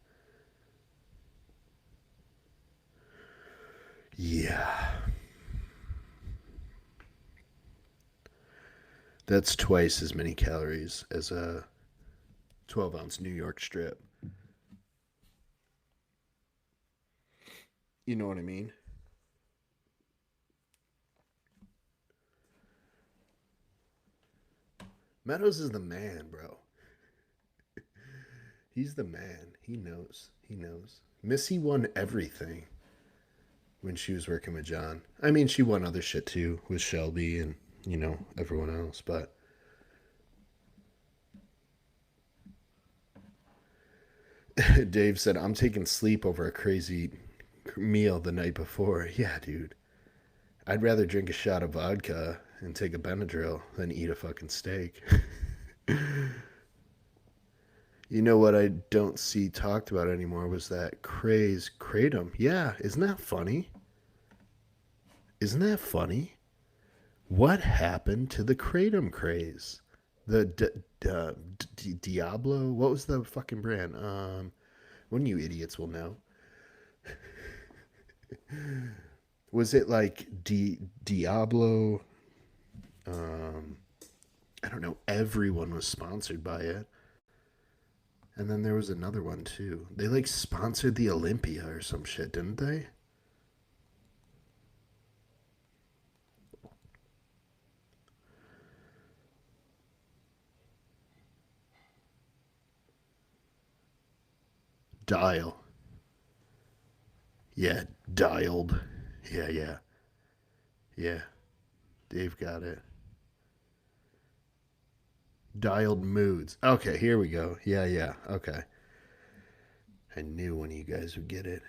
Speaker 1: Yeah. That's twice as many calories as a 12-ounce New York strip. You know what I mean? Meadows is the man, bro. He's the man. He knows. He knows. Missy won everything when she was working with John. I mean, she won other shit too with Shelby and, everyone else, but Dave said, I'm taking sleep over a crazy meal the night before. Yeah, dude. I'd rather drink a shot of vodka and take a Benadryl than eat a fucking steak. You know what I don't see talked about anymore was that craze kratom. Yeah, isn't that funny? Isn't that funny? What happened to the kratom craze? The Diablo. What was the fucking brand? One of you idiots will know. Was it like Diablo? Um, I don't know. Everyone was sponsored by it. And then there was another one too. They like sponsored the Olympia or some shit, didn't they? Dial. Yeah, dialed. Yeah, yeah. Yeah. Dave got it. Dialed moods. Okay, here we go. Yeah, yeah. Okay. I knew one of you guys would get it.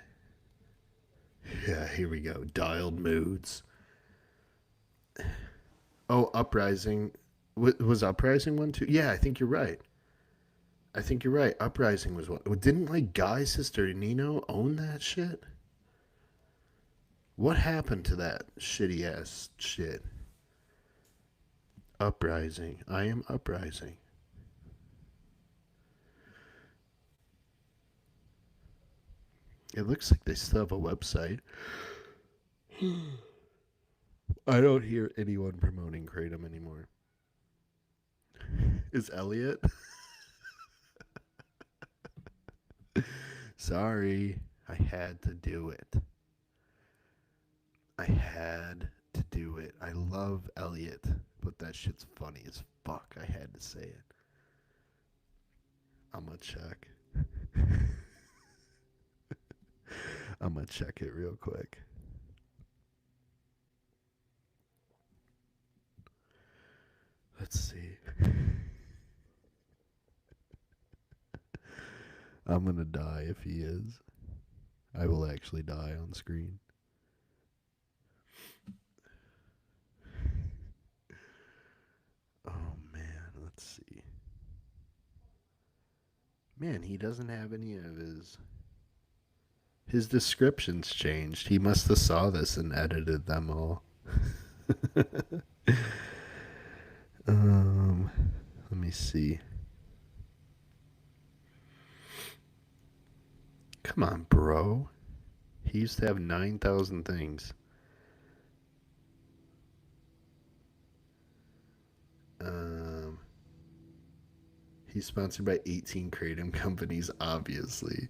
Speaker 1: Yeah, here we go. Dialed moods. Oh, Uprising. Was Uprising one too? Yeah, I think you're right. I think you're right. Uprising was one. Didn't like Guy's sister Nino own that shit? What happened to that shitty ass shit? Uprising. I am Uprising. It looks like they still have a website. I don't hear anyone promoting Kratom anymore. Is Elliot? Sorry. I had to do it. I had to do it. I love Elliot, but that shit's funny as fuck. I had to say it. I'm gonna check. I'm gonna check it real quick. Let's see. I'm gonna die if he is. I will actually die on screen. Oh man, let's see. Man, he doesn't have any of his descriptions changed. He must have saw this and edited them all. um, let me see. Come on, bro. He used to have 9,000 things. Um, he's sponsored by 18 Kratom companies, obviously.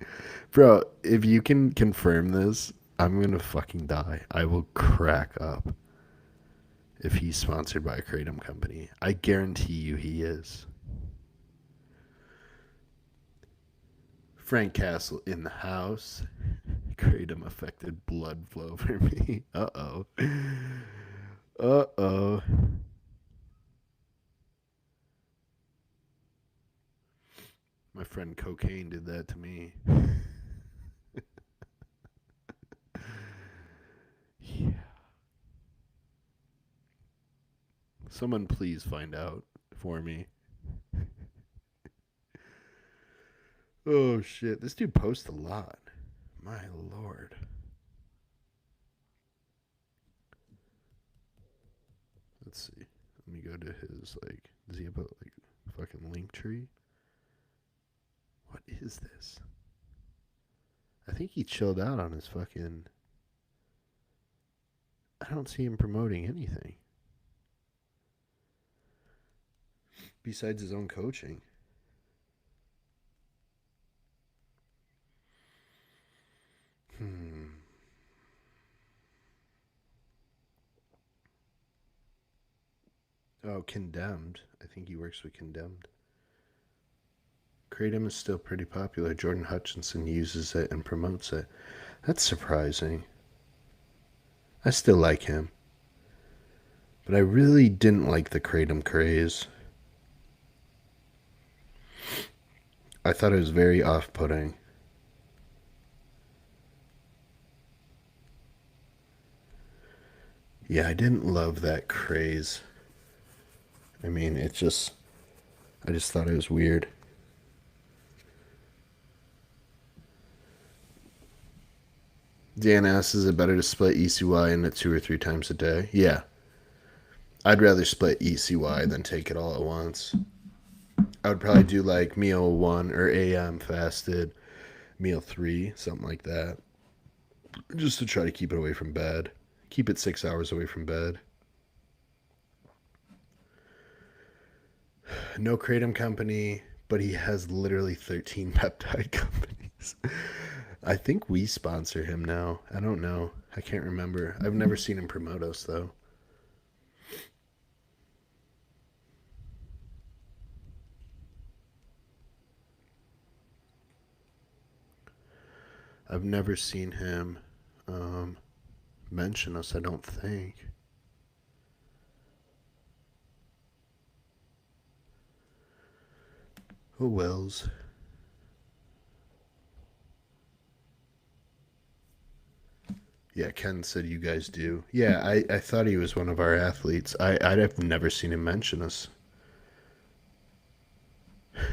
Speaker 1: Bro, if you can confirm this, I'm gonna fucking die. I will crack up if he's sponsored by a Kratom company. I guarantee you he is. Frank Castle in the house. Kratom affected blood flow for me. Uh oh. Uh oh. My friend Cocaine did that to me. Yeah. Someone please find out for me. Oh shit. This dude posts a lot. My lord. Let's see. Let me go to his does he have a fucking link tree? What is this? I think he chilled out on his fucking. I don't see him promoting anything besides his own coaching. Oh, Condemned. I think he works with Condemned. Kratom is still pretty popular. Jordan Hutchinson uses it and promotes it. That's surprising. I still like him. But I really didn't like the Kratom craze. I thought it was very off-putting. Yeah, I didn't love that craze. I mean, I just thought it was weird. Dan asks, is it better to split ECY into 2 or 3 times a day? Yeah. I'd rather split ECY than take it all at once. I would probably do like meal 1 or AM fasted, meal 3, something like that. Just to try to keep it away from bed. Keep it 6 hours away from bed. No Kratom company, but he has literally 13 peptide companies. I think we sponsor him now. I don't know. I can't remember. I've never seen him promote us, though. I've never seen him mention us, I don't think. Oh, Wells. Yeah, Ken said you guys do. Yeah, I thought he was one of our athletes. I'd have never seen him mention us.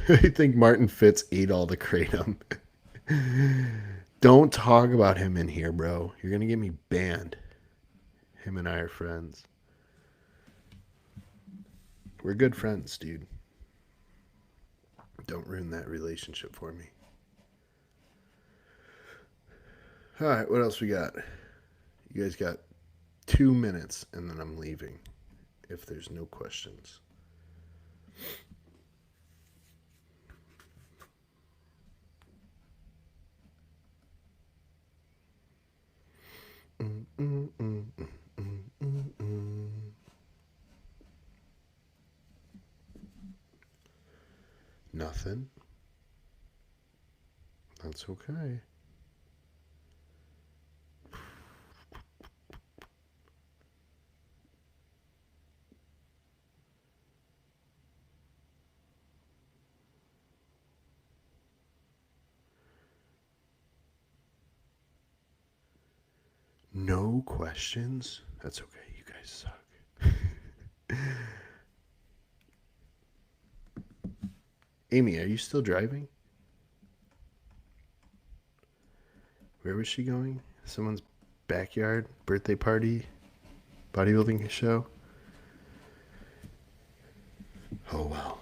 Speaker 1: I think Martin Fitz ate all the kratom. Don't talk about him in here, bro. You're going to get me banned. Him and I are friends. We're good friends, dude. Don't ruin that relationship for me. All right, what else we got? You guys got 2 minutes, and then I'm leaving if there's no questions. mm, mm, mm, mm, mm, mm. Nothing. That's okay. No questions? That's okay. You guys suck. Amy, are you still driving? Where was she going? Someone's backyard birthday party bodybuilding show? Oh, well.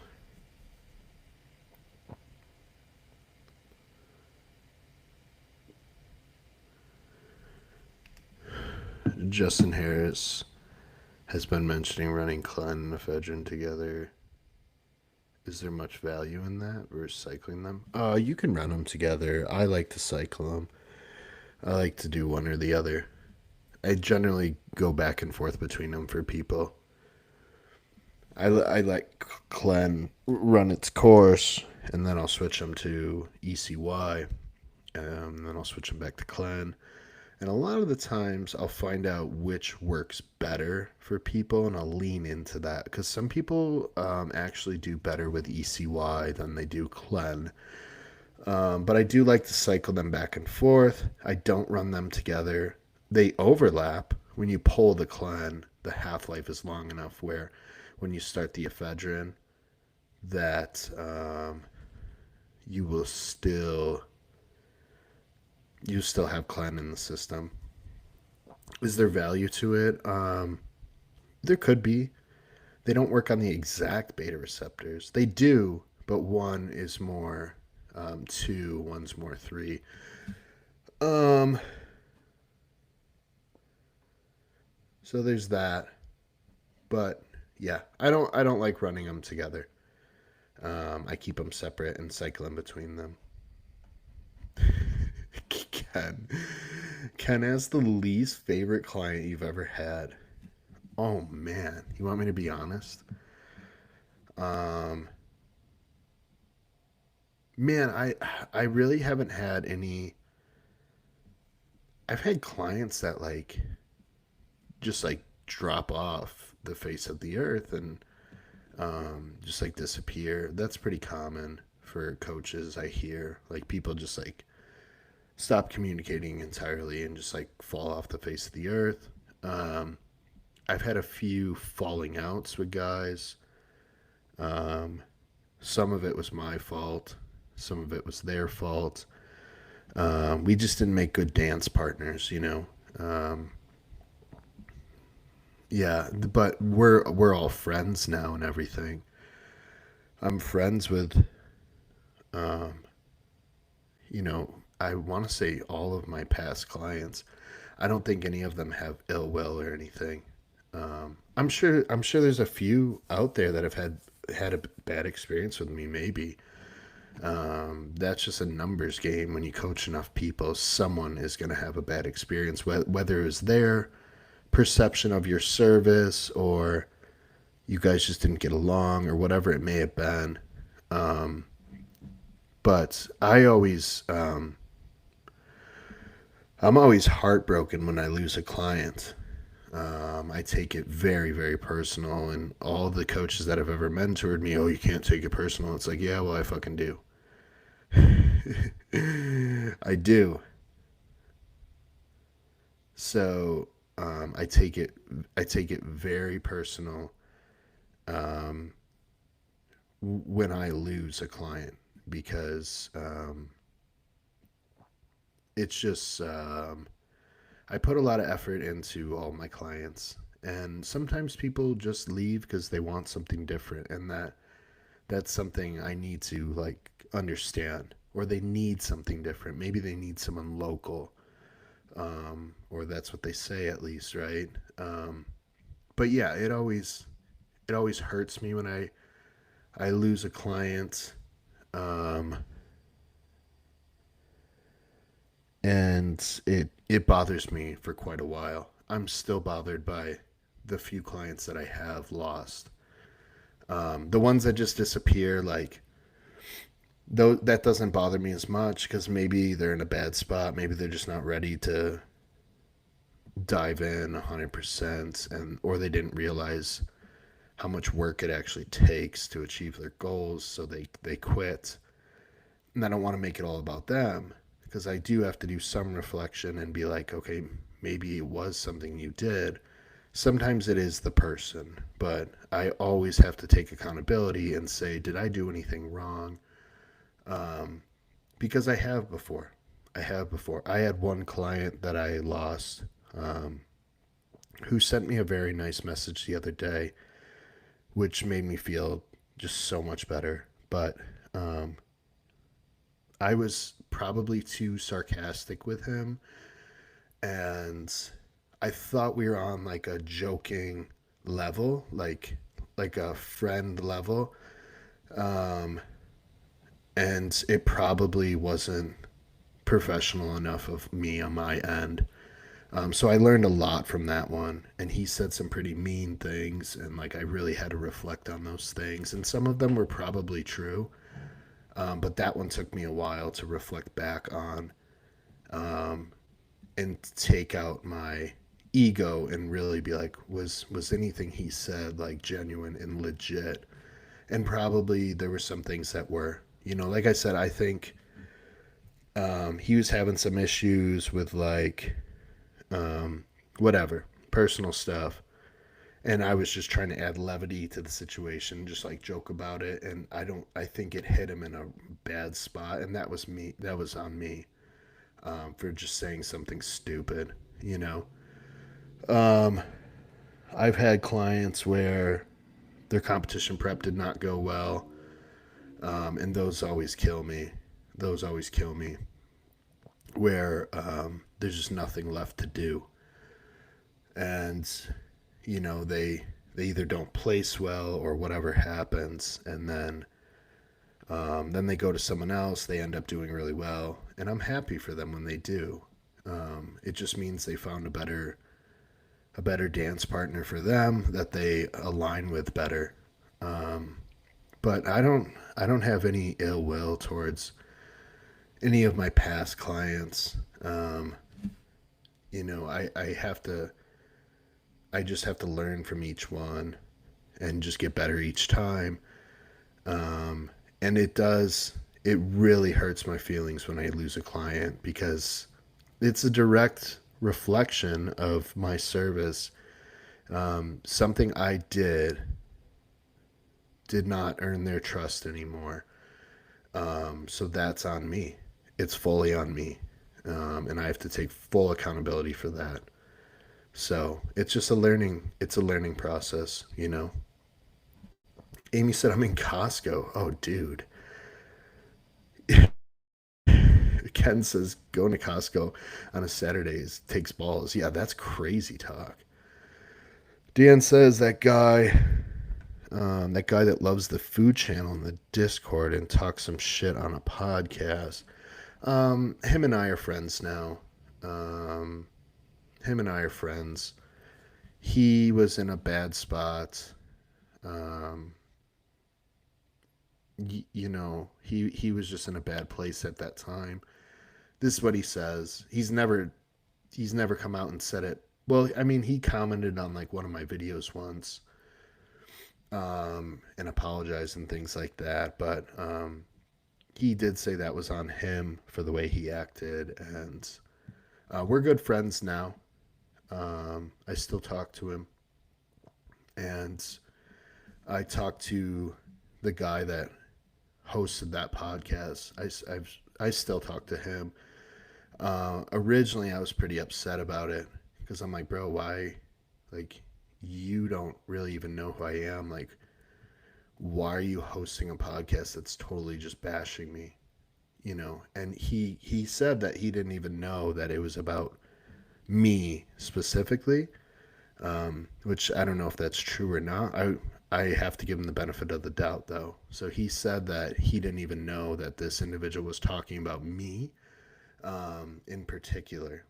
Speaker 1: Justin Harris has been mentioning running Clen and ephedrine together. Is there much value in that versus cycling them? You can run them together. I like to cycle them. I like to do one or the other. I generally go back and forth between them for people. I let Clen run its course, and then I'll switch them to ECY, and then I'll switch them back to Clen. And a lot of the times I'll find out which works better for people and I'll lean into that because some people actually do better with ECY than they do Clen. But I do like to cycle them back and forth. I don't run them together. They overlap. When you pull the Clen, the half life is long enough where when you start the ephedrine, that you will still have Clen in the system. Is there value to it? There could be. They don't work on the exact beta receptors. They do, but one is more two, one's more three. Um, so there's that. But yeah, I don't like running them together. I keep them separate and cycle in between them. Ken, Ken has the least favorite client you've ever had. Oh man, you want me to be honest? Um, man, I really haven't had any. I've had clients that like just like drop off the face of the earth and just like disappear. That's pretty common for coaches. I hear like people just like stop communicating entirely and just like fall off the face of the earth. Um, I've had a few falling outs with guys. Um, some of it was my fault. Some of it was their fault. We just didn't make good dance partners, you know. Um, yeah, but we're all friends now and everything. I'm friends with, um, you know, I want to say all of my past clients. I don't think any of them have ill will or anything. I'm sure there's a few out there that have had a bad experience with me. Maybe that's just a numbers game. When you coach enough people, someone is going to have a bad experience, whether it's their perception of your service or you guys just didn't get along or whatever it may have been. Um, but I'm always heartbroken when I lose a client. I take it very, very personal, and all the coaches that have ever mentored me, oh, you can't take it personal. It's like, yeah, well, I fucking do. I do. So I take it very personal um, when I lose a client because it's just I put a lot of effort into all my clients, and sometimes people just leave because they want something different, and that's something I need to like understand, or they need something different. Maybe they need someone local, or that's what they say at least, right? But yeah, it always hurts me when I lose a client. Um, and it bothers me for quite a while. I'm still bothered by the few clients that I have lost. The ones that just disappear, like though, that doesn't bother me as much because maybe they're in a bad spot. Maybe they're just not ready to dive in 100%, and or they didn't realize how much work it actually takes to achieve their goals, so they quit. And I don't want to make it all about them because I do have to do some reflection and be like, okay, maybe it was something you did. Sometimes it is the person, but I always have to take accountability and say, did I do anything wrong? Um, because I have before. I have before. I had one client that I lost, um, who sent me a very nice message the other day, which made me feel just so much better. But um, I was probably too sarcastic with him, and I thought we were on like a joking level, like a friend level, um, and it probably wasn't professional enough of me on my end. So I learned a lot from that one, and he said some pretty mean things, and like I really had to reflect on those things, and some of them were probably true, but that one took me a while to reflect back on, um, and take out my ego and really be like, was anything he said like genuine and legit? And probably there were some things that were, like I said, I think he was having some issues with like um, whatever personal stuff, and I was just trying to add levity to the situation, just like joke about it. And I think it hit him in a bad spot, and that was me. That was on me, for just saying something stupid. You know, um, I've had clients where their competition prep did not go well, and those always kill me. Those always kill me. Where there's just nothing left to do, and they either don't place well or whatever happens, and then they go to someone else. They end up doing really well, and I'm happy for them when they do. It just means they found a better dance partner for them that they align with better. Um, but I don't have any ill will towards any of my past clients. I have to. I just have to learn from each one and just get better each time. Um, and it does. It really hurts my feelings when I lose a client because it's a direct reflection of my service. Something I did not earn their trust anymore. So that's on me. It's fully on me. And I have to take full accountability for that. So it's a learning process. Amy said I'm in Costco. Oh, dude. Ken says going to Costco on a Saturday takes balls. Yeah, that's crazy talk. Dan says that guy that loves the food channel in the Discord and talks some shit on a podcast. Him and I are friends now. Um, him and I are friends. He was in a bad spot. Um, he was just in a bad place at that time. This is what he says. He's never come out and said it. Well, I mean, he commented on like one of my videos once, and apologized and things like that. But he did say that was on him for the way he acted, and we're good friends now. I still talk to him, and I talked to the guy that hosted that podcast. I still talk to him. Originally, I was pretty upset about it because I'm like, bro, why? Like, you don't really even know who I am. Like, why are you hosting a podcast that's totally just bashing me? And he said that he didn't even know that it was about me specifically, which I don't know if that's true or not. I have to give him the benefit of the doubt though. So he said that he didn't even know that this individual was talking about me, in particular.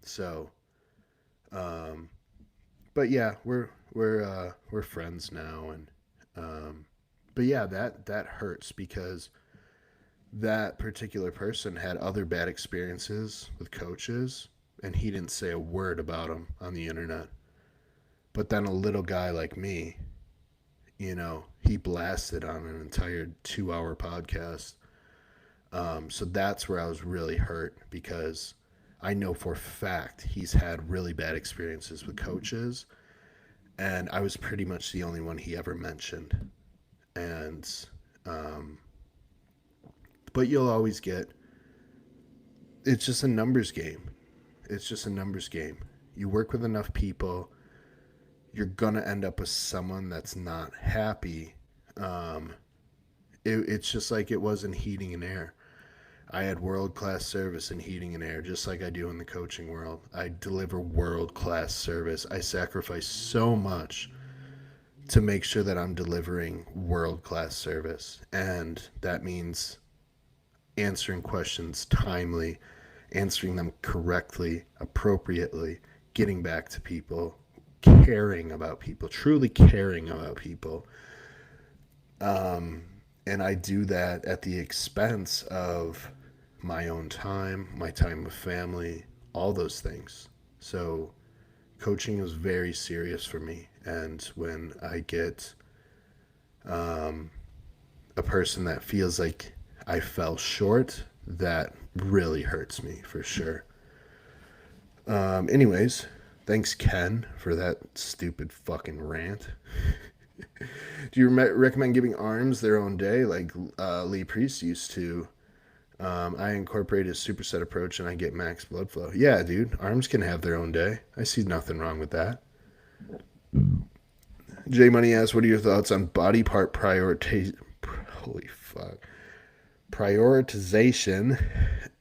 Speaker 1: So, um, but yeah, we're friends now, and um, but yeah, that hurts because that particular person had other bad experiences with coaches, and he didn't say a word about them on the internet. But then a little guy like me, he blasted on an entire 2 hour podcast. So that's where I was really hurt because I know for a fact he's had really bad experiences with coaches, and I was pretty much the only one he ever mentioned. And, um, but you'll always get, it's just a numbers game. It's just a numbers game. You work with enough people, you're gonna end up with someone that's not happy. Um, it's just like it was in heating and air. I had world class service in heating and air, just like I do in the coaching world. I deliver world class service. I sacrifice so much to make sure that I'm delivering world class service. And that means answering questions timely, answering them correctly, appropriately, getting back to people, caring about people, truly caring about people. And I do that at the expense of my own time, my time with family, all those things. So coaching is very serious for me. And when I get a person that feels like I fell short, that really hurts me for sure. Anyways, thanks, Ken, for that stupid fucking rant. Do you recommend giving arms their own day like Lee Priest used to? I incorporate a superset approach and I get max blood flow. Yeah, dude, arms can have their own day. I see nothing wrong with that. J Money asks, "What are your thoughts on body part priority? Holy fuck, prioritization,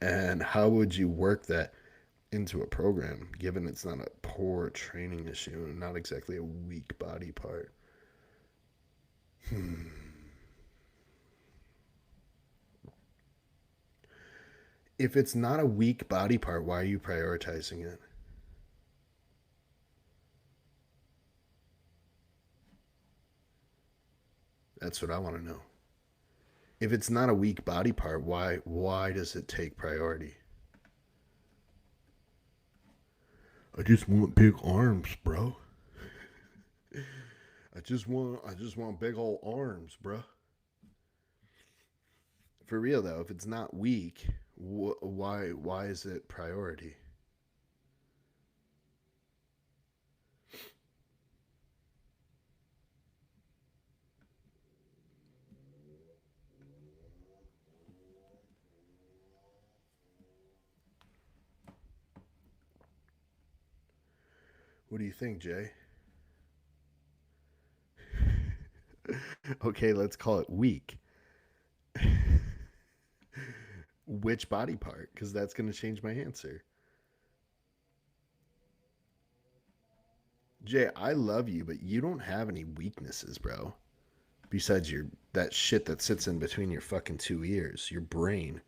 Speaker 1: and how would you work that into a program, given it's not a poor training issue and not exactly a weak body part?" If it's not a weak body part, why are you prioritizing it? That's what I want to know. If it's not a weak body part, why does it take priority? I just want big arms, bro. I just want big old arms, bro. For real though, if it's not weak, why is it priority? What do you think, Jay? Okay, let's call it weak. Which body part? Because that's going to change my answer. Jay, I love you, but you don't have any weaknesses, bro. Besides your that shit that sits in between your fucking two ears, your brain.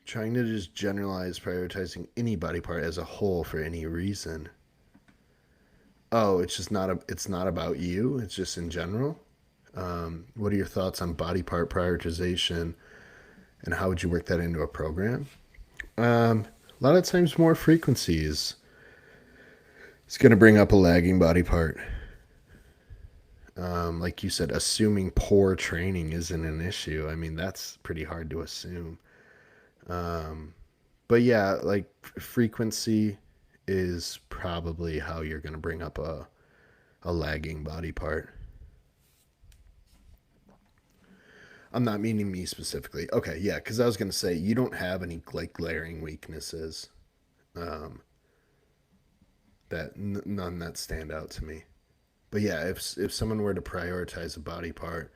Speaker 1: Trying to just generalize prioritizing any body part as a whole for any reason. Oh, it's not about you. It's just in general. What are your thoughts on body part prioritization, and how would you work that into a program? A lot of times, more frequencies. It's going to bring up a lagging body part. Like you said, assuming poor training isn't an issue. I mean, that's pretty hard to assume. But yeah, like frequency is probably how you're going to bring up a lagging body part. I'm not meaning me specifically. Okay, yeah, because I was going to say you don't have any like glaring weaknesses um, that none that stand out to me. But yeah, if someone were to prioritize a body part,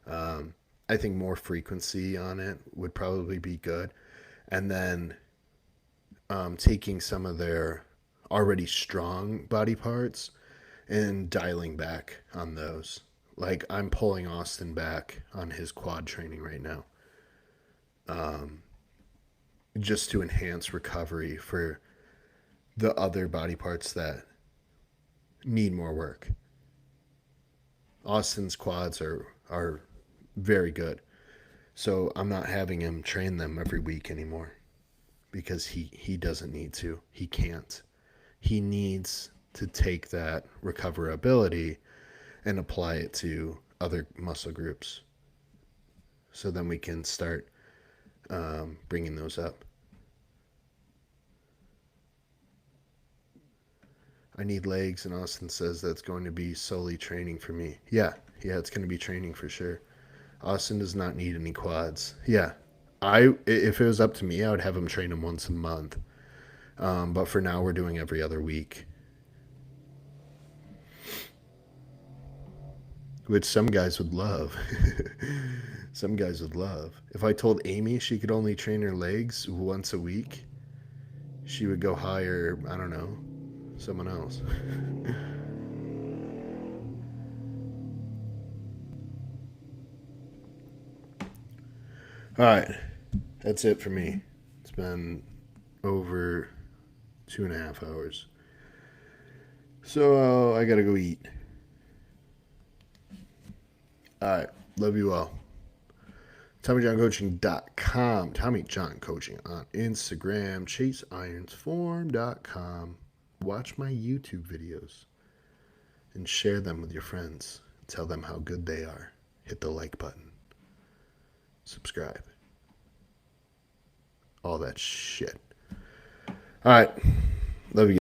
Speaker 1: um, I think more frequency on it would probably be good. And then taking some of their already strong body parts and dialing back on those. Like I'm pulling Austin back on his quad training right now. just to enhance recovery for the other body parts that need more work. Austin's quads are very good. So I'm not having him train them every week anymore because he doesn't need to. He can't. He needs to take that recoverability and apply it to other muscle groups. So then we can start bringing those up. I need legs, and Austin says that's going to be solely training for me. Yeah, it's going to be training for sure. Austin does not need any quads. Yeah, if it was up to me, I would have him train him once a month. But for now, we're doing every other week, which some guys would love. Some guys would love. If I told Amy she could only train her legs once a week, she would go hire, I don't know, someone else. All right, that's it for me. It's been over 2.5 hours. So I gotta go eat. All right, love you all. TommyJohnCoaching.com. Tommy John Coaching on Instagram. ChaseIronsForm.com. Watch my YouTube videos and share them with your friends. Tell them how good they are. Hit the like button. Subscribe. All that shit. All right. Love you.